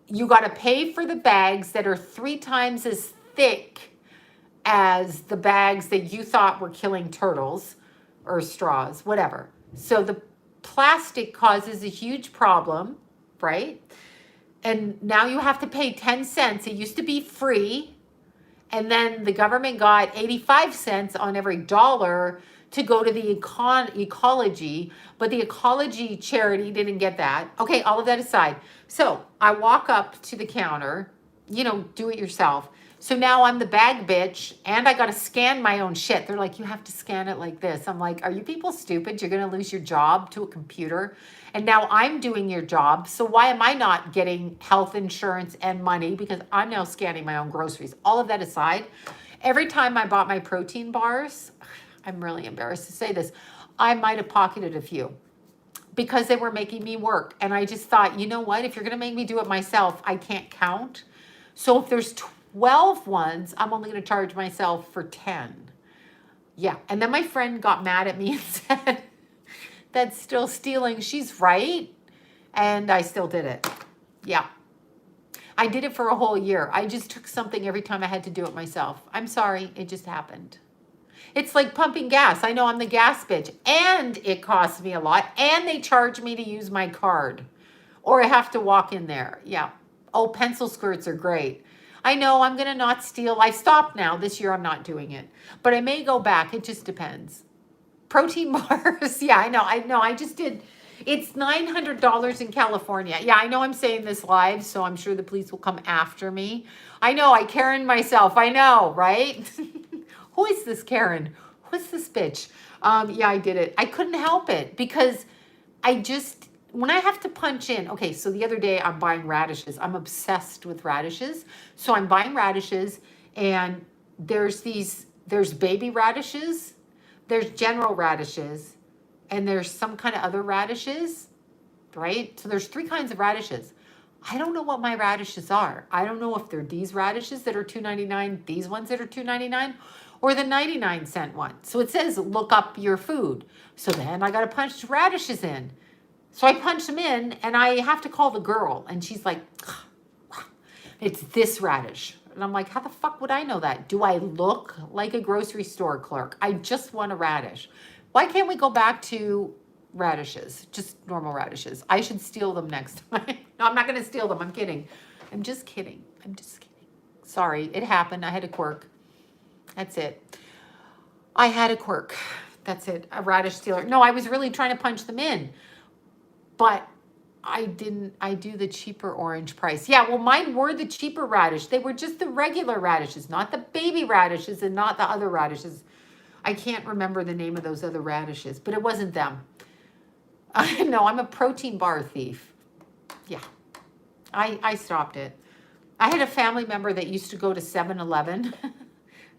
You got to pay for the bags that are 3 times as thick as the bags that you thought were killing turtles or straws, whatever. So the plastic causes a huge problem, right? And now you have to pay 10 cents. It used to be free. And then the government got 85 cents on every dollar to go to the ecology, but the ecology charity didn't get that. Okay, all of that aside. So I walk up to the counter, do it yourself. So now I'm the bag bitch and I got to scan my own shit. They're like, you have to scan it like this. I'm like, are you people stupid? You're going to lose your job to a computer. And now I'm doing your job. So why am I not getting health insurance and money? Because I'm now scanning my own groceries. All of that aside, every time I bought my protein bars, I'm really embarrassed to say this, I might have pocketed a few because they were making me work. And I just thought, you know what? If you're going to make me do it myself, I can't count. So if there's 12 ones, I'm only going to charge myself for 10. Yeah. And then my friend got mad at me and said, that's still stealing. She's right. And I still did it. Yeah. I did it for a whole year. I just took something every time I had to do it myself. I'm sorry. It just happened. It's like pumping gas. I know I'm the gas bitch. And it costs me a lot. And they charge me to use my card. Or I have to walk in there. Yeah. Oh, pencil skirts are great. I know I'm going to not steal. I stopped now. This year I'm not doing it. But I may go back. It just depends. Protein bars. Yeah, I know. I just did. It's $900 in California. Yeah, I know I'm saying this live, so I'm sure the police will come after me. I know. I Karen myself. I know, right? Who is this Karen? Who's this bitch? Yeah, I did it. I couldn't help it because when I have to punch in, okay, so the other day I'm buying radishes. I'm obsessed with radishes. So I'm buying radishes and there's baby radishes, there's general radishes, and there's some kind of other radishes, right? So there's 3 kinds of radishes. I don't know what my radishes are. I don't know if they're these radishes that are $2.99, these ones that are $2.99, or the 99-cent one. So it says, look up your food. So then I got to punch radishes in. So I punch them in and I have to call the girl. And she's like, it's this radish. And I'm like, how the fuck would I know that? Do I look like a grocery store clerk? I just want a radish. Why can't we go back to radishes? Just normal radishes. I should steal them next time. No, I'm not going to steal them. I'm kidding. I'm just kidding. Sorry, it happened. I had a quirk. That's it. I had a quirk. That's it. A radish stealer. No, I was really trying to punch them in. But I do the cheaper orange price. Yeah, well, mine were the cheaper radish. They were just the regular radishes, not the baby radishes and not the other radishes. I can't remember the name of those other radishes, but it wasn't them. No, I'm a protein bar thief. Yeah, I stopped it. I had a family member that used to go to 7-Eleven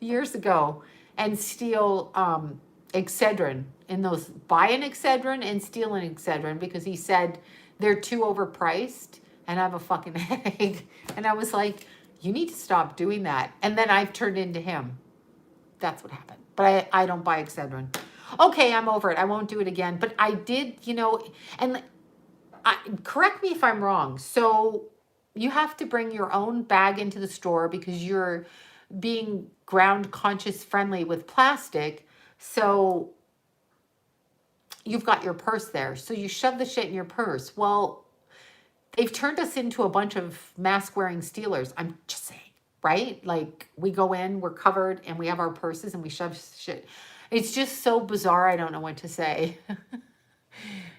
years ago and steal Excedrin in those, buy an Excedrin and steal an Excedrin because he said they're too overpriced and I have a fucking headache. And I was like, you need to stop doing that. And then I've turned into him. That's what happened. But I don't buy Excedrin. Okay, I'm over it. I won't do it again. But I did, and correct me if I'm wrong. So you have to bring your own bag into the store because you're being ground conscious friendly with plastic. So you've got your purse there. So you shove the shit in your purse. Well, they've turned us into a bunch of mask wearing stealers. I'm just saying, right? Like we go in, we're covered and we have our purses and we shove shit. It's just so bizarre. I don't know what to say.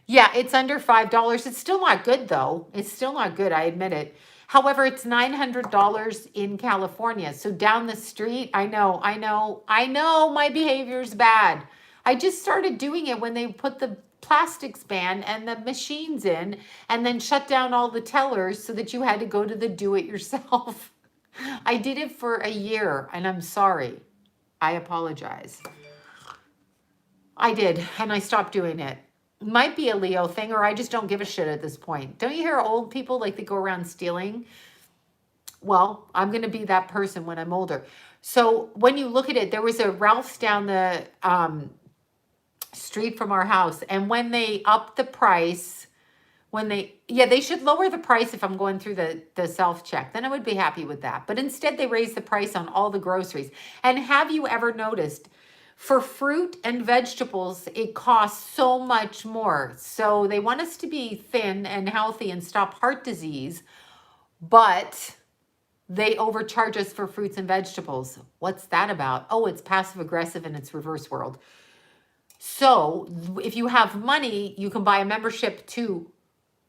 Yeah, it's under $5. It's still not good though. It's still not good. I admit it. However, it's $900 in California. So down the street, I know my behavior's bad. I just started doing it when they put the plastics ban and the machines in, and then shut down all the tellers so that you had to go to the do it yourself. I did it for a year and I'm sorry. I apologize. I did, and I stopped doing it. Might be a Leo thing, or I just don't give a shit at this point. Don't you hear old people like they go around stealing? Well, I'm going to be that person when I'm older. So when you look at it, there was a Ralph's down the street from our house, and when they upped the price, they should lower the price if I'm going through the self-check. Then I would be happy with that. But instead, they raised the price on all the groceries. And have you ever noticed, for fruit and vegetables, it costs so much more. So they want us to be thin and healthy and stop heart disease, but they overcharge us for fruits and vegetables. What's that about? Oh, it's passive aggressive and it's reverse world. So if you have money, you can buy a membership to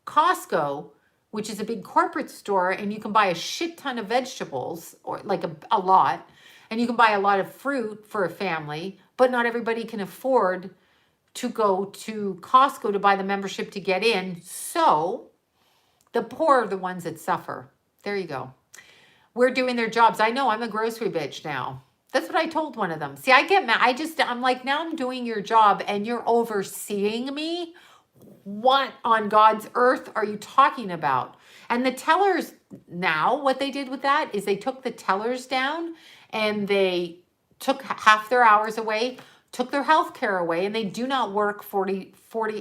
Costco, which is a big corporate store, and you can buy a shit ton of vegetables, or like a lot, and you can buy a lot of fruit for a family, but not everybody can afford to go to Costco to buy the membership to get in. So the poor are the ones that suffer. There you go. We're doing their jobs. I know, I'm a grocery bitch now. That's what I told one of them. See, I get mad. I'm like, now I'm doing your job and you're overseeing me. What on God's earth are you talking about? And the tellers now, what they did with that is they took the tellers down and they took half their hours away, took their health care away, and they do not work 40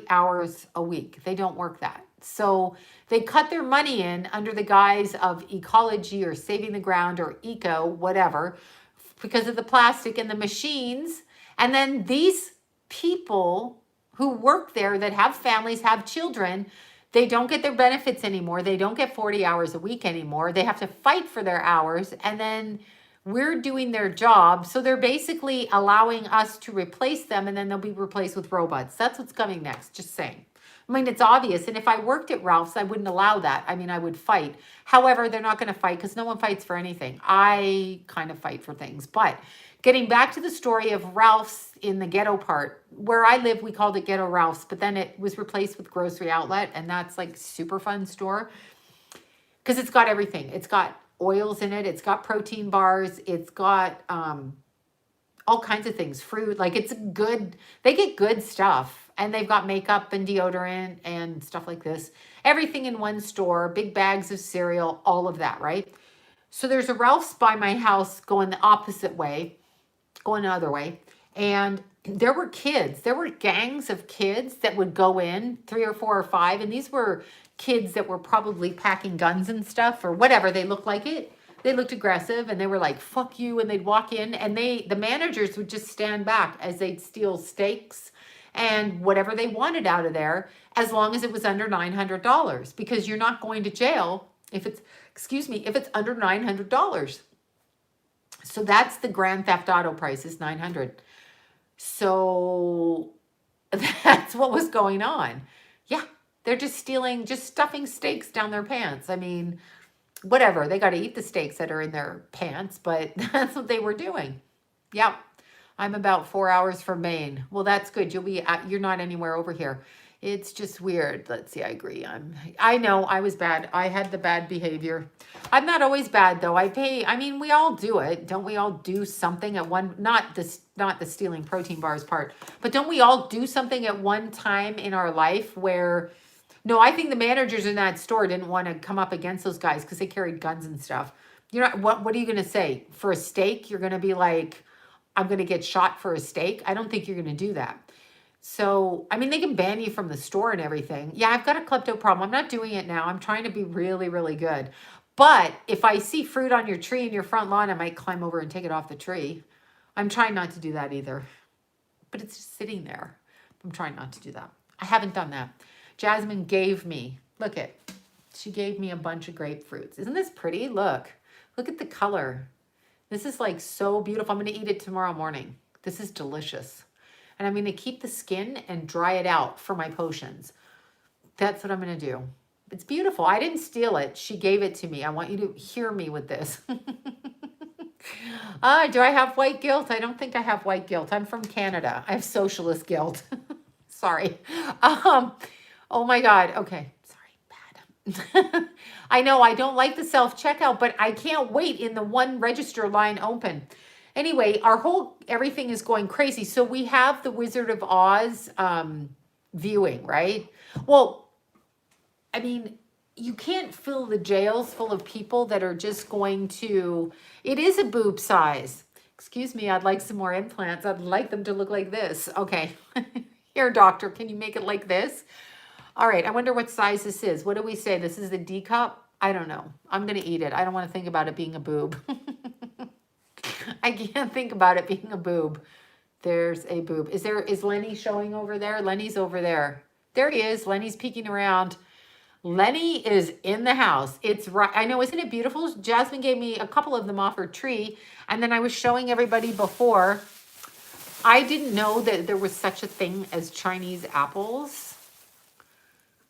hours a week. They don't work that. So they cut their money in under the guise of ecology or saving the ground or eco, whatever, because of the plastic and the machines. And then these people who work there that have families, have children, they don't get their benefits anymore. They don't get 40 hours a week anymore. They have to fight for their hours. And then we're doing their job. So they're basically allowing us to replace them, and then they'll be replaced with robots. That's what's coming next. Just saying. I mean, it's obvious. And if I worked at Ralph's, I wouldn't allow that. I mean, I would fight. However, they're not going to fight because no one fights for anything. I kind of fight for things. But getting back to the story of Ralph's in the ghetto part, where I live, we called it Ghetto Ralph's, but then it was replaced with Grocery Outlet, and that's like super fun store because it's got everything. It's got oils in it. It's got protein bars. It's got all kinds of things, fruit. Like it's good. They get good stuff. And they've got makeup and deodorant and stuff like this. Everything in one store, big bags of cereal, all of that, right? So there's a Ralph's by my house going the opposite way, going the other way. And there were kids. There were gangs of kids that would go in, 3 or 4 or 5. And these were kids that were probably packing guns and stuff or whatever. They looked like it. They looked aggressive and they were like, fuck you. And they'd walk in and the managers would just stand back as they'd steal steaks and whatever they wanted out of there, as long as it was under $900, because you're not going to jail if it's under $900. So that's the Grand Theft Auto price, is $900. So that's what was going on. Yeah, they're just stealing, just stuffing steaks down their pants. I mean, whatever, they got to eat the steaks that are in their pants, but that's what they were doing. Yeah. I'm about 4 hours from Maine. Well, that's good. You're not anywhere over here. It's just weird. Let's see. I agree. I know I was bad. I had the bad behavior. I'm not always bad though. I mean, we all do it. Don't we all do something at one, not the stealing protein bars part, but don't we all do something at one time in our life where, no, I think the managers in that store didn't want to come up against those guys because they carried guns and stuff. You're not, what are you going to say? For a steak, you're going to be like, I'm going to get shot for a steak. I don't think you're going to do that. So, I mean, they can ban you from the store and everything. Yeah, I've got a klepto problem. I'm not doing it now. I'm trying to be really, really good. But if I see fruit on your tree in your front lawn, I might climb over and take it off the tree. I'm trying not to do that either. But it's just sitting there. I'm trying not to do that. I haven't done that. Jasmine gave me, she gave me a bunch of grapefruits. Isn't this pretty? Look at the color. This is like so beautiful. I'm going to eat it tomorrow morning. This is delicious. And I'm going to keep the skin and dry it out for my potions. That's what I'm going to do. It's beautiful. I didn't steal it. She gave it to me. I want you to hear me with this. Do I have white guilt? I don't think I have white guilt. I'm from Canada. I have socialist guilt. Sorry. Oh my God. Okay. Sorry. Bad. I know I don't like the self-checkout, but I can't wait in the one register line open. Anyway, everything is going crazy. So we have the Wizard of Oz viewing, right? Well, I mean, you can't fill the jails full of people that are just going to, it is a boob size. Excuse me, I'd like some more implants. I'd like them to look like this. Okay. Here, doctor, can you make it like this? All right, I wonder what size this is. What do we say? This is a D cup? I don't know. I'm going to eat it. I don't want to think about it being a boob. I can't think about it being a boob. There's a boob. Is Lenny showing over there? Lenny's over there. There he is. Lenny's peeking around. Lenny is in the house. It's right. I know, isn't it beautiful? Jasmine gave me a couple of them off her tree. And then I was showing everybody before. I didn't know that there was such a thing as Chinese apples.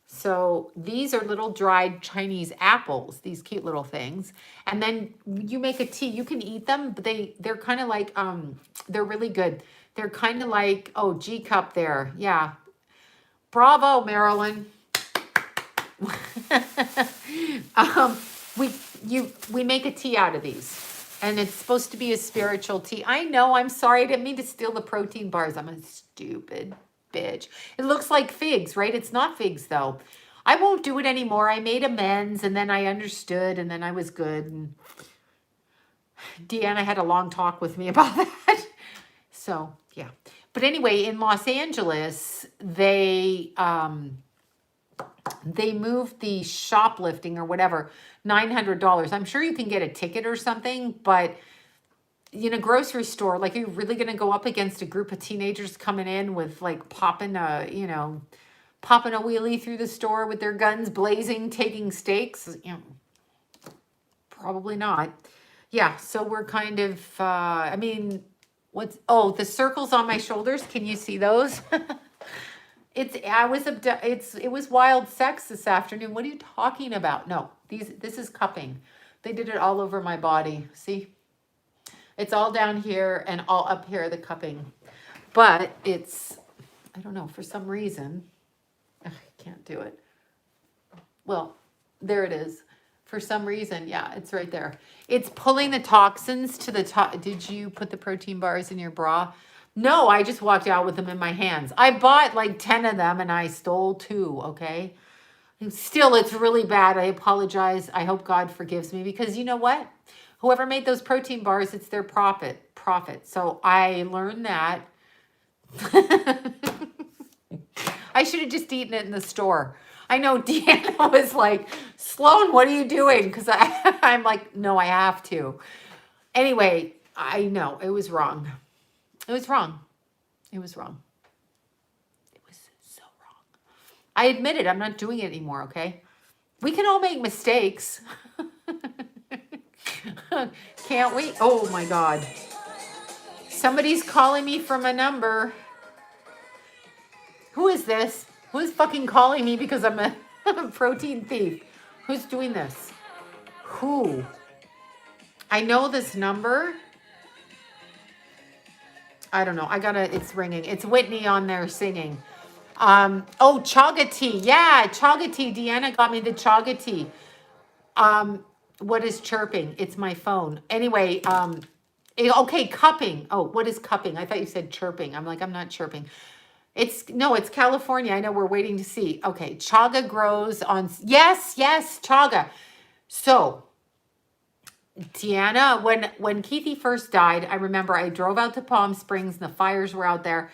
So these are little dried Chinese apples, these cute little things. And then you make a tea. You can eat them, but they're kind of like, they're really good. They're kind of like, oh, G cup there. Yeah. Bravo, Marilyn. We make a tea out of these. And it's supposed to be a spiritual tea. I know, I'm sorry. I didn't mean to steal the protein bars. I'm a stupid bitch. It looks like figs, right? It's not figs though. I won't do it anymore. I made amends and then I understood and then I was good. And Deanna had a long talk with me about that. So yeah. But anyway, in Los Angeles, they moved the shoplifting or whatever, $900. I'm sure you can get a ticket or something, but in a grocery store, like, are you really going to go up against a group of teenagers coming in with like popping a wheelie through the store with their guns blazing, taking steaks? Probably not. Yeah. So we're kind of, the circles on my shoulders. Can you see those? It was wild sex this afternoon. What are you talking about? No, this is cupping. They did it all over my body. See? It's all down here and all up here, the cupping. But I don't know, for some reason, I can't do it. Well, there it is. For some reason, yeah, it's right there. It's pulling the toxins to the top. Did you put the protein bars in your bra? No, I just walked out with them in my hands. I bought like 10 of them and I stole 2, okay? Still, it's really bad. I apologize. I hope God forgives me because you know what? Whoever made those protein bars, it's their profit. So I learned that. I should have just eaten it in the store. I know Deanna was like, Sloan, what are you doing? Because I'm like, no, I have to. Anyway, I know it was wrong. It was wrong. It was wrong. It was so wrong. I admit it. I'm not doing it anymore, okay? We can all make mistakes. Can't we? Oh, my God. Somebody's calling me from a number. Who is this? Who's fucking calling me because I'm a protein thief? Who's doing this? Who? I know this number. I don't know. It's ringing. It's Whitney on there singing. Oh, chaga tea. Yeah, chaga tea. Deanna got me the chaga tea. What is chirping? It's my phone. Anyway, okay, cupping. Oh, what is cupping? I thought you said chirping. I'm like, I'm not chirping. It's California. I know, we're waiting to see. Okay, chaga grows on, yes, chaga. So, Deanna, when Keithy first died, I remember I drove out to Palm Springs and the fires were out there.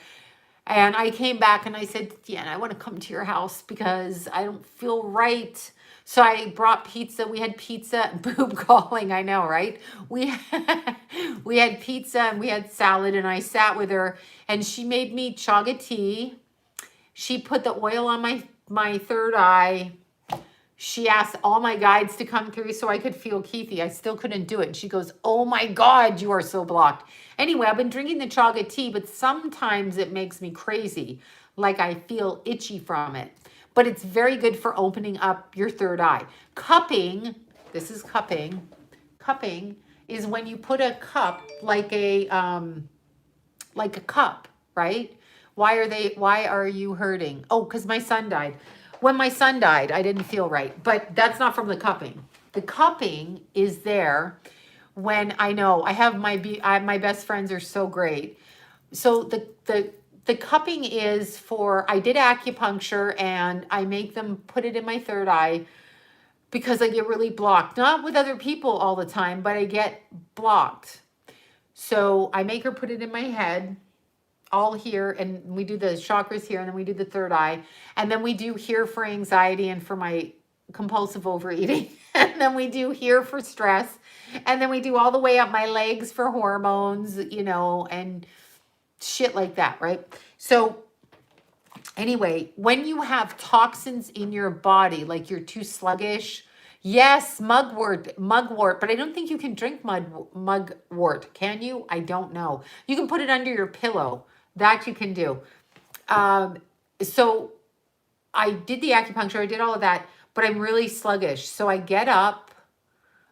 And I came back and I said, Deanna, I want to come to your house because I don't feel right. So I brought pizza. We had pizza, boob calling, I know, right? We had pizza and we had salad and I sat with her and she made me chaga tea. She put the oil on my third eye. She asked all my guides to come through so I could feel Keithy. I still couldn't do it. And she goes, oh my God, you are so blocked. Anyway, I've been drinking the chaga tea, but sometimes it makes me crazy. Like I feel itchy from it. But it's very good for opening up your third eye. Cupping, this is cupping. Cupping is when you put a cup like a cup, right? Why are you hurting? Oh, because my son died. When my son died, I didn't feel right, but that's not from the cupping. The cupping is there when I know I have my best friends are so great. So the cupping is for, I did acupuncture and I make them put it in my third eye because I get really blocked. Not with other people all the time, but I get blocked. So I make her put it in my head, all here, and we do the chakras here, and then we do the third eye, and then we do here for anxiety and for my compulsive overeating, and then we do here for stress, and then we do all the way up my legs for hormones, and shit like that, right? So anyway, when you have toxins in your body, like you're too sluggish, yes, mugwort, but I don't think you can drink mugwort, can you? I don't know. You can put it under your pillow. That you can do. So I did the acupuncture, I did all of that, but I'm really sluggish. So I get up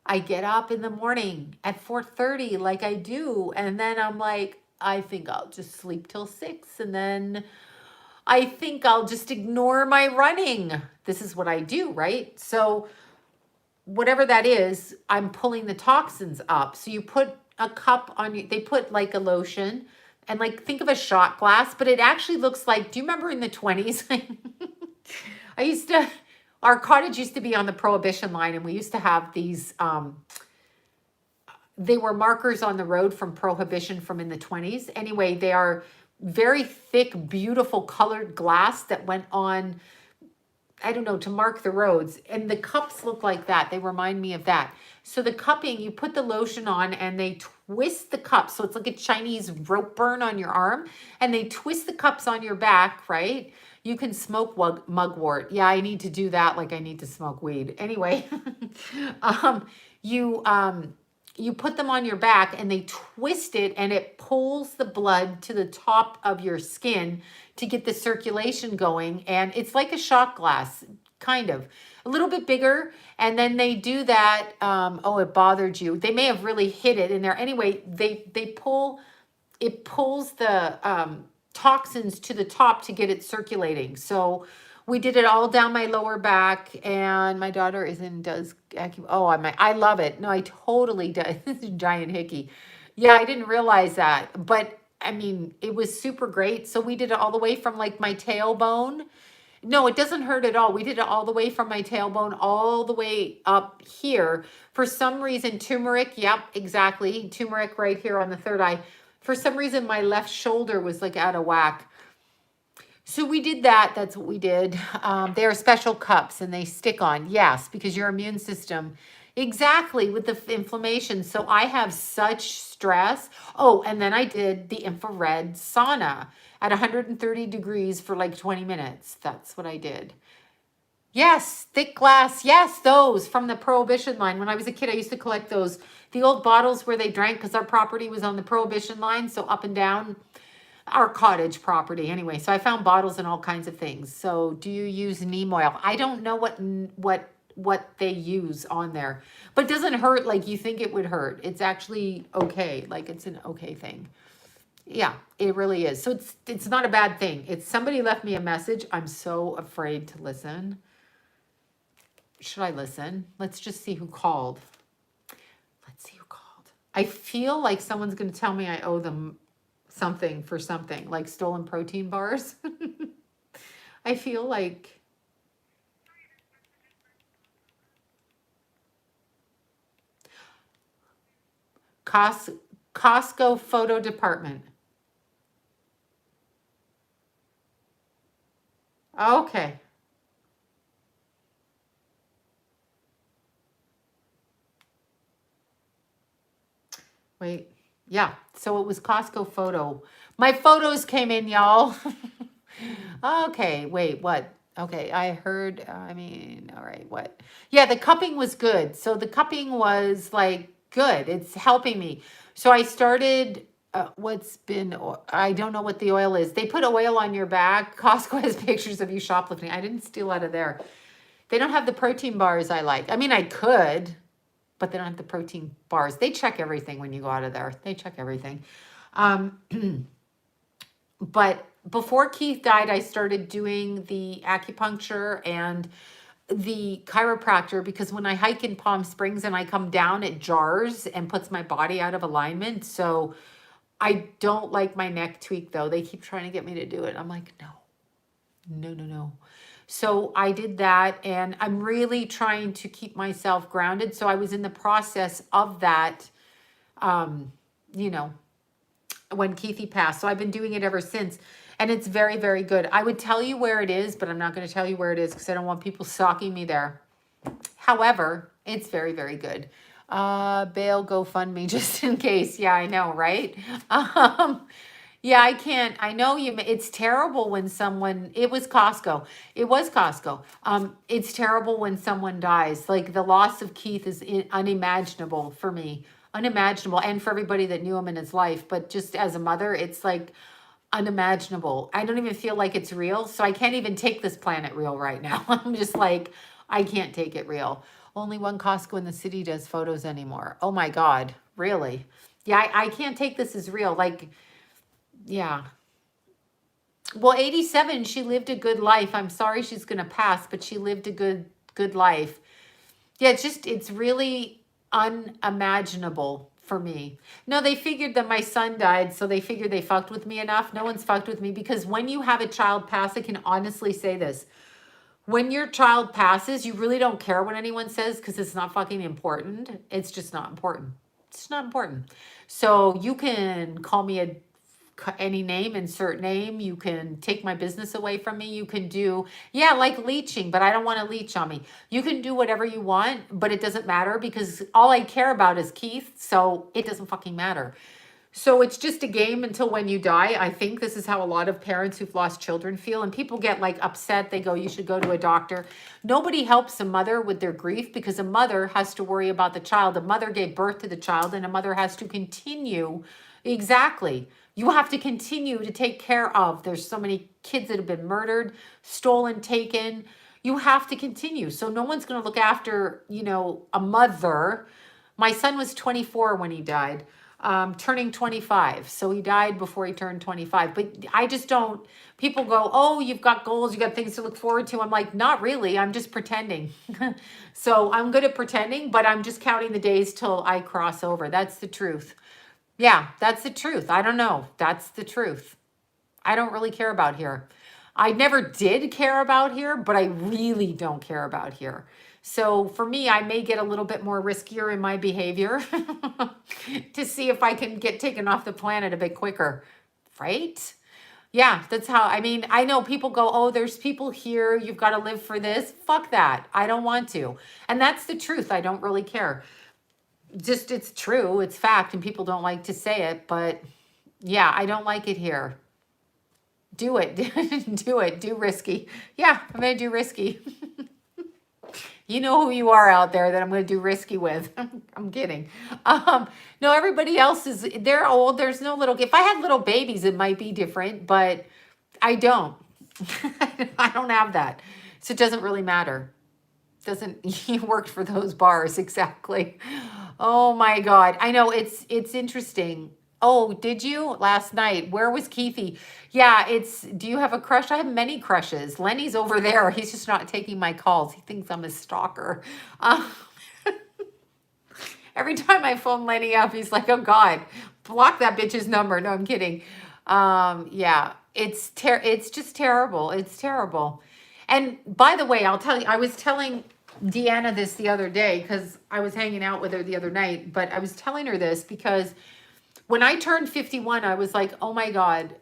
in the morning at 4:30 like I do, and then I'm like, I think I'll just sleep till 6, and then I think I'll just ignore my running. This is what I do, right? So whatever that is, I'm pulling the toxins up. So you put a cup on you, they put like a lotion and like think of a shot glass, but it actually looks like, do you remember in the 20s? Our cottage used to be on the Prohibition line, and we used to have these they were markers on the road from Prohibition from in the 20s. Anyway, they are very thick, beautiful colored glass that went on, I don't know, to mark the roads. And the cups look like that. They remind me of that. So the cupping, you put the lotion on and they twist the cups. So it's like a Chinese rope burn on your arm. And they twist the cups on your back, right? You can smoke mugwort. Yeah, I need to do that like I need to smoke weed. Anyway, you put them on your back and they twist it and it pulls the blood to the top of your skin to get the circulation going. And it's like a shot glass, kind of a little bit bigger. And then they do that. Oh, it bothered you. They may have really hit it in there. Anyway, it pulls the toxins to the top to get it circulating. So we did it all down my lower back, and my daughter does I love it. No, I totally do. This is a giant hickey. Yeah, I didn't realize that, but I mean, it was super great. So we did it all the way from like my tailbone. No, it doesn't hurt at all. We did it all the way from my tailbone all the way up here. For some reason, turmeric, yep, exactly. Turmeric right here on the third eye. For some reason, my left shoulder was like out of whack. So we did that. That's what we did. They are special cups and they stick on. Yes, because your immune system, exactly, with the inflammation. So I have such stress. Oh, and then I did the infrared sauna at 130 degrees for like 20 minutes. That's what I did. Yes, thick glass. Yes, those from the Prohibition line. When I was a kid, I used to collect those. The old bottles where they drank because our property was on the Prohibition line. So up and down our cottage property anyway. So I found bottles and all kinds of things. So do you use neem oil? I don't know what they use on there, but it doesn't hurt like you think it would hurt. It's actually okay. Like it's an okay thing. Yeah, it really is. So it's not a bad thing. It's somebody left me a message. I'm so afraid to listen. Should I listen? Let's just see who called. Let's see who called. I feel like someone's going to tell me I owe them something for something, like stolen protein bars. I feel like Costco photo department. Okay. Wait. Yeah. So it was Costco photo. My photos came in, y'all. Okay. Wait, what? Okay. I heard, all right. What? Yeah, the cupping was good. So the cupping was like good. It's helping me. So I started, I don't know what the oil is. They put oil on your back. Costco has pictures of you shoplifting. I didn't steal out of there. They don't have the protein bars I like. I mean, I could, but they don't have the protein bars. They check everything when you go out of there. They check everything. But before Keith died, I started doing the acupuncture and the chiropractor because when I hike in Palm Springs and I come down, it jars and puts my body out of alignment. So I don't like my neck tweak though. They keep trying to get me to do it. I'm like, no, no, no, no. So I did that and I'm really trying to keep myself grounded. So I was in the process of that, um, you know, when Keithy passed. So I've been doing it ever since. And it's very, very good. I would tell you where it is, but I'm not going to tell you where it is because I don't want people stalking me there. However, it's very, very good. Bail GoFundMe just in case. Yeah, I know, right? Um, yeah, I can't. I know you. It's terrible when someone. It was Costco. It was Costco. It's terrible when someone dies. Like the loss of Keith is unimaginable for me, unimaginable, and for everybody that knew him in his life. But just as a mother, it's like unimaginable. I don't even feel like it's real. So I can't even take this planet real right now. I'm just like, I can't take it real. Only one Costco in the city does photos anymore. Oh my God, really? Yeah, I can't take this as real. Like, yeah. Well, 87, she lived a good life. I'm sorry she's going to pass, but she lived a good life. Yeah, it's really unimaginable for me. No, they figured that my son died, so they figured they fucked with me enough. No one's fucked with me because when you have a child pass, I can honestly say this. When your child passes, you really don't care what anyone says because it's not fucking important. It's just not important. It's not important. So you can call me any name, insert name. You can take my business away from me. You can do, yeah, like leeching, but I don't want to leech on me. You can do whatever you want, but it doesn't matter because all I care about is Keith. So it doesn't fucking matter. So it's just a game until when you die. I think this is how a lot of parents who've lost children feel. And people get like upset. They go, you should go to a doctor. Nobody helps a mother with their grief because a mother has to worry about the child. A mother gave birth to the child and a mother has to continue. Exactly. You have to continue to take care of. There's so many kids that have been murdered, stolen, taken. You have to continue. So no one's going to look after, a mother. My son was 24 when he died, turning 25. So he died before he turned 25. But I just don't, people go, oh, you've got goals, you got things to look forward to. I'm like, not really. I'm just pretending. So I'm good at pretending, but I'm just counting the days till I cross over. That's the truth. Yeah, that's the truth. I don't know. That's the truth. I don't really care about here. I never did care about here, but I really don't care about here. So for me, I may get a little bit more riskier in my behavior to see if I can get taken off the planet a bit quicker, right? Yeah, that's how, I mean, I know people go, oh, there's people here, you've got to live for this. Fuck that. I don't want to. And that's the truth. I don't really care. Just, it's true, it's fact, and people don't like to say it, but yeah, I don't like it here. Do it. Do it. Do risky. Yeah, I'm going to do risky. You know who you are out there that I'm going to do risky with. I'm kidding. No, everybody else they're old. There's no little, if I had little babies, it might be different, but I don't. I don't have that. So it doesn't really matter. You worked for those bars. Exactly. Oh my God. I know it's interesting. Oh, did you last night? Where was Keithy? Yeah, do you have a crush? I have many crushes. Lenny's over there. He's just not taking my calls. He thinks I'm a stalker. Every time I phone Lenny up, he's like, oh God, block that bitch's number. No, I'm kidding. Yeah, it's just terrible. It's terrible. And by the way, I'll tell you, I was telling Deanna this the other day because I was hanging out with her the other night, but I was telling her this because when I turned 51, I was like, oh my God,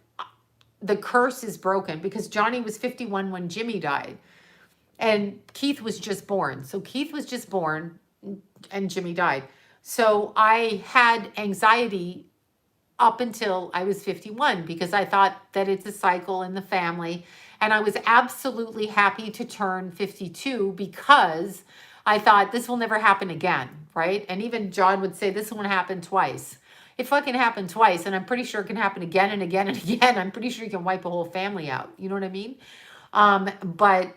the curse is broken because Johnny was 51 when Jimmy died and Keith was just born. So Keith was just born and Jimmy died. So I had anxiety up until I was 51 because I thought that it's a cycle in the family. And I was absolutely happy to turn 52 because I thought this will never happen again, right? And even John would say this won't happen twice. It fucking happened twice, and I'm pretty sure it can happen again and again and again. I'm pretty sure you can wipe a whole family out. You know what I mean? But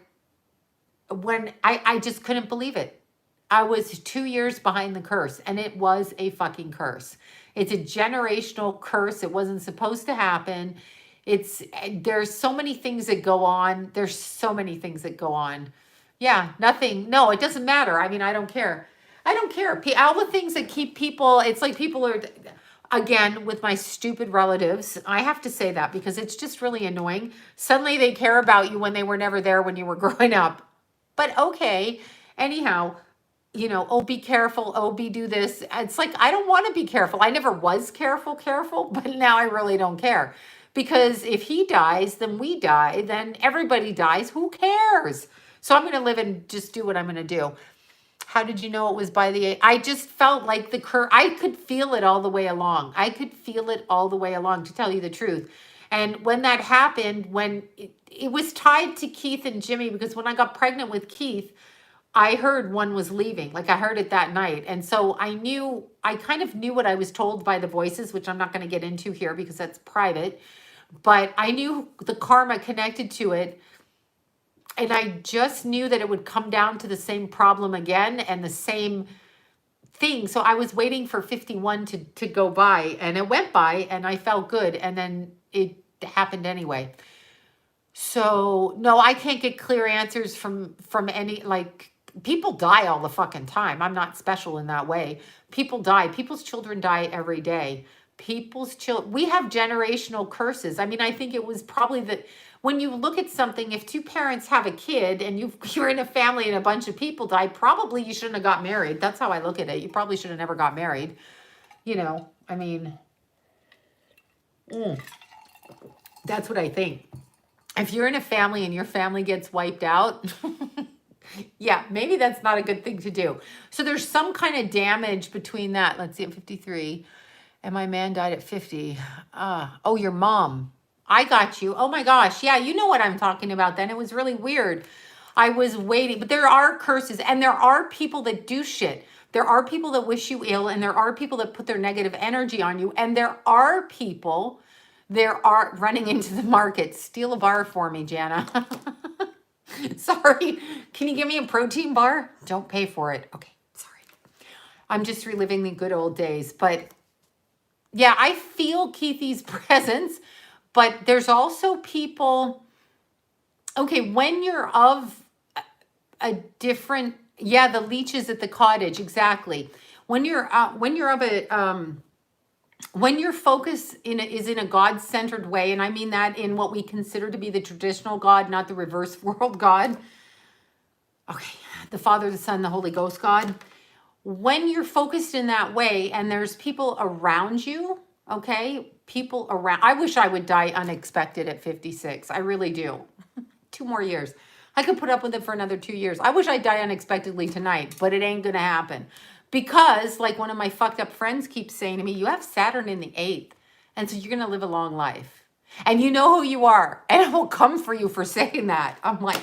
when I just couldn't believe it. I was 2 years behind the curse, and it was a fucking curse. It's a generational curse. It wasn't supposed to happen. There's so many things that go on. There's so many things that go on. Yeah, nothing. No, it doesn't matter. I mean, I don't care. I don't care. All the things that keep people, it's like people are, again, with my stupid relatives, I have to say that because it's just really annoying. Suddenly they care about you when they were never there when you were growing up. But okay, anyhow, oh, be careful. Oh, do this. It's like, I don't want to be careful. I never was careful, but now I really don't care. Because if he dies, then we die, then everybody dies. Who cares? So I'm going to live and just do what I'm going to do. How did you know it was by the 8th? I just felt like I could feel it all the way along. I could feel it all the way along, to tell you the truth. And when that happened, when it was tied to Keith and Jimmy, because when I got pregnant with Keith, I heard one was leaving. Like I heard it that night. And so I kind of knew what I was told by the voices, which I'm not going to get into here because that's private. But I knew the karma connected to it. And I just knew that it would come down to the same problem again and the same thing. So I was waiting for 51 to go by, and it went by and I felt good. And then it happened anyway. So no, I can't get clear answers from any, like, people die all the fucking time. I'm not special in that way. People die. People's children die every day. We have generational curses. I mean, I think it was probably that when you look at something, if two parents have a kid and you're in a family and a bunch of people die, probably you shouldn't have got married. That's how I look at it. You probably should have never got married. I mean, that's what I think. If you're in a family and your family gets wiped out, yeah, maybe that's not a good thing to do. So there's some kind of damage between that. Let's see, I'm 53 and my man died at 50. Oh, your mom. I got you. Oh my gosh. Yeah, you know what I'm talking about then. It was really weird. I was waiting, but there are curses and there are people that do shit. There are people that wish you ill and there are people that put their negative energy on you. And there are running into the market. Steal a bar for me, Jana. Sorry. Can you give me a protein bar? Don't pay for it. Okay. Sorry. I'm just reliving the good old days. But yeah, I feel Keithy's presence, but there's also people. Okay. When you're of a different, yeah, the leeches at the cottage. Exactly. When your focus is in a God-centered way, and I mean that in what we consider to be the traditional God, not the reverse world God. Okay, the Father, the Son, the Holy Ghost God. When you're focused in that way and there's people around you, okay, people around. I wish I would die unexpected at 56. I really do. 2 more years. I could put up with it for another 2 years. I wish I'd die unexpectedly tonight, but it ain't going to happen. Because, like one of my fucked up friends keeps saying to me, you have Saturn in the 8th. And so you're going to live a long life. And you know who you are. And I will come for you for saying that. I'm like,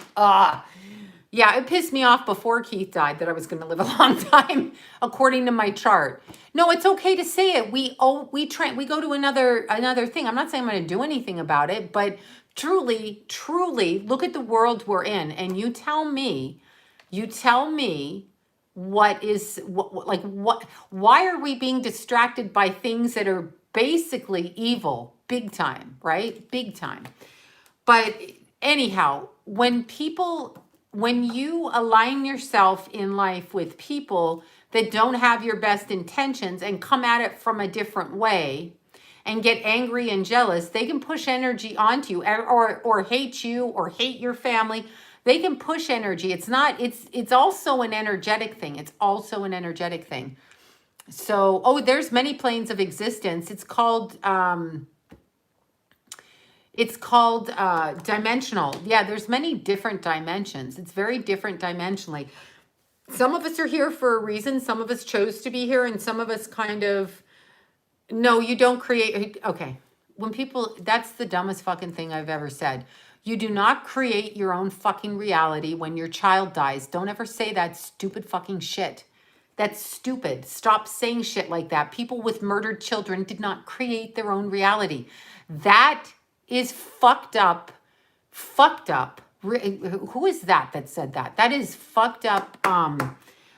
yeah, it pissed me off before Keith died that I was going to live a long time, according to my chart. No, it's okay to say it. We go to another thing. I'm not saying I'm going to do anything about it, but truly look at the world we're in. And you tell me, why are we being distracted by things that are basically evil, big time, right? Big time. But anyhow, when you align yourself in life with people that don't have your best intentions and come at it from a different way and get angry and jealous, they can push energy onto you or hate you or hate your family. They can push energy. It's also an energetic thing. It's also an energetic thing. So, there's many planes of existence. It's called dimensional. Yeah, there's many different dimensions. It's very different dimensionally. Some of us are here for a reason. Some of us chose to be here, and some of us kind of, no, you don't create. Okay. That's the dumbest fucking thing I've ever said. You do not create your own fucking reality when your child dies. Don't ever say that stupid fucking shit. That's stupid. Stop saying shit like that. People with murdered children did not create their own reality. That is fucked up. Fucked up. Who is that said that? That is fucked up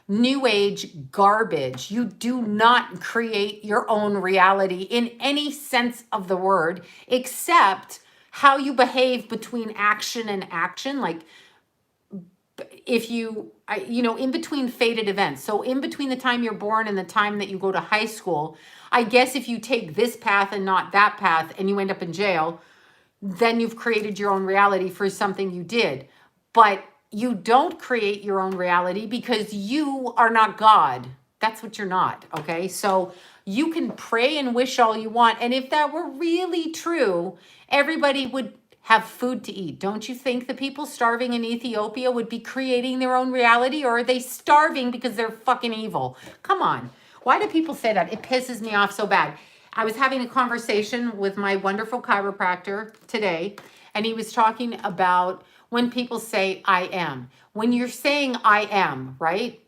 new age garbage. You do not create your own reality in any sense of the word, except how you behave between action and action. Like if you, in between fated events. So in between the time you're born and the time that you go to high school, I guess if you take this path and not that path and you end up in jail, then you've created your own reality for something you did. But you don't create your own reality because you are not God. That's what you're not, okay? So you can pray and wish all you want. And if that were really true, everybody would have food to eat. Don't you think the people starving in Ethiopia would be creating their own reality? Or are they starving because they're fucking evil? Come on. Why do people say that? It pisses me off so bad. I was having a conversation with my wonderful chiropractor today, and he was talking about when people say, I am. When you're saying I am, right?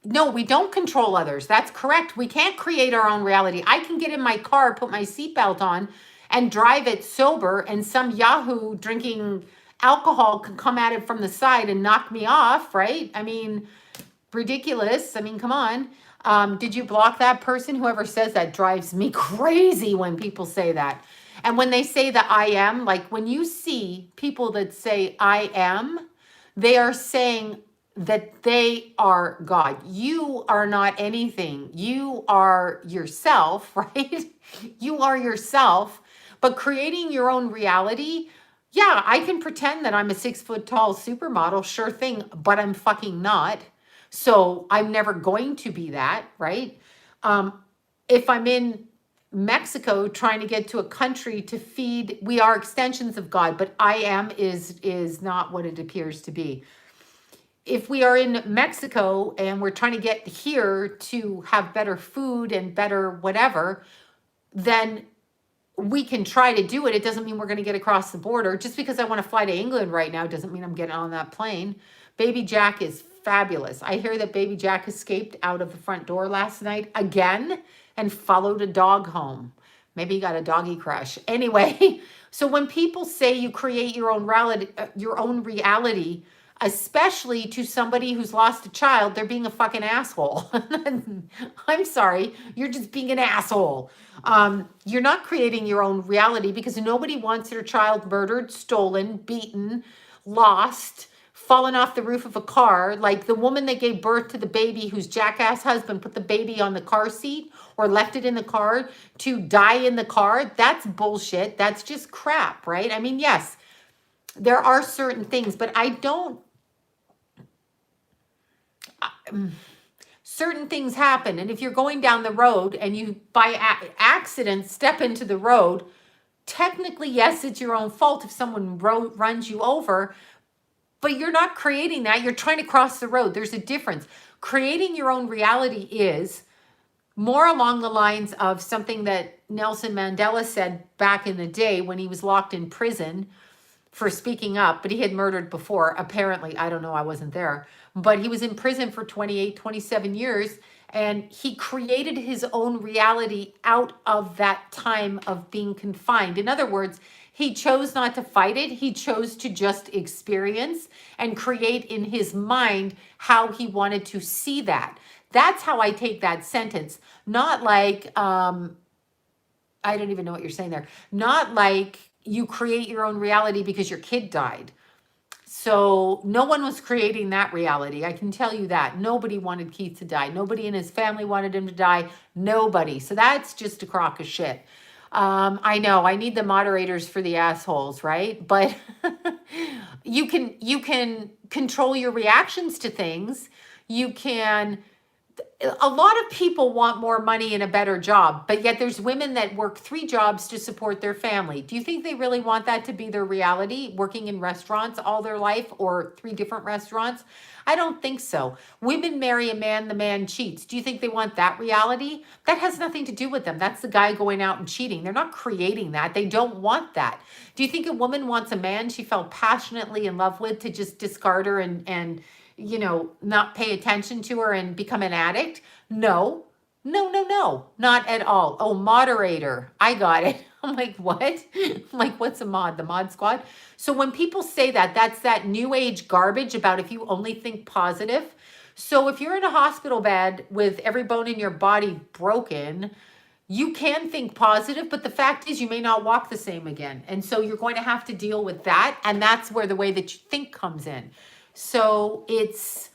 No, we don't control others. That's correct. We can't create our own reality. I can get in my car, put my seatbelt on, and drive it sober, and some yahoo drinking alcohol can come at it from the side and knock me off, right? I mean, ridiculous. I mean, come on. Did you block that person? Whoever says that drives me crazy when people say that. And when they say that I am, like when you see people that say I am, they are saying that they are God. You are not anything. You are yourself, right? You are yourself. But creating your own reality, yeah, I can pretend that I'm a 6 foot tall supermodel, sure thing, but I'm fucking not. So I'm never going to be that, right? If I'm in Mexico trying to get to a country to feed, we are extensions of God, but I am is not what it appears to be. If we are in Mexico and we're trying to get here to have better food and better whatever, then we can try to do it. It doesn't mean we're going to get across the border. Just because I want to fly to England right now doesn't mean I'm getting on that plane. Baby Jack is fabulous. I hear that Baby Jack escaped out of the front door last night again and followed a dog home. Maybe he got a doggy crush. Anyway, so when people say you create your own reality, especially to somebody who's lost a child, they're being a fucking asshole. I'm sorry, you're just being an asshole. You're not creating your own reality because nobody wants their child murdered, stolen, beaten, lost, fallen off the roof of a car. Like the woman that gave birth to the baby whose jackass husband put the baby on the car seat or left it in the car to die in the car. That's bullshit. That's just crap, right? I mean, yes, there are certain things, but I don't. Certain things happen, and if you're going down the road and you by accident step into the road, technically yes, it's your own fault if someone runs you over, but you're not creating that. You're trying to cross the road. There's a difference. Creating your own reality is more along the lines of something that Nelson Mandela said back in the day when he was locked in prison for speaking up, but he had murdered before. Apparently, I don't know, I wasn't there, but he was in prison for 28, 27 years, and he created his own reality out of that time of being confined. In other words, he chose not to fight it. He chose to just experience and create in his mind how he wanted to see that. That's how I take that sentence. Not like, I don't even know what you're saying there. Not like you create your own reality because your kid died. So no one was creating that reality. I can tell you that. Nobody wanted Keith to die. Nobody in his family wanted him to die. Nobody. So that's just a crock of shit. I know I need the moderators for the assholes, right? But you can control your reactions to things. You can. A lot of people want more money and a better job, but yet there's women that work 3 jobs to support their family. Do you think they really want that to be their reality, working in restaurants all their life or 3 different restaurants? I don't think so. Women marry a man, the man cheats. Do you think they want that reality? That has nothing to do with them. That's the guy going out and cheating. They're not creating that. They don't want that. Do you think a woman wants a man she fell passionately in love with to just discard her and not pay attention to her and become an addict? No, not at all. Oh, moderator. I got it. I'm like, what? I'm like, what's a mod? The mod squad? So when people say that, that's that new age garbage about if you only think positive. So if you're in a hospital bed with every bone in your body broken, You can think positive, but the fact is you may not walk the same again. And so you're going to have to deal with that. And that's where the way that you think comes in. So it's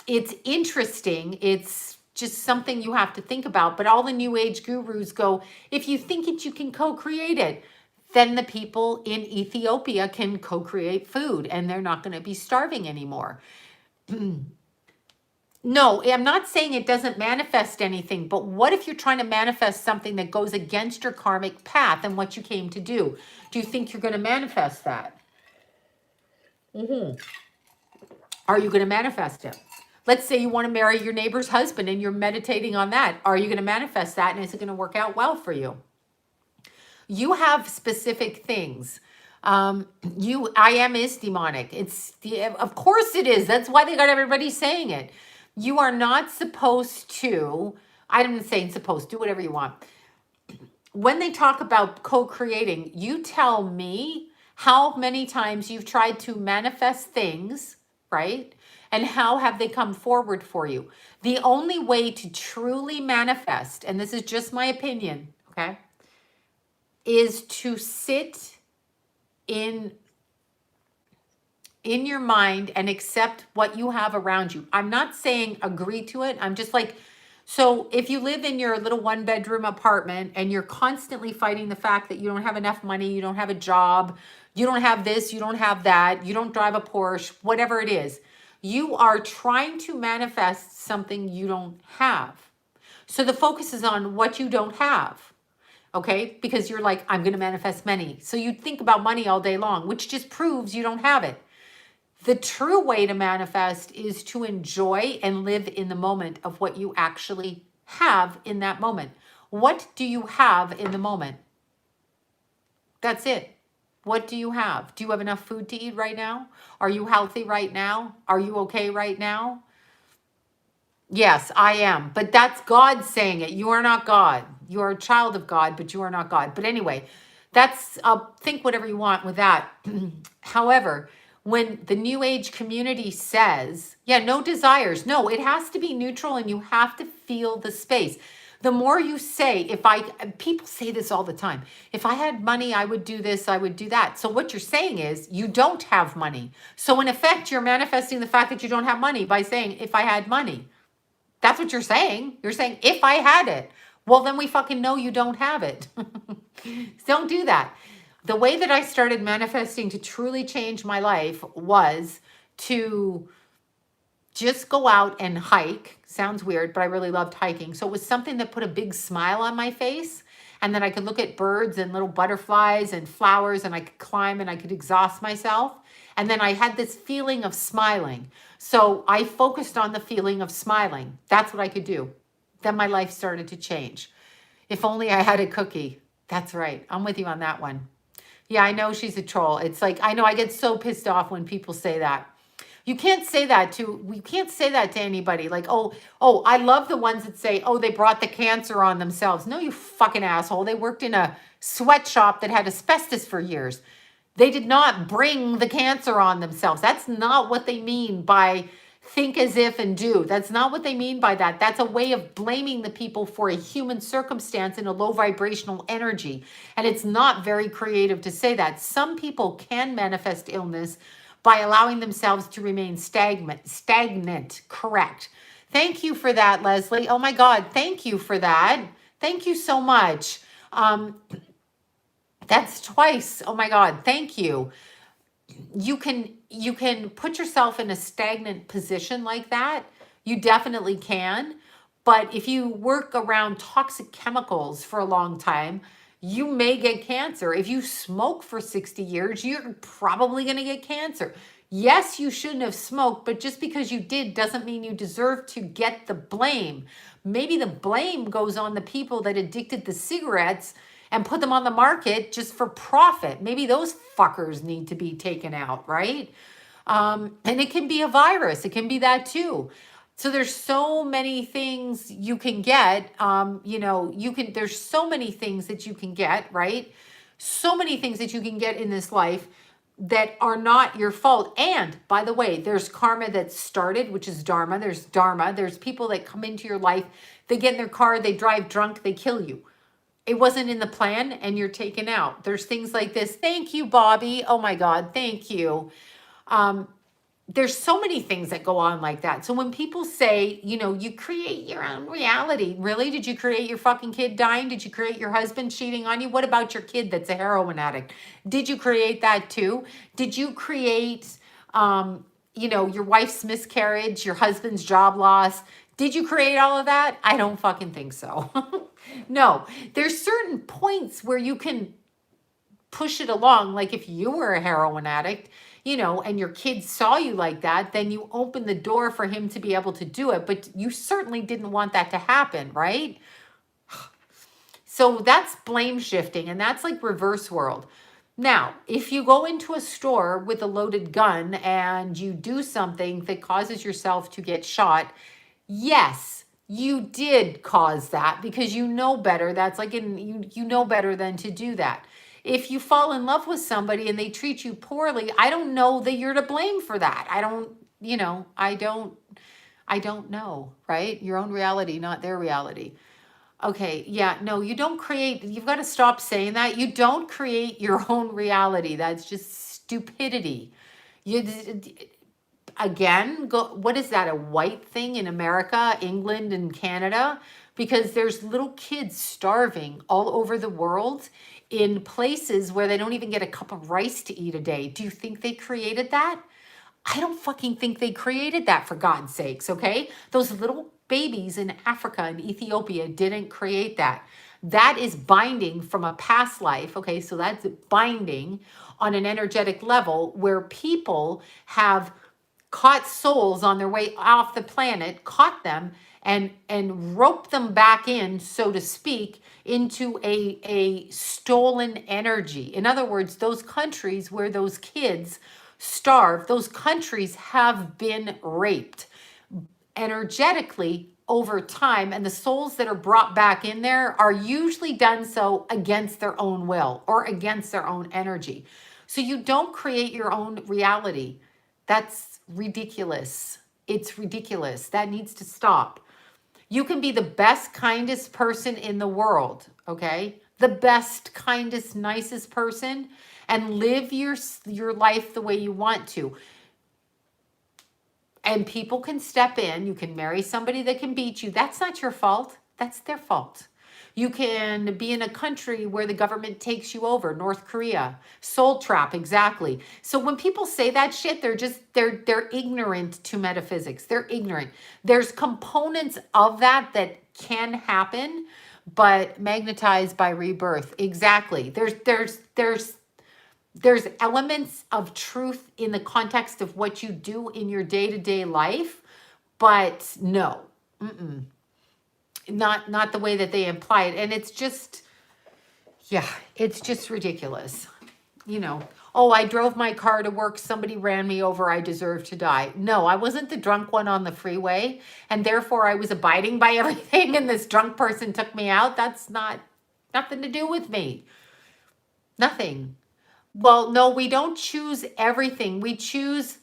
interesting. It's just something you have to think about. But all the new age gurus go, if you think it, you can co-create it. Then the people in Ethiopia can co-create food and they're not going to be starving anymore. No, I'm not saying it doesn't manifest anything, but what if you're trying to manifest something that goes against your karmic path and what you came to do? Do you think you're going to manifest that? Are you going to manifest it? Let's say you want to marry your neighbor's husband and you're meditating on that. Are you going to manifest that and is it going to work out well for you? You have specific things. I am is demonic. Of course it is. That's why they got everybody saying it. You are not supposed to, I'm saying supposed, do whatever you want. When they talk about co-creating, you tell me how many times you've tried to manifest things, right? And how have they come forward for you? The only way to truly manifest, and this is just my opinion, okay, is to sit in your mind and accept what you have around you. I'm not saying agree to it. I'm just like, so if you live in your little 1-bedroom apartment and you're constantly fighting the fact that you don't have enough money, you don't have a job, you don't have this, you don't have that, you don't drive a Porsche, whatever it is, you are trying to manifest something you don't have. So the focus is on what you don't have. Okay, because you're like, I'm going to manifest money. So you think about money all day long, which just proves you don't have it. The true way to manifest is to enjoy and live in the moment of what you actually have in that moment. What do you have in the moment? That's it. What do you have? Do you have enough food to eat right now? Are you healthy right now? Are you okay right now? Yes, I am. But that's God saying it. You are not God. You are a child of God, but you are not God. But anyway, that's, think whatever you want with that. However, when the New Age community says, yeah, no desires, no, it has to be neutral and you have to feel the space. The more you say, people say this all the time, if I had money, I would do this, I would do that. So what you're saying is you don't have money. So in effect, you're manifesting the fact that you don't have money by saying, if I had money. That's what you're saying. You're saying, if I had it. Well, then we fucking know you don't have it. Don't do that. The way that I started manifesting to truly change my life was to just go out and hike. Sounds weird, but I really loved hiking. So it was something that put a big smile on my face. And then I could look at birds and little butterflies and flowers and I could climb and I could exhaust myself. And then I had this feeling of smiling. So I focused on the feeling of smiling. That's what I could do. Then my life started to change. If only I had a cookie. That's right. I'm with you on that one. Yeah, I know she's a troll. It's like, I know I get so pissed off when people say that. You can't say that to anybody. Like, oh, I love the ones that say, oh, they brought the cancer on themselves. No, you fucking asshole. They worked in a sweatshop that had asbestos for years. They did not bring the cancer on themselves. That's not what they mean by think as if and do. That's not what they mean by that. That's a way of blaming the people for a human circumstance in a low vibrational energy. And it's not very creative to say that. Some people can manifest illness by allowing themselves to remain stagnant. Correct. Thank you for that, Leslie. Oh my God. Thank you for that. Thank you so much. That's twice. Oh my God. Thank you. You can put yourself in a stagnant position like that. You definitely can. But if you work around toxic chemicals for a long time, you may get cancer. If you smoke for 60 years, you're probably going to get cancer. Yes, you shouldn't have smoked, but just because you did doesn't mean you deserve to get the blame. Maybe the blame goes on the people that addicted the cigarettes and put them on the market just for profit. Maybe those fuckers need to be taken out, right? And it can be a virus. It can be that too. So there's so many things you can get. There's so many things that you can get, right? So many things that you can get in this life that are not your fault. And by the way, there's karma that started, which is dharma. There's dharma. There's people that come into your life. They get in their car, they drive drunk, they kill you. it wasn't in the plan and you're taken out. There's things like this. Thank you, Bobby. Oh my God, thank you. Um, there's so many things that go on like that. So when people say, you create your own reality, really? Did you create your fucking kid dying? Did you create your husband cheating on you? What about your kid that's a heroin addict? Did you create that too? Did you create, your wife's miscarriage, your husband's job loss? Did you create all of that? I don't fucking think so. No, there's certain points where you can push it along. Like if you were a heroin addict, and your kids saw you like that, then you open the door for him to be able to do it. But you certainly didn't want that to happen, right? So that's blame shifting, and that's like reverse world. Now, if you go into a store with a loaded gun and you do something that causes yourself to get shot, yes, you did cause that because you know better. That's like you know better than to do that. If you fall in love with somebody and they treat you poorly, I don't know that you're to blame for that. I don't know, right? Your own reality, not their reality. Okay, yeah, no, you don't create, you've got to stop saying that. You don't create your own reality. That's just stupidity. You again, what is that, a white thing in America, England, and Canada? Because there's little kids starving all over the world in places where they don't even get a cup of rice to eat a day. Do you think they created that? I don't fucking think they created that, for God's sakes, okay? Those little babies in Africa and Ethiopia didn't create that. That is binding from a past life, okay? So that's binding on an energetic level where people have caught souls on their way off the planet, caught them and roped them back in, so to speak, into a stolen energy. In other words, those countries where those kids starve, those countries have been raped energetically over time, and the souls that are brought back in there are usually done so against their own will or against their own energy. So you don't create your own reality. That's ridiculous. It's ridiculous. That needs to stop. You can be the best, kindest person in the world, okay? The best, kindest, nicest person, and live your life the way you want to. And people can step in. You can marry somebody that can beat you. That's not your fault. That's their fault. You can be in a country where the government takes you over, North Korea, soul trap, exactly. So when people say that shit, they're ignorant to metaphysics. They're ignorant. There's components of that can happen, but magnetized by rebirth. Exactly. There's elements of truth in the context of what you do in your day-to-day life, but no. Not the way that they imply it. And it's just, yeah, it's just ridiculous. Oh, I drove my car to work, somebody ran me over, I deserve to die. No, I wasn't the drunk one on the freeway, and therefore I was abiding by everything, and this drunk person took me out. That's nothing to do with me. Nothing. Well, no, we don't choose everything. We choose,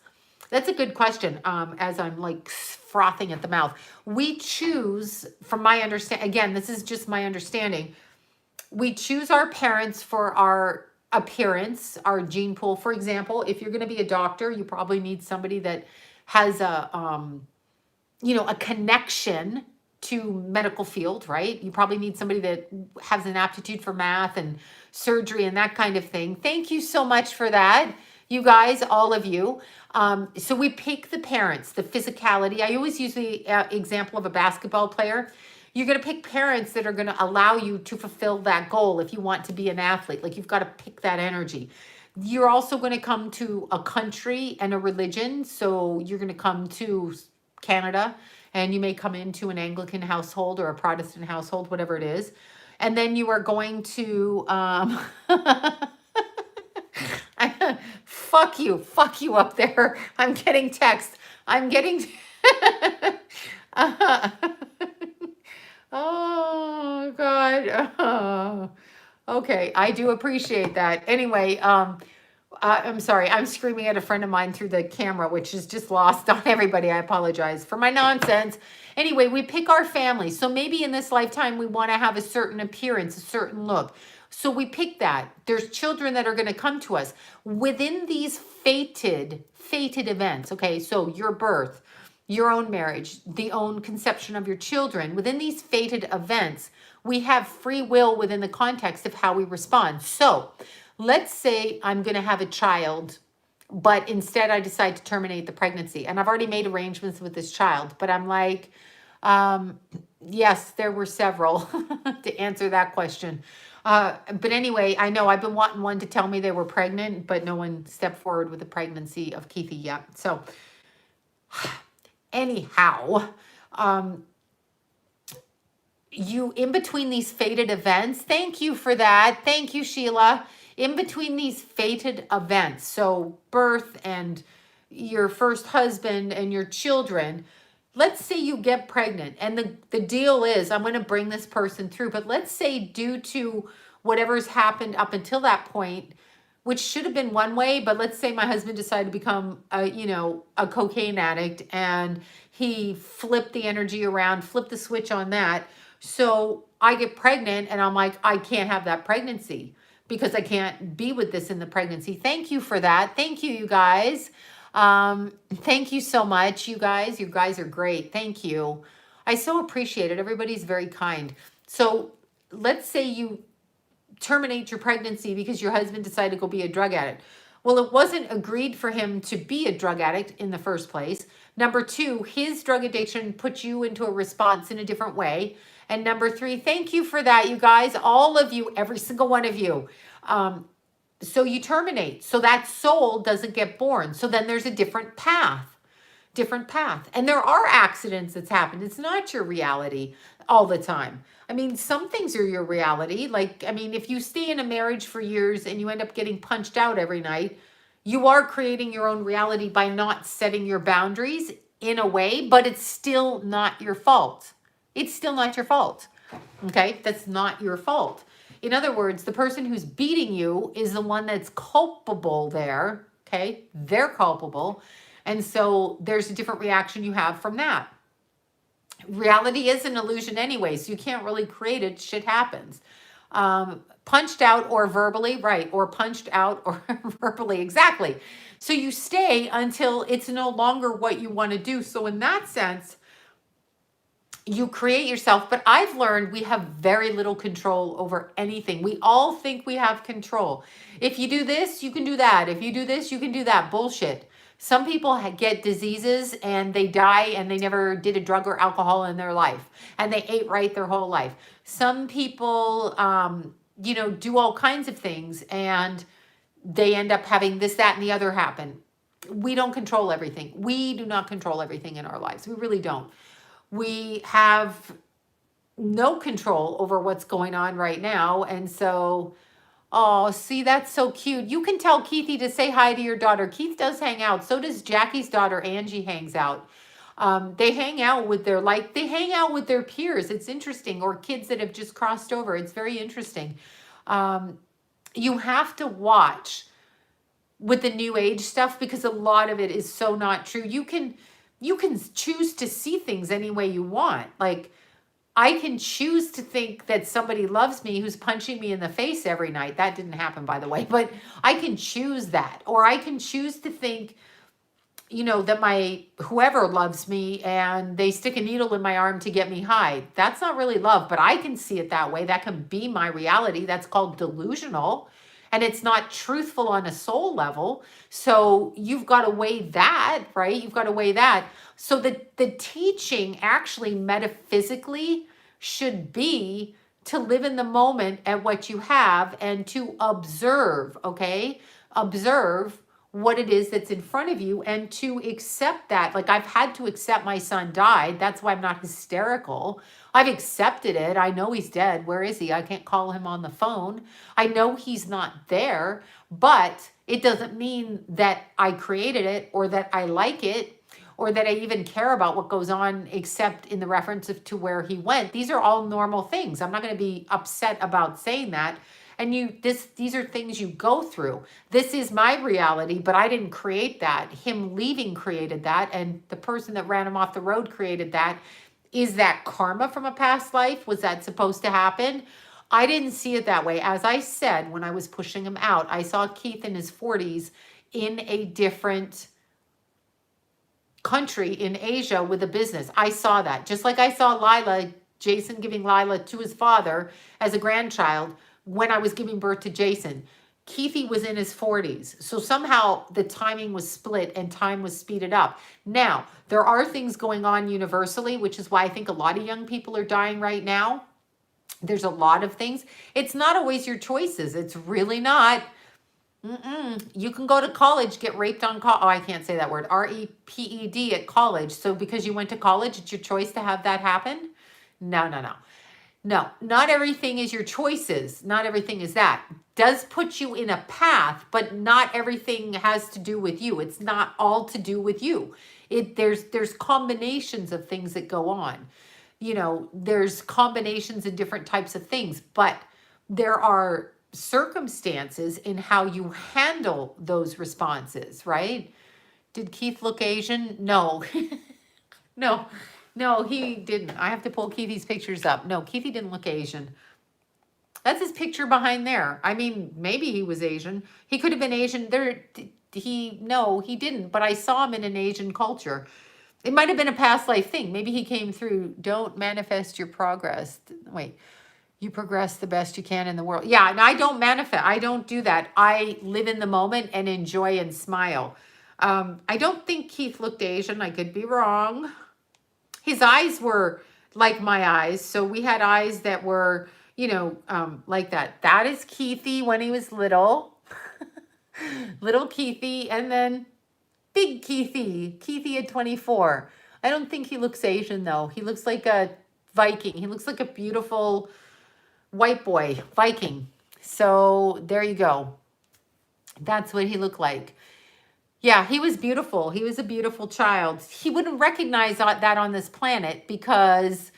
that's a good question. As I'm like frothing at the mouth, we choose, from my understanding, again, this is just my understanding, we choose our parents for our appearance, our gene pool. For example, if you're going to be a doctor, you probably need somebody that has a connection to medical field, right? You probably need somebody that has an aptitude for math and surgery and that kind of thing. Thank you so much for that, you guys, all of you. So we pick the parents, the physicality. I always use the example of a basketball player. You're going to pick parents that are going to allow you to fulfill that goal if you want to be an athlete. Like, you've got to pick that energy. You're also going to come to a country and a religion. So you're going to come to Canada, and you may come into an Anglican household or a Protestant household, whatever it is. And then you are going to, fuck you up there. I'm getting text. I'm getting, oh God. Oh. Okay, I do appreciate that. Anyway, I'm sorry. I'm screaming at a friend of mine through the camera, which is just lost on everybody. I apologize for my nonsense. Anyway, we pick our family. So maybe in this lifetime, we want to have a certain appearance, a certain look. So we pick that. There's children that are going to come to us within these fated events. Okay. So your birth, your own marriage, the own conception of your children, within these fated events, we have free will within the context of how we respond. So let's say I'm going to have a child, but instead I decide to terminate the pregnancy. And I've already made arrangements with this child, but I'm like, um, yes, there were several to answer that question. But anyway, I know I've been wanting one to tell me they were pregnant, but no one stepped forward with the pregnancy of Keithy yet. So anyhow, um, you in between these fated events, thank you for that. Thank you, Sheila. In between these fated events, so birth and your first husband and your children, let's say you get pregnant and the deal is I'm going to bring this person through, but let's say due to whatever's happened up until that point, which should have been one way, but let's say my husband decided to become a cocaine addict and he flipped the energy around, flipped the switch on that. So I get pregnant and I'm like, I can't have that pregnancy because I can't be with this in the pregnancy. Thank you for that. Thank you, you guys. Thank you so much, you guys. You guys are great. Thank you. I so appreciate it. Everybody's very kind. So let's say you terminate your pregnancy because your husband decided to go be a drug addict. Well, it wasn't agreed for him to be a drug addict in the first place. Number two, his drug addiction put you into a response in a different way. And number three, thank you for that, you guys, all of you, every single one of you. So you terminate. So that soul doesn't get born. So then there's a different path. And there are accidents that's happened. It's not your reality all the time. I mean, some things are your reality. Like, I mean, if you stay in a marriage for years and you end up getting punched out every night, you are creating your own reality by not setting your boundaries in a way, but it's still not your fault. It's still not your fault. Okay? That's not your fault. In other words, the person who's beating you is the one that's culpable there. Okay? They're culpable. And so there's a different reaction you have from that. Reality is an illusion anyway, so you can't really create it. Shit happens. Punched out or verbally, right, or punched out or verbally, exactly. So you stay until it's no longer what you want to do. So in that sense, you create yourself, but I've learned we have very little control over anything. We all think we have control. If you do this, you can do that. If you do this, you can do that. Bullshit. Some people get diseases and they die and they never did a drug or alcohol in their life and they ate right their whole life. Some people, do all kinds of things and they end up having this, that, and the other happen. We don't control everything. We do not control everything in our lives. We really don't. We have no control over what's going on right now. And so, oh, see, that's so cute. You can tell Keithy to say hi to your daughter. Keith does hang out. So does Jackie's daughter, Angie, hangs out. They hang out with their peers. It's interesting. Or kids that have just crossed over. It's very interesting. You have to watch with the new age stuff because a lot of it is so not true. You can choose to see things any way you want. Like, I can choose to think that somebody loves me who's punching me in the face every night. That didn't happen, by the way, but I can choose that. Or I can choose to think, that my whoever loves me and they stick a needle in my arm to get me high. That's not really love, but I can see it that way. That can be my reality. That's called delusional. And it's not truthful on a soul level. So you've got to weigh that, right? You've got to weigh that. So the teaching actually metaphysically should be to live in the moment at what you have and to observe, okay? Observe what it is that's in front of you and to accept that. Like, I've had to accept my son died. That's why I'm not hysterical. I've accepted it. I know he's dead. Where is he? I can't call him on the phone. I know he's not there, but it doesn't mean that I created it or that I like it or that I even care about what goes on except in the reference to where he went. These are all normal things. I'm not going to be upset about saying that. And these are things you go through. This is my reality, but I didn't create that. Him leaving created that, and the person that ran him off the road created that. Is that karma from a past life? Was that supposed to happen? I didn't see it that way. As I said, when I was pushing him out, I saw Keith in his 40s in a different country in Asia with a business. I saw that. Just like I saw Lila, Jason giving Lila to his father as a grandchild when I was giving birth to Jason. Keithy was in his 40s. So somehow the timing was split and time was speeded up. Now, there are things going on universally, which is why I think a lot of young people are dying right now. There's a lot of things. It's not always your choices. It's really not. You can go to college, get raped on college. Oh, I can't say that word. REPED at college. So because you went to college, it's your choice to have that happen? No, no, no. No, not everything is your choices. Not everything is that. Does put you in a path, but not everything has to do with you. It's not all to do with you. There's combinations of things that go on. You know, there's combinations of different types of things, but there are circumstances in how you handle those responses, right? Did Keith look Asian? No. No. No, he didn't. I have to pull Keithy's pictures up. No, Keithy didn't look Asian. That's his picture behind there. I mean, maybe he was Asian. He could have been Asian. No, he didn't. But I saw him in an Asian culture. It might have been a past life thing. Maybe he came through, don't manifest your progress. Wait, you progress the best you can in the world. Yeah, and I don't manifest. I don't do that. I live in the moment and enjoy and smile. I don't think Keith looked Asian. I could be wrong. His eyes were like my eyes. So we had eyes that were, you know, like that. That is Keithy when he was little. Little Keithy. And then big Keithy. Keithy at 24. I don't think he looks Asian though. He looks like a Viking. He looks like a beautiful white boy, Viking. So there you go. That's what he looked like. Yeah, he was beautiful. He was a beautiful child. He wouldn't recognize that on this planet because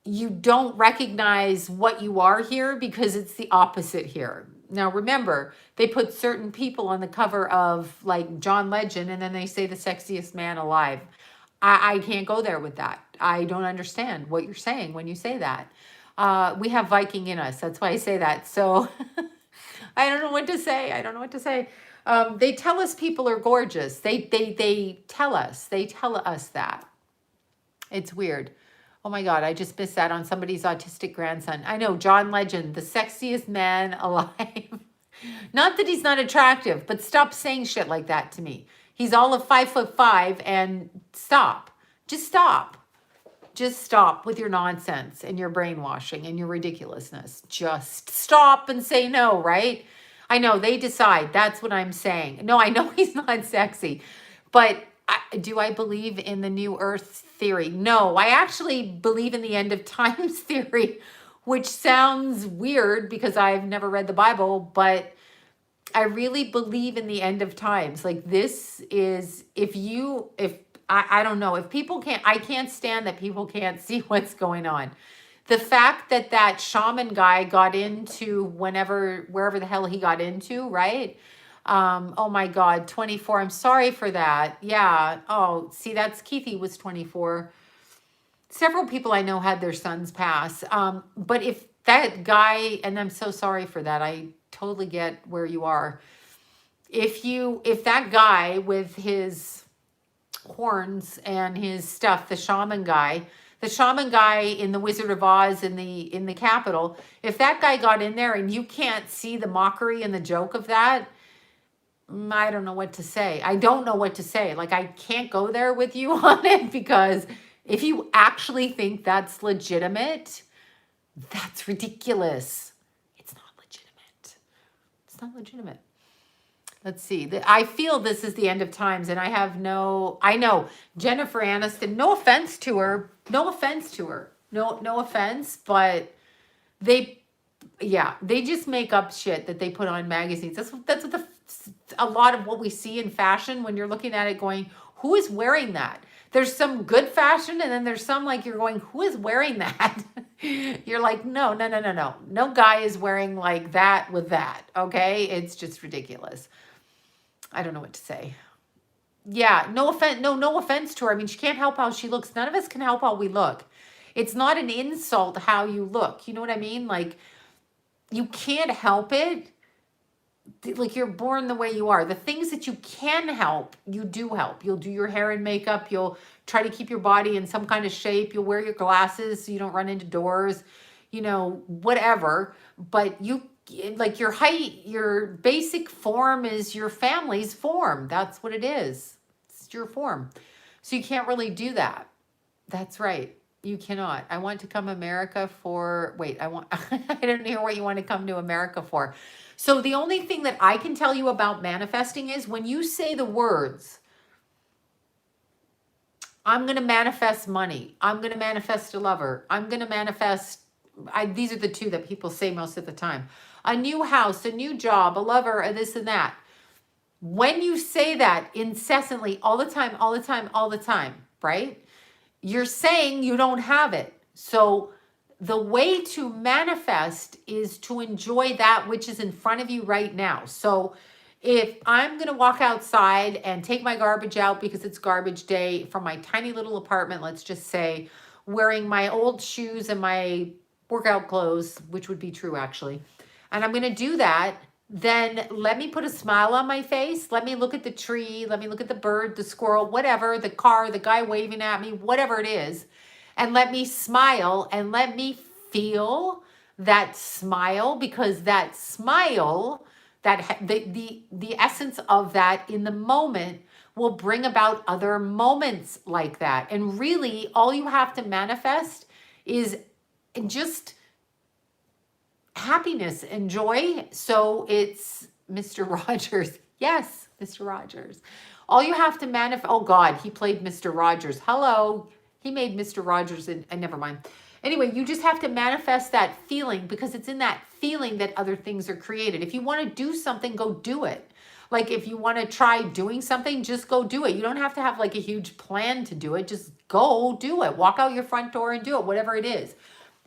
you don't recognize what you are here because it's the opposite here. Now, remember, they put certain people on the cover of like John Legend and then they say the sexiest man alive. I can't go there with that. I don't understand what you're saying when you say that. We have Viking in us. That's why I say that. So I don't know what to say. I don't know what to say. They tell us people are gorgeous. They tell us. They tell us that. It's weird. Oh my God, I just missed that on somebody's autistic grandson. I know, John Legend, the sexiest man alive. Not that he's not attractive, but stop saying shit like that to me. He's all of 5'5" and stop. Just stop. Just stop with your nonsense and your brainwashing and your ridiculousness. Just stop and say no, right? I know, they decide. That's what I'm saying. No, I know he's not sexy, but do I believe in the new earth theory? No, I actually believe in the end of times theory, which sounds weird because I've never read the Bible, but I really believe in the end of times. Like this is, I don't know, if people can't, I can't stand that people can't see what's going on. The fact that that shaman guy got into wherever the hell he got into, right? Oh my God, 24. I'm sorry for that. Yeah. Oh, see, that's Keithy was 24. Several people I know had their sons pass. But if that guy, and I'm so sorry for that, I totally get where you are. If that guy with his horns and his stuff, the shaman guy in the Wizard of Oz in the Capitol, if that guy got in there and you can't see the mockery and the joke of that, I don't know what to say. I don't know what to say. Like, I can't go there with you on it because if you actually think that's legitimate, that's ridiculous. It's not legitimate. It's not legitimate. Let's see. I feel this is the end of times, and I know Jennifer Aniston, no offense to her, no offense, but they just make up shit that they put on magazines. That's what a lot of what we see in fashion when you're looking at it going, who is wearing that? There's some good fashion, and then there's some like you're going, who is wearing that? You're like, no, no, no, no, no. No guy is wearing like that with that. Okay. It's just ridiculous. I don't know what to say. Yeah. No offense. No, no offense to her. I mean, she can't help how she looks. None of us can help how we look. It's not an insult how you look. You know what I mean? Like, you can't help it. Like, you're born the way you are. The things that you can help, you do help. You'll do your hair and makeup. You'll try to keep your body in some kind of shape. You'll wear your glasses so you don't run into doors, whatever. But like, your height, your basic form is your family's form. That's what it is. It's your form. So you can't really do that. That's right. You cannot. I want to come America for, wait, I don't hear what you want to come to America for. So the only thing that I can tell you about manifesting is when you say the words, I'm going to manifest money. I'm going to manifest a lover. I'm going to manifest, these are the two that people say most of the time. A new house, a new job, a lover, a this and that. When you say that incessantly, all the time, all the time, all the time, right? You're saying you don't have it. So the way to manifest is to enjoy that which is in front of you right now. So if I'm going to walk outside and take my garbage out because it's garbage day from my tiny little apartment, let's just say, wearing my old shoes and my workout clothes, which would be true actually, and I'm going to do that, then let me put a smile on my face. Let me look at the tree. Let me look at the bird, the squirrel, whatever, the car, the guy waving at me, whatever it is. And let me smile and let me feel that smile, because that smile, that the essence of that in the moment will bring about other moments like that. And really all you have to manifest is just happiness and joy. So it's Mr. Rogers. Yes, Mr. Rogers. All you have to manifest. Oh God, he played Mr. Rogers. Hello. He made Mr. Rogers and never mind. Anyway, you just have to manifest that feeling, because it's in that feeling that other things are created. If you want to do something, go do it. Like, if you want to try doing something, just go do it. You don't have to have like a huge plan to do it. Just go do it. Walk out your front door and do it, whatever it is.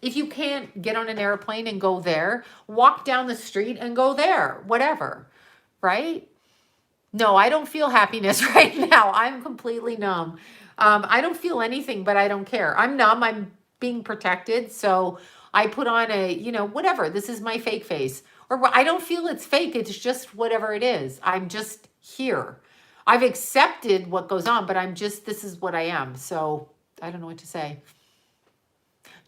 If you can't get on an airplane and go there, walk down the street and go there, whatever, right? No, I don't feel happiness right now. I'm completely numb. I don't feel anything, but I don't care. I'm numb. I'm being protected. So I put on whatever. This is my fake face. Or I don't feel it's fake. It's just whatever it is. I'm just here. I've accepted what goes on, but this is what I am. So I don't know what to say.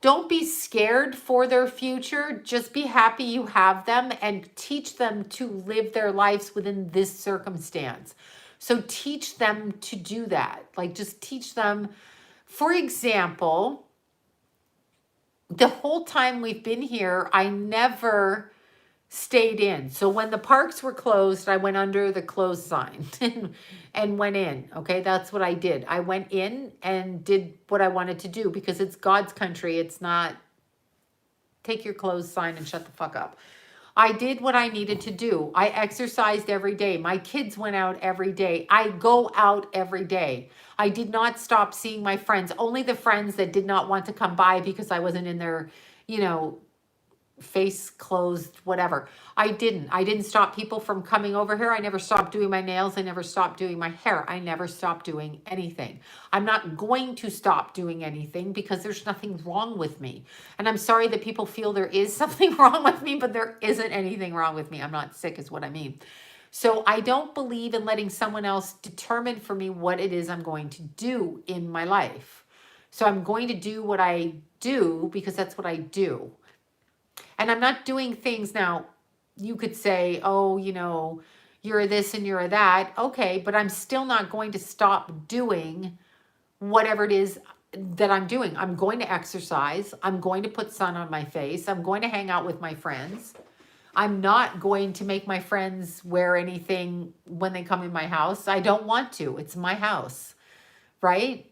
Don't be scared for their future. Just be happy you have them and teach them to live their lives within this circumstance. So teach them to do that. Like, just teach them. For example, the whole time we've been here, I never stayed in. So when the parks were closed, I went under the closed sign and went in. Okay, that's what I did. I went in and did what I wanted to do, because it's God's country. It's not take your closed sign and shut the fuck up. I did what I needed to do. I exercised every day. My kids went out every day. I go out every day. I did not stop seeing my friends, only the friends that did not want to come by because I wasn't in their, face closed, whatever. I didn't stop people from coming over here. I never stopped doing my nails. I never stopped doing my hair. I never stopped doing anything. I'm not going to stop doing anything, because there's nothing wrong with me. And I'm sorry that people feel there is something wrong with me, but there isn't anything wrong with me. I'm not sick is what I mean. So I don't believe in letting someone else determine for me what it is I'm going to do in my life. So I'm going to do what I do, because that's what I do. And I'm not doing things now. You could say, oh, you're this and you're that. Okay, but I'm still not going to stop doing whatever it is that I'm doing. I'm going to exercise. I'm going to put sun on my face. I'm going to hang out with my friends. I'm not going to make my friends wear anything when they come in my house. I don't want to. It's my house, right?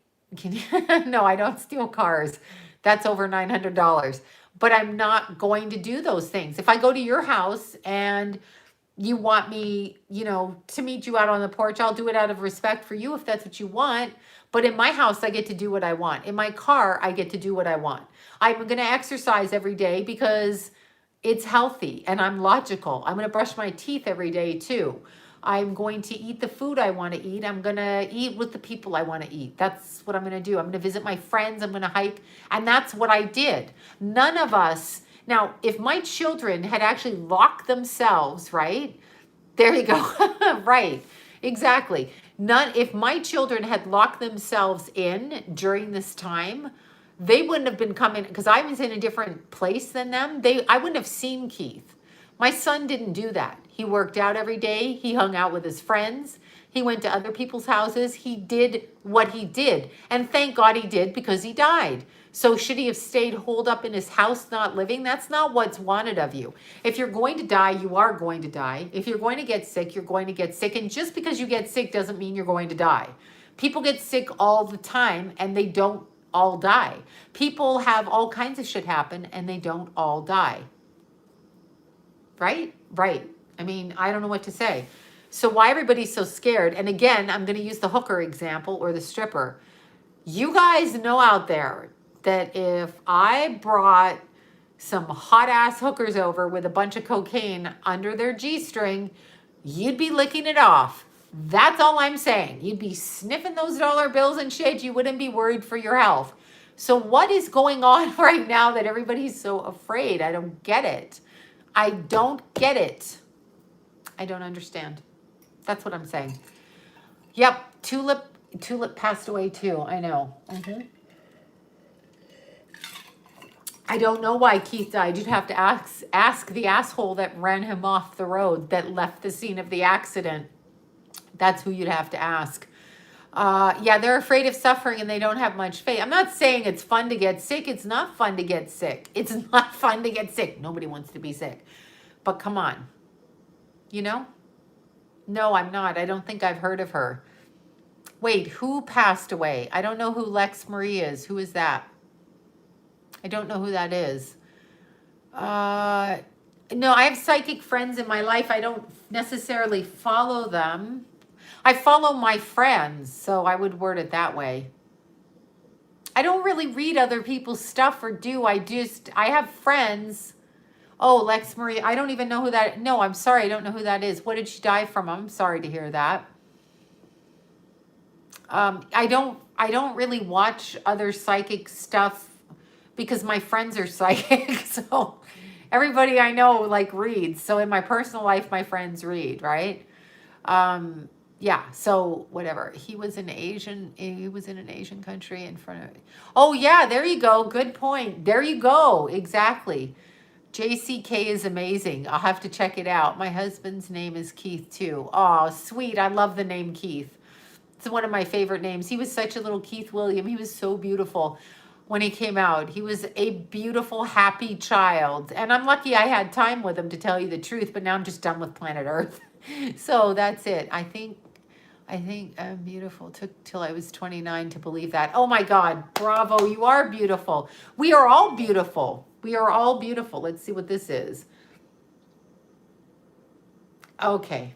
No, I don't steal cars. That's over $900. But I'm not going to do those things. If I go to your house and You want me, to meet you out on the porch. I'll do it out of respect for you if that's what you want. But in my house, I get to do what I want. In my car, I get to do what I want. I'm going to exercise every day because it's healthy and I'm logical. I'm going to brush my teeth every day too. I'm going to eat the food I want to eat. I'm going to eat with the people I want to eat. That's what I'm going to do. I'm going to visit my friends. I'm going to hike. And that's what I did. None of us, now, if my children had actually locked themselves, right? There you go. Right. Exactly. If my children had locked themselves in during this time, they wouldn't have been coming because I was in a different place than them. I wouldn't have seen Keith. My son didn't do that. He worked out every day. He hung out with his friends. He went to other people's houses. He did what he did. And thank God he did because he died. So should he have stayed holed up in his house not living? That's not what's wanted of you. If you're going to die, you are going to die. If you're going to get sick, you're going to get sick. And just because you get sick doesn't mean you're going to die. People get sick all the time and they don't all die. People have all kinds of shit happen and they don't all die. Right? Right. I mean, I don't know what to say. So why everybody's so scared? And again, I'm going to use the hooker example or the stripper. You guys know out there that if I brought some hot ass hookers over with a bunch of cocaine under their G-string, you'd be licking it off. That's all I'm saying. You'd be sniffing those dollar bills and shit. You wouldn't be worried for your health. So what is going on right now that everybody's so afraid? I don't get it. I don't get it. I don't understand. That's what I'm saying. Yep, Tulip passed away too. I know. I don't know why Keith died. You'd have to ask the asshole that ran him off the road, that left the scene of the accident. That's who you'd have to ask. Yeah, they're afraid of suffering and they don't have much faith. I'm not saying it's fun to get sick. It's not fun to get sick. It's not fun to get sick. Nobody wants to be sick. But come on. No, I'm not. I don't think I've heard of her. Wait, who passed away? I don't know who Lex Marie is. Who is that? I don't know who that is. No, I have psychic friends in my life. I don't necessarily follow them. I follow my friends, so I would word it that way. I don't really read other people's stuff or do. I have friends. Oh, Lex Marie. I don't even know who that. No, I'm sorry. I don't know who that is. What did she die from? I'm sorry to hear that. I don't really watch other psychic stuff because my friends are psychic. So everybody I know reads. So in my personal life, my friends read, right? Yeah, so whatever. He was in an Asian country in front of. Oh yeah, there you go. Good point. There you go. Exactly. JCK is amazing. I'll have to check it out. My husband's name is Keith too. Oh, sweet. I love the name Keith. It's one of my favorite names. He was such a little Keith William. He was so beautiful when he came out. He was a beautiful, happy child. And I'm lucky I had time with him, to tell you the truth, but now I'm just done with planet Earth. So that's it. I think I'm beautiful. Took till I was 29 to believe that. Oh my God, bravo. You are beautiful. We are all beautiful. We are all beautiful. Let's see what this is. Okay.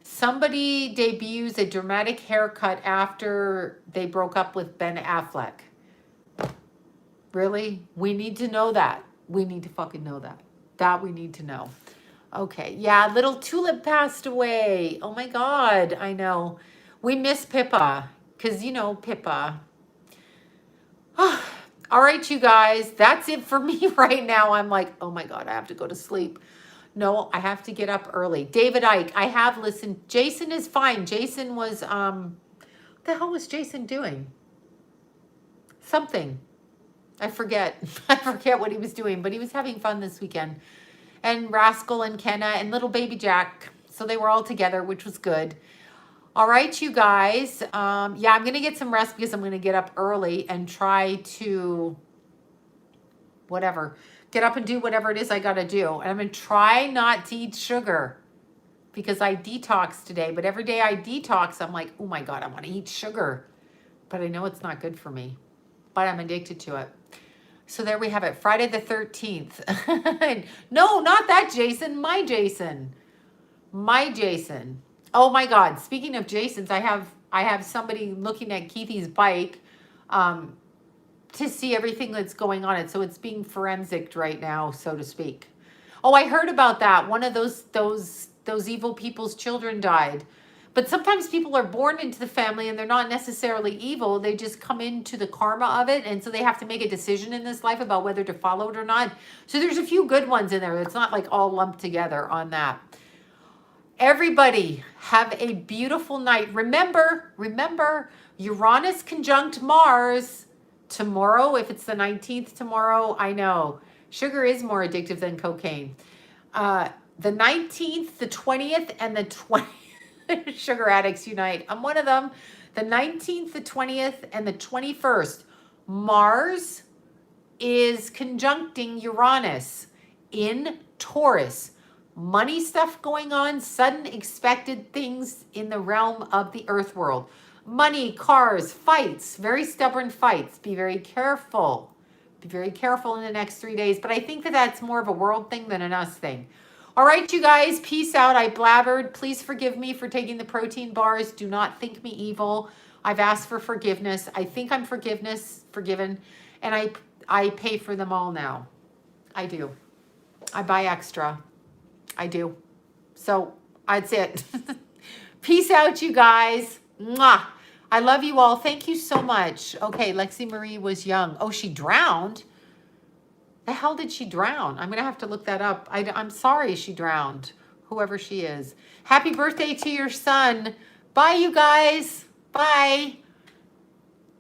Somebody debuts a dramatic haircut after they broke up with Ben Affleck. Really? We need to know that. We need to fucking know that. That we need to know. Okay. Yeah, little Tulip passed away. Oh my God. I know. We miss Pippa. Because, Pippa. All right, you guys. That's it for me right now. I'm like, oh my God, I have to go to sleep. No, I have to get up early. David Icke, I have listened. Jason is fine. Jason was, what the hell was Jason doing? Something. I forget. I forget what he was doing, but he was having fun this weekend. And Rascal and Kenna and little baby Jack. So they were all together, which was good. All right, you guys. Yeah, I'm going to get some rest because I'm going to get up early and try to, get up and do whatever it is I got to do. And I'm going to try not to eat sugar because I detoxed today. But every day I detox, I'm like, oh my God, I want to eat sugar. But I know it's not good for me. But I'm addicted to it. So there we have it. Friday the 13th. No, not that Jason. My Jason. My Jason. Oh my God. Speaking of Jasons, I have somebody looking at Keithy's bike um, to see everything that's going on it. So it's being forensicked right now, so to speak. Oh, I heard about that. One of those evil people's children died. But sometimes people are born into the family and they're not necessarily evil. They just come into the karma of it. And so they have to make a decision in this life about whether to follow it or not. So there's a few good ones in there. It's not like all lumped together on that. Everybody have a beautiful night. Remember, Uranus conjunct Mars tomorrow. If it's the 19th tomorrow, I know. Sugar is more addictive than cocaine. The 19th, the 20th, and the 20th. Sugar addicts unite. I'm one of them. The 19th, the 20th, and the 21st. Mars is conjuncting Uranus in Taurus. Money stuff going on, sudden expected things in the realm of the earth world. Money, cars, fights, very stubborn fights. Be very careful. Be very careful in the next 3 days. But I think that that's more of a world thing than an us thing. All right, you guys, peace out. I blabbered. Please forgive me for taking the protein bars. Do not think me evil. I've asked for forgiveness. I think I'm forgiven. And I pay for them all now. I do. I buy extra. I do. So that's it. Peace out, you guys. Mwah. I love you all. Thank you so much. Okay, Lexi Marie was young. Oh, she drowned? The hell did she drown? I'm going to have to look that up. I'm sorry she drowned, whoever she is. Happy birthday to your son. Bye, you guys. Bye.